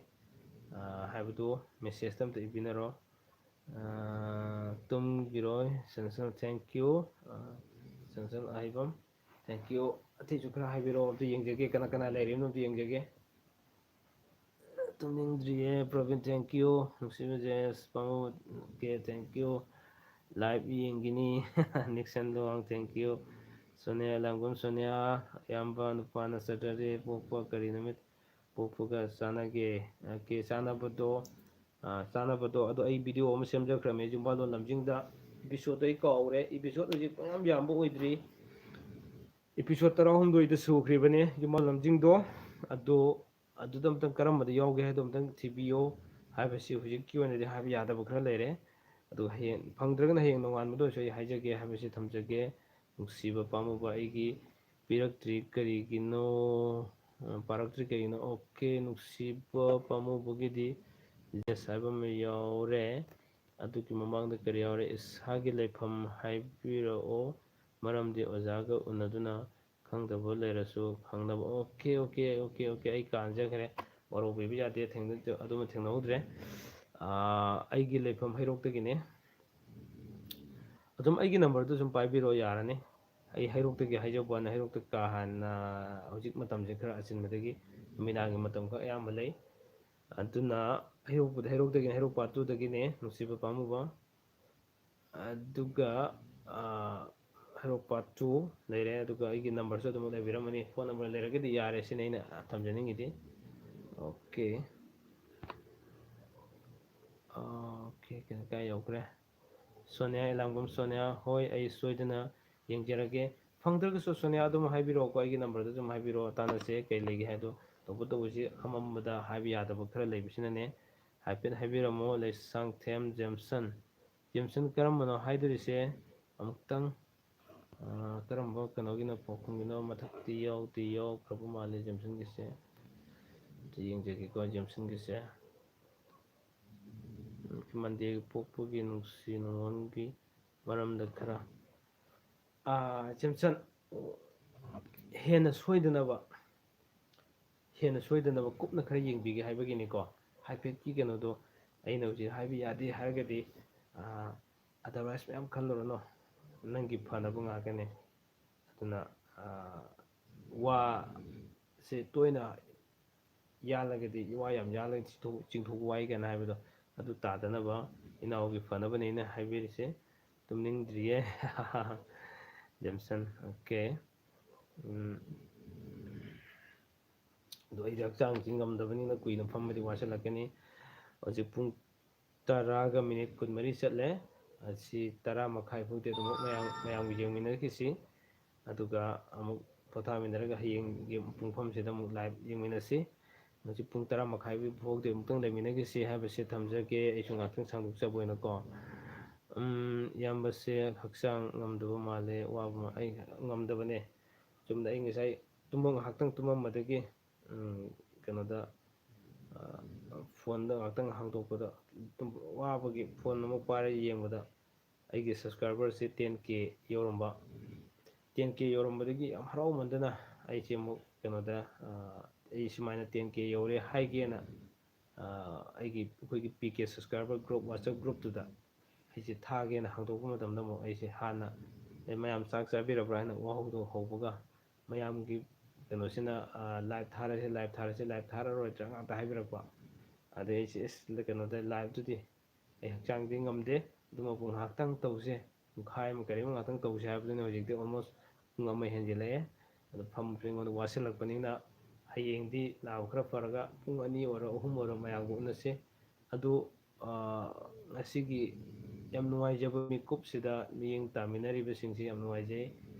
ꯍꯥꯏꯕꯗꯨ ꯃꯦꯁꯦꯖꯇ ꯑꯝꯇ ꯏꯕꯤꯅꯔꯣ ꯇꯨꯝꯒꯤꯔꯣꯏ ꯁꯟꯁꯟ thank you ꯁꯟꯁꯟ Aheibam thank you ꯑꯇꯩꯁꯨ ꯈꯔ ꯍꯥꯏꯕꯤꯔꯛꯑꯣ ꯑꯝꯇ ꯌꯦꯡꯖꯒꯦ ꯀꯅꯥ ꯂꯩꯔꯤꯕꯅꯣ ꯑꯝꯇ ꯌꯦꯡꯖꯒꯦ ꯇꯨꯝꯅꯤꯡꯗ꯭ꯔꯤꯌꯦ ꯄ꯭ꯔꯕꯤꯟ ꯊꯦꯡꯛ ꯌꯨ ꯅꯨꯡꯁꯤꯕ ꯖꯦꯁ ꯄꯥꯃꯨ ꯑꯣꯀꯦ ꯊꯦꯡꯛ ꯌꯨ ꯂꯥꯏꯚ ꯌꯦꯡꯈꯤꯅꯤ Nixon Long thank you Sonia Langol Sonia ꯑꯌꯥꯝꯕ ꯅꯨꯄꯥꯅ ꯁꯦꯇꯔꯗꯦ ꯄꯣꯛꯄ ꯀꯔꯤ ꯅꯨꯃꯤꯠ ꯄꯣꯛꯄꯒ ꯆꯥꯟꯅꯒꯦ ꯆꯥꯅꯕꯗꯣ ꯑꯗꯣ ꯑꯩ ꯚꯤꯗꯤꯑꯣ ꯑꯃ ꯁꯦꯝꯖꯈ꯭ꯔꯕꯅꯦ ꯖꯨꯝꯕꯥꯂꯣꯟ ꯂꯝꯖꯤꯡꯗ ꯏꯄꯤꯁꯣꯗꯇꯣ ꯑꯩ ꯀꯥꯎꯔꯦ ꯏꯄꯤꯁꯣꯗ ꯍꯧꯖꯤꯛ ꯌꯥꯝ ꯌꯥꯝꯕ ꯑꯣꯏꯗ꯭ꯔꯤ episode 13ꯗ ꯁꯨꯈ꯭ꯔꯤꯕꯅꯦ ꯌꯨꯝꯐꯝ ꯂꯝꯖꯤꯡꯗꯣ ꯑꯗꯣ ꯑꯗꯨꯗ ꯑꯝꯇꯪ ꯀꯔꯝꯕꯗ ꯌꯥꯎꯒꯦ ꯍꯥꯏꯗꯣ ꯑꯝꯇꯪ ꯊꯤꯕꯤꯌꯣ ꯍꯥꯏꯕꯁꯤ ꯍꯧꯖꯤꯛꯀꯤ ꯑꯣꯏꯅꯗꯤ ꯍꯥꯏꯕ ꯌꯥꯗꯕ ꯈꯔ ꯂꯩꯔꯦ ꯑꯗꯨ ꯍꯌꯦꯡ ꯐꯪꯗ꯭ꯔꯒꯅ ꯍꯌꯦꯡ ꯅꯣꯡꯉꯥꯟꯕꯗ ꯑꯣꯏꯔꯁꯨ ꯑꯩ ꯍꯥꯏꯖꯒꯦ ꯍꯥꯏꯕꯁꯤ ꯊꯝꯖꯒꯦ ꯅꯨꯡꯁꯤꯕ ꯄꯥꯝꯃꯨꯕ ꯑꯩꯒꯤ ꯄꯤꯔꯛꯇ꯭ꯔꯤ ꯀꯔꯤꯒꯤꯅꯣ ꯄꯥꯔꯛꯇ꯭ꯔꯤ ꯀꯔꯤꯒꯤꯅꯣ ꯑꯣꯀꯦ ꯅꯨꯡꯁꯤꯕ ꯄꯥꯝꯃꯨꯕꯒꯤꯗꯤ ꯌꯦꯁ ꯍꯥꯏꯕ ꯑꯃ ꯌꯥꯎꯔꯦ ꯑꯗꯨꯒꯤ ꯃꯃꯥꯡꯗ ꯀꯔꯤ ꯌꯥꯎꯔꯦ ꯏꯁꯥꯒꯤ ꯂꯩꯐꯝ ꯍꯥꯏꯕꯤꯔꯛꯑꯣ ꯃꯔꯝꯗꯤ ꯑꯣꯖꯥꯒ ꯎꯅꯗꯨꯅ ꯈꯪꯗꯕ ꯂꯩꯔꯁꯨ ꯈꯪꯅꯕ ꯑꯣꯀꯦ ꯑꯣꯀꯦ ꯑꯣꯀꯦ ꯑꯣꯀꯦ ꯑꯩ ꯀꯥꯟꯖꯈ꯭ꯔꯦ ꯋꯥꯔꯧ ꯕꯤꯕ ꯌꯥꯗꯦ ꯑꯗꯨꯃ ꯊꯦꯡꯅꯍꯧꯗ꯭ꯔꯦ ꯑꯩꯒꯤ ꯂꯩꯐꯝ ꯍꯩꯔꯣꯛꯇꯒꯤꯅꯦ ꯑꯗꯨꯝ ꯑꯩꯒꯤ ꯅꯝꯕꯔꯗꯨ ꯁꯨꯝ ꯄꯥꯏꯕꯤꯔꯛꯑꯣ ꯌꯥꯔꯅꯤ ꯑꯩ ꯍꯩꯔꯣꯛꯇꯒꯤ ꯍꯥꯏꯖꯧꯕꯅ ꯍꯩꯔꯣꯛꯇ ꯀꯥ ꯍꯥꯟꯅ ꯍꯧꯖꯤꯛ ꯃꯇꯝꯁꯦ ꯈꯔ ꯑꯆꯤꯟꯕꯗꯒꯤ ꯅꯨꯃꯤꯗꯥꯡꯒꯤ ꯃꯇꯝ ꯈꯔ ꯑꯌꯥꯝꯕ ꯂꯩ ꯑꯗꯨꯅ ꯍꯩꯔꯣꯛꯇꯒꯤꯅꯤ ꯍꯩꯔꯣꯛ ꯄꯥꯔꯠ 2ꯗꯒꯤꯅꯦ ꯅꯨꯡꯁꯤꯕ ꯄꯥꯝꯃꯨꯕ ꯑꯗꯨꯒ ꯍꯩꯔꯣꯛ ꯄꯥꯔꯠ 2 ꯂꯩꯔꯦ ꯑꯗꯨꯒ ꯑꯩꯒꯤ ꯅꯝꯕꯔꯁꯨ ꯑꯗꯨꯝ ꯂꯩꯕꯤꯔꯝꯃꯅꯤ ꯐꯣꯟ ꯅꯝꯕꯔ ꯂꯩꯔꯒꯗꯤ ꯌꯥꯔꯦ ꯁꯤꯅꯤ ꯑꯩꯅ ꯊꯝꯖꯅꯤꯡꯉꯤꯗꯤ ꯑꯣꯀꯦ ꯑꯣꯀꯦ ꯀꯥꯏ ꯌꯧꯈ꯭ꯔꯦ ꯁꯣꯅꯤꯌꯥ ꯏꯂꯥꯡꯕꯝ ꯁꯣꯅꯤꯌꯥ ꯍꯣꯏ ꯑꯩ ꯁꯣꯏꯗꯅ ꯌꯦꯡꯖꯔꯒꯦ ꯐꯪꯗ꯭ꯔꯒꯁꯨ ꯁꯣꯅꯤꯌꯥ ꯑꯗꯨꯝ ꯍꯥꯏꯕꯤꯔꯛꯑꯣꯀꯣ ꯑꯩꯒꯤ ꯅꯝꯕꯔꯗ ꯑꯗꯨꯝ ꯍꯥꯏꯕꯤꯔꯛꯑꯣ ꯇꯥꯟꯅꯁꯦ ꯀꯩ ꯂꯩꯒꯦ ꯍꯥꯏꯗꯣ ꯇꯧꯕꯇꯕꯨꯁꯤ ꯑꯃꯝꯕꯗ ꯍꯥꯏꯕ ꯌꯥꯗꯕ ꯈꯔ ꯂꯩꯕꯁꯤꯅꯅꯦ ꯍꯥꯏꯐꯦꯠ ꯍꯥꯏꯕꯤꯔꯝꯃꯣ ꯂꯩꯁꯥꯡꯊꯦꯝ ꯖꯦꯝꯁꯟ ꯖꯦꯝꯁꯟ ꯀꯔꯝꯕꯅꯣ ꯍꯥꯏꯗꯣꯔꯤꯁꯦ ꯑꯃꯨꯛꯇꯪ ꯀꯔꯝꯕ ꯀꯩꯅꯣꯒꯤꯅꯣ ꯄꯥꯎꯈꯨꯝꯒꯤꯅꯣ ꯃꯊꯛꯇꯤ ꯌꯥꯎꯈ꯭ꯔꯕ ꯃꯥꯜꯂꯦ ꯖꯦꯝꯁꯟꯒꯤꯁꯦ ꯌꯦꯡꯖꯒꯦꯀꯣ ꯖꯦꯝꯁꯟꯒꯤꯁꯦ ꯃꯟꯗꯦꯒꯤ ꯄꯣꯛꯄꯒꯤ ꯅꯨꯡꯁꯤ ꯅꯨꯡꯉꯣꯟꯒꯤ ꯃꯔꯝꯗ ꯈꯔ ꯖꯦꯝꯁꯟ ꯍꯦꯟꯅ ꯁꯣꯏꯗꯅꯕ ꯀꯨꯞꯅ ꯈꯔ ꯌꯦꯡꯕꯤꯒꯦ ꯍꯥꯏꯕꯒꯤꯅꯤꯀꯣ ꯍꯥꯏꯐꯦꯠꯀꯤ ꯀꯩꯅꯣꯗꯣ ꯑꯩꯅ ꯍꯧꯖꯤꯛ ꯍꯥꯏꯕ ꯌꯥꯗꯦ ꯍꯥꯏꯔꯒꯗꯤ ꯑꯗꯔꯋꯥꯏꯁ ꯃꯌꯥꯝ ꯈꯜꯂꯨꯔꯅꯨ ꯅꯪꯒꯤ ꯐꯅꯕ ꯉꯥꯛꯀꯅꯤ ꯑꯗꯨꯅ ꯋꯥꯁꯦ ꯇꯣꯏꯅ ꯌꯥꯜꯂꯒꯗꯤ ꯋꯥ ꯌꯥꯝ ꯌꯥꯜꯂꯒꯗꯤ ꯆꯤꯡꯊꯣꯛ ꯋꯥꯏ ꯀꯥꯏꯅ ꯍꯥꯏꯕꯗꯣ ꯑꯗꯨ ꯇꯥꯗꯅꯕ ꯏꯅꯥꯎꯒꯤ ꯐꯅꯕꯅꯦ ꯑꯩꯅ ꯍꯥꯏꯕꯤꯔꯤꯁꯦ ꯇꯨꯝꯅꯤꯡꯗ꯭ꯔꯤꯌꯦ ꯖꯦꯝꯁꯟ ꯑꯣꯀꯦ ꯑꯗꯣ ꯑꯩꯗꯤ ꯍꯛꯆꯥꯡꯁꯤ ꯉꯝꯗꯕꯅꯤꯅ ꯀꯨꯏꯅ ꯐꯝꯕꯗꯤ ꯋꯥꯁꯤꯜꯂꯛꯀꯅꯤ ꯍꯧꯖꯤꯛ ꯄꯨꯡ 10:14 ꯆꯠꯂꯦ ꯑꯁꯤ 10:30 ꯐꯥꯎꯗꯤ ꯑꯗꯨꯃꯛ ꯃꯌꯥꯝꯒꯤ ꯌꯦꯡꯃꯤꯟꯅꯈꯤꯁꯤ ꯑꯗꯨꯒ ꯑꯃꯨꯛ ꯄꯣꯊꯥꯃꯤꯟꯅꯔꯒ ꯍꯌꯦꯡꯒꯤ ꯄꯨꯡꯐꯝꯁꯤꯗ ꯑꯃꯨꯛ ꯂꯥꯏꯚ ꯌꯦꯡꯃꯤꯟꯅꯁꯤ ꯍꯧꯖꯤꯛ ꯄꯨꯡ 10:30 ꯐꯥꯎꯗꯤ ꯑꯃꯨꯛꯇꯪ ꯂꯩꯃꯤꯟꯅꯈꯤꯁꯤ ꯍꯥꯏꯕꯁꯤ ꯊꯝꯖꯒꯦ ꯑꯩꯁꯨ ꯉꯥꯛꯇꯪ ꯁꯥꯡꯗꯣꯛꯆꯕ ꯑꯣꯏꯅꯀꯣ ꯏꯌꯥꯝꯕꯁꯦ ꯍꯛꯆꯥꯡ ꯉꯝꯗꯕ ꯃꯥꯜꯂꯦ ꯋꯥꯕ ꯑꯩ ꯉꯝꯗꯕꯅꯦ ꯆꯨꯝꯅ ꯑꯩ ꯉꯁꯥꯏ ꯉꯥꯏꯍꯥꯛꯇꯪ ꯇꯨꯝꯃꯝꯕꯗꯒꯤ ꯀꯩꯅꯣꯗ ꯐꯣꯟꯗ ꯉꯥꯛꯇꯪ ꯍꯥꯡꯗꯣꯛꯄꯗ ꯋꯥꯕꯒꯤ ꯐꯣꯟ ꯑꯃꯨꯛ ꯄꯥꯏꯔ ꯌꯦꯡꯕꯗ ꯑꯩꯒꯤ ꯁꯕꯁꯀ꯭ꯔꯥꯏꯕꯔꯁꯤ 10K ꯌꯧꯔꯝꯕ 10K ꯌꯧꯔꯝꯕꯗꯒꯤ ꯌꯥꯝ ꯍꯔꯥꯎꯃꯟꯗꯅ ꯑꯩꯁꯦ ꯑꯃꯨꯛ ꯀꯩꯅꯣꯗ ꯑꯩ ꯁꯨꯃꯥꯏꯅ 10K ꯌꯧꯔꯦ ꯍꯥꯏꯒꯦꯅ ꯑꯩꯈꯣꯏꯒꯤ PK ꯁꯕꯁꯀ꯭ꯔꯥꯏꯕꯔ ꯒ꯭ꯔꯨꯞ ꯋꯥꯆꯞ ꯒ꯭ꯔꯨꯞꯇꯨꯗ ꯑꯩꯁꯦ ꯊꯥꯒꯦꯅ ꯍꯥꯡꯗꯣꯛꯄ ꯃꯇꯝꯗ ꯑꯃꯨꯛ ꯑꯩꯁꯦ ꯍꯥꯟꯅ ꯃꯌꯥꯝ ꯆꯥꯛ ꯆꯥꯕꯤꯔꯕ꯭ꯔꯥ ꯍꯥꯏꯅ ꯋꯥꯍꯧꯗꯣ ꯍꯧꯕꯒ ꯃꯌꯥꯝꯒꯤ ꯀꯩꯅꯣꯁꯤꯅ ꯂꯥꯏꯚ ꯊꯥꯔꯔꯣꯏꯗ꯭ꯔꯥ ꯉꯥꯛꯇ ꯍꯥꯏꯕꯤꯔꯛꯄ ꯑꯗꯩ ꯑꯩꯁꯦ ꯀꯩꯅꯣꯗ ꯂꯥꯏꯚꯇꯨꯗꯤ ꯑꯩ ꯍꯛꯆꯥꯡꯗꯤ ꯉꯝꯗꯦ ꯑꯗꯨꯃꯛꯄꯨ ꯉꯥꯏꯍꯥꯛꯇꯪ ꯇꯧꯁꯦ ꯄꯨꯡꯈꯥꯏ ꯑꯃ ꯀꯔꯤ ꯑꯃ ꯉꯥꯛꯇꯪ ꯇꯧꯁꯦ ꯍꯥꯏꯕꯗꯨꯅ ꯍꯧꯖꯤꯛꯇꯤ ꯑꯣꯜꯃꯣꯁ ꯄꯨꯡ ꯑꯃ ꯍꯦꯟꯖꯤꯜꯂꯛꯑꯦ ꯑꯗꯣ ꯐꯝꯕꯁꯨ ꯑꯩꯉꯣꯟꯗ ꯋꯥꯁꯤꯜꯂꯛꯄꯅꯤꯅ ꯍꯌꯦꯡꯗꯤ ꯅꯥꯕ ꯈꯔ ꯐꯔꯒ ꯄꯨꯡ 2 ꯑꯣꯏꯔꯣ 3 ꯑꯣꯏꯔꯣ ꯃꯌꯥꯝꯒ ꯎꯅꯁꯤ ꯑꯗꯨ ꯉꯁꯤꯒꯤ ꯌꯥꯝ ꯅꯨꯡꯉꯥꯏꯖꯕ ꯃꯤꯀꯨꯞꯁꯤꯗ ꯃꯤꯠꯌꯦꯡ ꯇꯥꯃꯤꯟꯅꯔꯤꯕꯁꯤꯡꯁꯤ ꯌꯥꯝ ꯅꯨꯡꯉꯥꯏꯖꯩ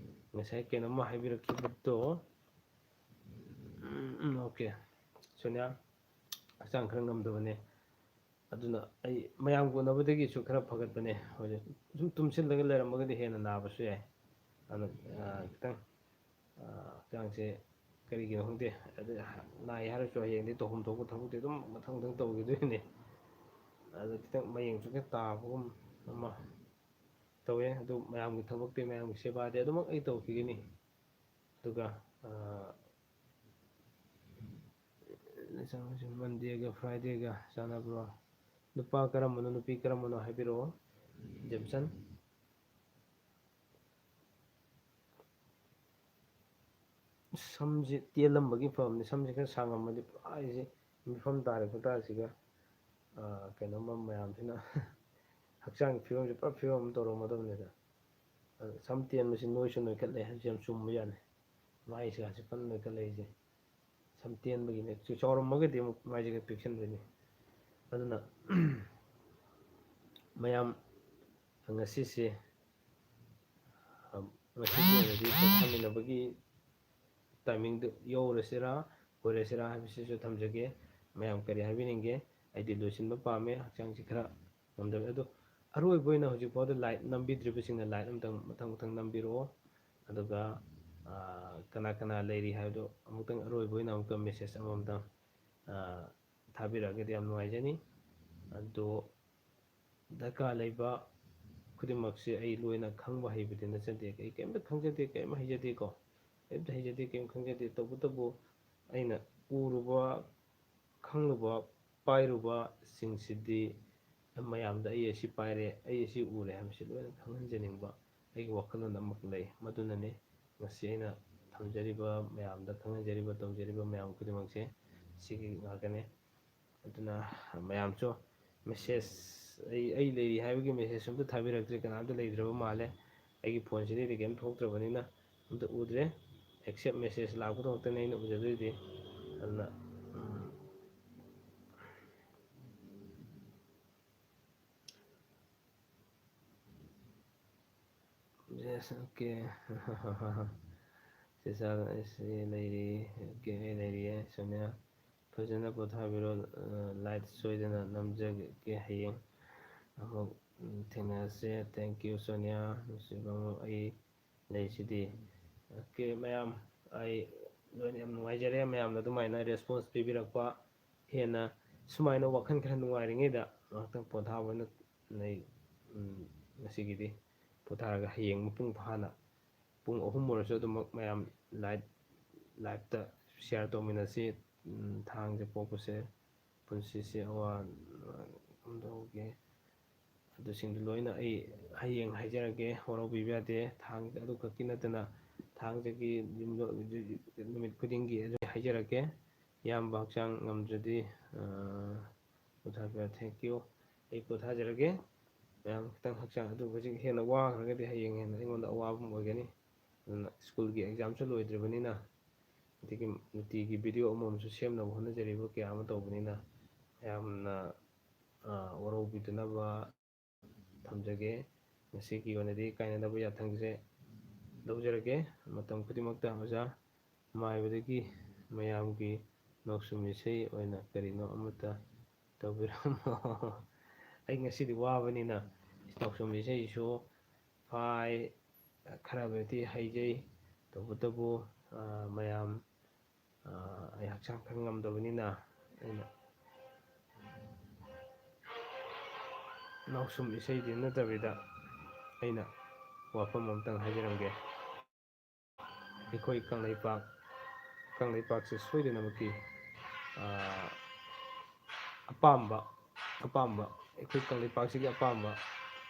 ꯉꯁꯥꯏ ꯀꯩꯅꯣꯝꯃ ꯍꯥꯏꯕꯤꯔꯛꯈꯤꯕꯗꯣ ꯑꯣꯀꯦ ꯁꯣꯅꯤꯌꯥ ꯍꯛꯆꯥꯡ ꯈꯔ ꯉꯝꯗꯕꯅꯦ ꯑꯗꯨꯅ ꯑꯩ ꯃꯌꯥꯝꯒ ꯎꯅꯕꯗꯒꯤꯁꯨ ꯈꯔ ꯐꯒꯠꯄꯅꯦ ꯍꯧꯖꯤꯛ ꯁꯨꯝ ꯇꯨꯝꯁꯤꯜꯂꯒ ꯂꯩꯔꯝꯃꯒꯗꯤ ꯍꯦꯟꯅ ꯅꯥꯕꯁꯨ ꯌꯥꯏ ꯑꯗꯨꯅ ꯈꯤꯇꯪ ꯍꯛꯆꯥꯡꯁꯦ ꯀꯔꯤꯒꯤꯅꯣ ꯈꯪꯗꯦ ꯑꯗꯨ ꯅꯥꯏ ꯍꯥꯏꯔꯁꯨ ꯍꯌꯦꯡꯗꯤ ꯇꯧꯐꯝ ꯊꯣꯛꯄ ꯊꯕꯛꯇꯤ ꯑꯗꯨꯝ ꯃꯊꯪ ꯇꯧꯈꯤꯗꯣꯏꯅꯦ ꯑꯗꯨ ꯈꯤꯇꯪ ꯃꯌꯦꯡꯁꯨ ꯈꯤꯇꯪ ꯇꯥꯕꯒꯨꯝ ꯑꯃ ꯇꯧꯋꯦ ꯑꯗꯨ ꯃꯌꯥꯝꯒꯤ ꯊꯕꯛꯇꯤ ꯃꯌꯥꯝꯒꯤ ꯁꯦꯕꯥꯗꯤ ꯑꯗꯨꯃꯛ ꯑꯩ ꯇꯧꯈꯤꯒꯅꯤ ꯑꯗꯨꯒ ꯃꯟꯗꯦꯒ ꯐ꯭ꯔꯥꯏꯗꯦꯒ ꯆꯥꯟꯅꯕ꯭ꯔꯣ ꯅꯨꯄꯥ ꯀꯔꯝꯕꯅꯣ ꯅꯨꯄꯤ ꯀꯔꯝꯕꯅꯣ ꯍꯥꯏꯕꯤꯔꯛꯑꯣ ꯖꯦꯝꯁꯟ ꯁꯝꯁꯤ ꯇꯦꯜꯂꯝꯕꯒꯤ ꯐꯕꯅꯤ ꯁꯝꯁꯤ ꯈꯔ ꯁꯥꯡꯉꯝꯃꯗꯤ ꯄꯨꯔꯥ ꯑꯩꯁꯦ ꯃꯤꯐꯝ ꯇꯥꯔꯦ ꯈꯨꯇꯥꯁꯤꯒ ꯀꯩꯅꯣꯝꯃ ꯃꯌꯥꯝꯁꯤꯅ ꯍꯛꯆꯥꯡꯒꯤ ꯐꯤꯕꯝꯁꯦ ꯄꯨꯔꯥ ꯐꯤꯕꯝ ꯑꯃ ꯇꯧꯔꯝꯃꯗꯕꯅꯤꯗ ꯁꯝ ꯇꯦꯟꯕꯁꯤ ꯅꯣꯏꯁꯨ ꯅꯣꯏꯈꯠꯂꯦ ꯍꯥꯏꯕꯁꯤ ꯌꯥꯝ ꯆꯨꯝꯕ ꯌꯥꯅꯤ ꯃꯥꯏꯁꯤꯒꯁꯤ ꯐꯖꯅ ꯅꯣꯏꯈꯠꯂꯛꯏꯁꯦ ꯁꯝ ꯇꯦꯟꯕꯒꯤꯅꯦ ꯆꯥꯎꯔꯝꯃꯒꯗꯤ ꯑꯃꯨꯛ ꯃꯥꯏꯁꯦ ꯄꯤꯛꯁꯤꯟꯗꯣꯏꯅꯤ ꯑꯗꯨꯅ ꯃꯌꯥꯝ ꯉꯁꯤꯁꯦ ꯉꯁꯤꯒꯤ ꯑꯣꯏꯅꯗꯤ ꯄꯣꯊꯥꯃꯤꯟꯅꯕꯒꯤ ꯇꯥꯏꯃꯤꯡꯗꯨ ꯌꯧꯔꯁꯤꯔꯥ ꯑꯣꯏꯔꯁꯤꯔꯥ ꯍꯥꯏꯕꯁꯤꯁꯨ ꯊꯝꯖꯒꯦ. ꯃꯌꯥꯝ ꯀꯔꯤ ꯍꯥꯏꯕꯤꯅꯤꯡꯒꯦ? ꯑꯩꯗꯤ ꯂꯣꯏꯁꯤꯟꯕ ꯄꯥꯝꯃꯦ, ꯍꯛꯆꯥꯡꯁꯤ ꯈꯔ ꯉꯝꯗꯕ ꯑꯗꯣ ꯑꯔꯣꯏꯕ ꯑꯣꯏꯅ ꯍꯧꯖꯤꯛꯐꯥꯎꯗ ꯂꯥꯏꯛ ꯅꯝꯕꯤꯗ꯭ꯔꯤꯕꯁꯤꯡꯅ ꯂꯥꯏꯛ ꯑꯃꯇꯪ ꯃꯊꯪ ꯅꯝꯕꯤꯔꯛꯑꯣ. ꯑꯗꯨꯒ ꯀꯅꯥ ꯀꯅꯥ ꯂꯩꯔꯤ ꯍꯥꯏꯕꯗꯣ ꯑꯃꯨꯛꯇꯪ ꯑꯔꯣꯏꯕ ꯑꯣꯏꯅ ꯑꯃꯨꯛꯇꯪ ꯃꯦꯁꯦꯖ ꯑꯃꯃꯝꯇꯪ ꯊꯥꯕꯤꯔꯛꯑꯒꯗꯤ ꯌꯥꯝ ꯅꯨꯡꯉꯥꯏꯖꯅꯤ. ꯑꯗꯣ ꯗꯔꯀꯥꯔ ꯂꯩꯕ ꯈꯨꯗꯤꯡꯃꯛꯁꯦ ꯑꯩ ꯂꯣꯏꯅ ꯈꯪꯕ ꯍꯩꯕꯗꯤ ꯅꯠꯆꯗꯦ. ꯑꯩ ꯀꯩꯝꯇ ꯈꯪꯖꯗꯦ, ꯀꯩꯝ ꯍꯩꯖꯗꯦꯀꯣ, ꯀꯩꯝꯇ ꯍꯩꯖꯗꯦ, ꯀꯩꯝ ꯈꯪꯖꯗꯦ. ꯇꯧꯕꯇꯕꯨ ꯑꯩꯅ ꯎꯔꯨꯕ, ꯈꯪꯂꯨꯕ, ꯄꯥꯏꯔꯨꯕꯁꯤꯡꯁꯤꯗꯤ ꯃꯌꯥꯝꯗ ꯑꯩ ꯑꯁꯤ ꯄꯥꯏꯔꯦ, ꯑꯩ ꯑꯁꯤ ꯎꯔꯦ ꯍꯥꯏꯕꯁꯤ ꯂꯣꯏꯅ ꯈꯪꯍꯟꯖꯅꯤꯡꯕ ꯑꯩꯒꯤ ꯋꯥꯈꯜꯂꯣꯟ ꯑꯃ ꯂꯩ. ꯃꯗꯨꯅꯅꯤ ꯉꯁꯤ ꯑꯩꯅ ꯊꯝꯖꯔꯤꯕ, ꯃꯌꯥꯝꯗ ꯈꯪꯍꯟꯖꯔꯤꯕ, ꯇꯧꯖꯔꯤꯕ ꯃꯌꯥꯝ ꯈꯨꯗꯤꯡꯃꯛꯁꯦ ꯁꯤꯒꯤ ꯉꯥꯛꯇꯅꯤ. ꯑꯗꯨꯅ ꯃꯌꯥꯝꯁꯨ ꯃꯦꯁꯦꯖ ꯑꯩ ꯂꯩꯔꯤ ꯍꯥꯏꯕꯒꯤ ꯃꯦꯁꯦꯖ ꯑꯝꯇ ꯊꯥꯕꯤꯔꯛꯇ꯭ꯔꯦ. ꯀꯅꯥꯝꯇ ꯂꯩꯇ꯭ꯔꯕ ꯃꯥꯜꯂꯦ. ꯑꯩꯒꯤ ꯐꯣꯟꯁꯤꯗꯩꯗꯤ ꯀꯩꯝ ꯊꯣꯛꯇ꯭ꯔꯕꯅꯤꯅ ꯑꯝꯇ ꯎꯗ꯭ꯔꯦ. ꯑꯦꯛꯁꯦꯞ ꯃꯦꯁꯦꯖ ꯂꯥꯛꯄꯗꯣ ꯈꯛꯇꯅꯤ ꯑꯩꯅ ꯎꯖꯗꯣꯏꯗꯤ. ꯑꯗꯨꯅ ꯌꯦꯁ, ꯑꯣꯀꯦ. ꯆꯦꯆꯥ ꯑꯁꯤ ꯂꯩꯔꯤ, ꯑꯣꯀꯦ, ꯑꯩ ꯂꯩꯔꯤꯌꯦ. ꯁꯣꯅꯤꯌꯥ ꯐꯖꯅ ꯄꯣꯊꯥꯕꯤꯔꯣ, ꯂꯥꯏꯠ ꯁꯣꯏꯗꯅ ꯅꯝꯖꯒꯦ ꯍꯌꯦꯡ ꯑꯃꯨꯛ ꯊꯦꯡꯅꯔꯁꯦ. Thank you Sonia. ꯅꯨꯡꯁꯤꯕ ꯑꯃꯨꯛ ꯑꯩ ꯂꯩꯁꯤꯗꯤ. ꯑꯣꯀꯦ ꯃꯌꯥꯝ, ꯑꯩ ꯂꯣꯏꯅ ꯌꯥꯝ ꯅꯨꯡꯉꯥꯏꯖꯔꯦ ꯃꯌꯥꯝꯅ ꯑꯗꯨꯃꯥꯏꯅ ꯔꯦꯁꯄꯣꯟꯁ ꯄꯤꯕꯤꯔꯛꯄ. ꯍꯦꯟꯅ ꯁꯨꯃꯥꯏꯅ ꯋꯥꯈꯜ ꯈꯔ ꯅꯨꯡꯉꯥꯏꯔꯤꯉꯩꯗ ꯉꯥꯏꯍꯥꯛꯇꯪ ꯄꯣꯊꯥꯕ ꯑꯣꯏꯅ ꯂꯩ. ꯉꯁꯤꯒꯤꯗꯤ ꯄꯣꯊꯥꯔꯒ ꯍꯌꯦꯡ ꯃꯄꯨꯡ ꯐꯥꯅ ꯄꯨꯡ 3 ꯑꯣꯏꯔꯁꯨ ꯑꯗꯨꯃꯛ ꯃꯌꯥꯝ ꯂꯥꯏꯐꯇ ꯁꯤꯌꯥꯔ ꯇꯧꯃꯤꯟꯅꯁꯤ. ꯊꯥꯡꯁꯦ ꯄꯣꯛꯄꯁꯦ, ꯄꯨꯟꯁꯤꯁꯦ ꯑꯋꯥ ꯍꯧꯒꯦ, ꯑꯗꯨꯁꯤꯡꯗꯨ ꯂꯣꯏꯅ ꯑꯩ ꯍꯌꯦꯡ ꯍꯥꯏꯖꯔꯒꯦ, ꯋꯥꯔꯧꯕꯤꯕ ꯌꯥꯗꯦ. ꯊꯥꯡ ꯑꯗꯨ ꯈꯛꯀꯤ ꯅꯠꯇꯅ ꯊꯥꯡꯖꯒꯤ ꯅꯨꯃꯤꯠ ꯈꯨꯗꯤꯡꯒꯤ ꯑꯗꯨ ꯍꯥꯏꯖꯔꯛꯀꯦ. ꯏꯌꯥꯝꯕ ꯍꯛꯆꯥꯡ ꯉꯝꯗ꯭ꯔꯗꯤ ꯄꯣꯊꯥꯕꯤꯔꯣ. Thank you. ꯑꯩ ꯄꯣꯊꯥꯖꯔꯒꯦ. ꯃꯌꯥꯝ ꯈꯤꯇꯪ ꯍꯛꯆꯥꯡ ꯑꯗꯨ ꯍꯧꯖꯤꯛ ꯍꯦꯟꯅ ꯋꯥꯈ꯭ꯔꯒꯗꯤ ꯍꯌꯦꯡ ꯍꯦꯟꯅ ꯑꯩꯉꯣꯟꯗ ꯑꯋꯥꯕ ꯑꯃ ꯑꯣꯏꯒꯅꯤ. ꯑꯗꯨꯅ ꯁ꯭ꯀꯨꯜꯒꯤ ꯑꯦꯛꯖꯥꯝꯁꯨ ꯂꯣꯏꯗ꯭ꯔꯤꯕꯅꯤꯅ, ꯑꯗꯒꯤ ꯅꯨꯡꯇꯤꯒꯤ ꯚꯤꯗꯤꯑꯣ ꯑꯃꯃꯝꯁꯨ ꯁꯦꯝꯅꯕ ꯍꯣꯠꯅꯖꯔꯤꯕ ꯀꯌꯥ ꯑꯃ ꯇꯧꯕꯅꯤꯅ ꯌꯥꯝꯅ ꯋꯥꯔꯧꯕꯤꯗꯅꯕ ꯊꯝꯖꯒꯦ. ꯉꯁꯤꯒꯤ ꯑꯣꯏꯅꯗꯤ ꯀꯥꯏꯅꯗꯕ ꯌꯥꯊꯪꯁꯦ ꯂꯧꯖꯔꯒꯦ. ꯃꯇꯝ ꯈꯨꯗꯤꯡꯃꯛꯇ ꯑꯣꯖꯥ ꯃꯥꯏꯕꯗꯒꯤ ꯃꯌꯥꯝꯒꯤ ꯅꯣꯛꯁꯨꯝ ꯏꯁꯩ ꯑꯣꯏꯅ ꯀꯔꯤꯅꯣ ꯑꯃꯠꯇ ꯇꯧꯕꯤꯔꯝꯃꯣ. ꯑꯩ ꯉꯁꯤꯗꯤ ꯋꯥꯕꯅꯤꯅ ꯅꯣꯛꯁꯨꯝ ꯏꯁꯩꯁꯨ ꯈꯔꯕꯨꯗꯤ ꯍꯩꯖꯩ. ꯇꯧꯕꯇꯕꯨ ꯃꯌꯥꯝ ꯑꯩ ꯍꯛꯆꯥꯡ ꯈꯔ ꯉꯝꯗꯕꯅꯤꯅ ꯑꯩꯅ ꯅꯥꯎꯁꯨꯝ ꯏꯁꯩꯗꯤ ꯅꯠꯇꯕꯤꯗ ꯑꯩꯅ ꯋꯥꯐꯝ ꯑꯃꯇꯪ ꯍꯥꯏꯖꯔꯝꯒꯦ. ꯑꯩꯈꯣꯏ ꯀꯪꯂꯩꯄꯥꯛꯁꯦ ꯁꯣꯏꯗꯅꯃꯛꯀꯤ ꯑꯄꯥꯝꯕ ꯑꯩꯈꯣꯏ ꯀꯪꯂꯩꯄꯥꯛꯁꯤꯒꯤ ꯑꯄꯥꯝꯕ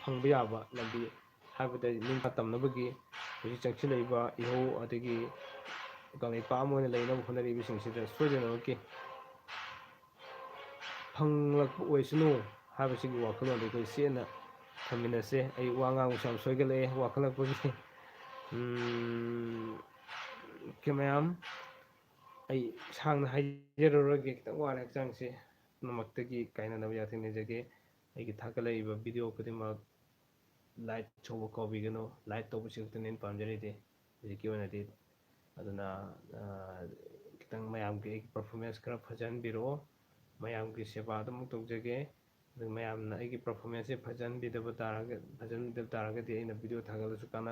ꯐꯪꯕ ꯌꯥꯕ ꯂꯝꯕꯤ ꯍꯥꯏꯕꯗ ꯅꯤꯡꯕ ꯇꯝꯅꯕꯒꯤ ꯍꯧꯖꯤꯛ ꯆꯪꯁꯤꯜꯂꯛꯏꯕ ꯏꯍꯧ, ꯑꯗꯒꯤ ꯀꯪꯂꯩꯄꯥꯛ ꯑꯃ ꯑꯣꯏꯅ ꯂꯩꯅꯕ ꯍꯣꯠꯅꯔꯤꯕꯁꯤꯡꯁꯤꯗ ꯁꯣꯏꯗꯅꯃꯛꯀꯤ ꯐꯪꯂꯛꯄ ꯑꯣꯏꯁꯅꯨ ꯍꯥꯏꯕꯁꯤꯒꯤ ꯋꯥꯈꯜꯂꯣꯟꯗꯣ ꯑꯩꯈꯣꯏ ꯆꯦꯠꯅ ꯊꯝꯃꯤꯟꯅꯁꯦ. ꯑꯩ ꯋꯥ ꯉꯥꯡꯕꯁꯨ ꯌꯥꯝ ꯁꯣꯏꯒꯠꯂꯛꯑꯦ ꯋꯥꯈꯠꯂꯛꯄꯒꯤ. ꯃꯌꯥꯝ, ꯑꯩ ꯁꯥꯡꯅ ꯍꯥꯏꯖꯔꯔꯣꯏꯒꯦ, ꯈꯤꯇꯪ ꯋꯥꯔꯦ ꯍꯛꯆꯥꯡꯁꯦ. ꯄꯨꯝꯅꯃꯛꯇꯒꯤ ꯀꯥꯏꯅꯅꯕ ꯌꯥꯊꯪ ꯅꯤꯖꯒꯦ. ꯑꯩꯒꯤ ꯊꯥꯒꯠꯂꯛꯏꯕ ꯚꯤꯗꯤꯑꯣ ꯈꯨꯗꯤꯡꯃꯛ ꯂꯥꯏꯛ ꯇꯧꯕ ꯀꯥꯎꯕꯤꯒꯅꯨ. ꯂꯥꯏꯛ ꯇꯧꯕꯁꯤ ꯈꯛꯇꯅꯤ ꯑꯩꯅ ꯄꯥꯝꯖꯔꯤꯗꯤ ꯍꯧꯖꯤꯛꯀꯤ ꯑꯣꯏꯅꯗꯤ. ꯑꯗꯨꯅ ꯈꯤꯇꯪ ꯃꯌꯥꯝꯒꯤ ꯑꯩꯒꯤ ꯄꯔꯐꯣꯔꯃꯦꯟꯁ ꯈꯔ ꯐꯖꯍꯟꯕꯤꯔꯛꯑꯣ. ꯃꯌꯥꯝꯒꯤ ꯁꯦꯕꯥ ꯑꯗꯨꯃꯛ ꯇꯧꯖꯒꯦ. ꯑꯗꯨ ꯃꯌꯥꯝꯅ ꯑꯩꯒꯤ ꯄꯔꯐꯣꯔꯃꯦꯟꯁꯁꯦ ꯐꯖꯍꯟꯕꯤꯗꯕ ꯇꯥꯔꯒꯗꯤ ꯑꯩꯅ ꯚꯤꯗꯤꯑꯣ ꯊꯥꯒꯠꯂꯁꯨ ꯀꯥꯟꯅ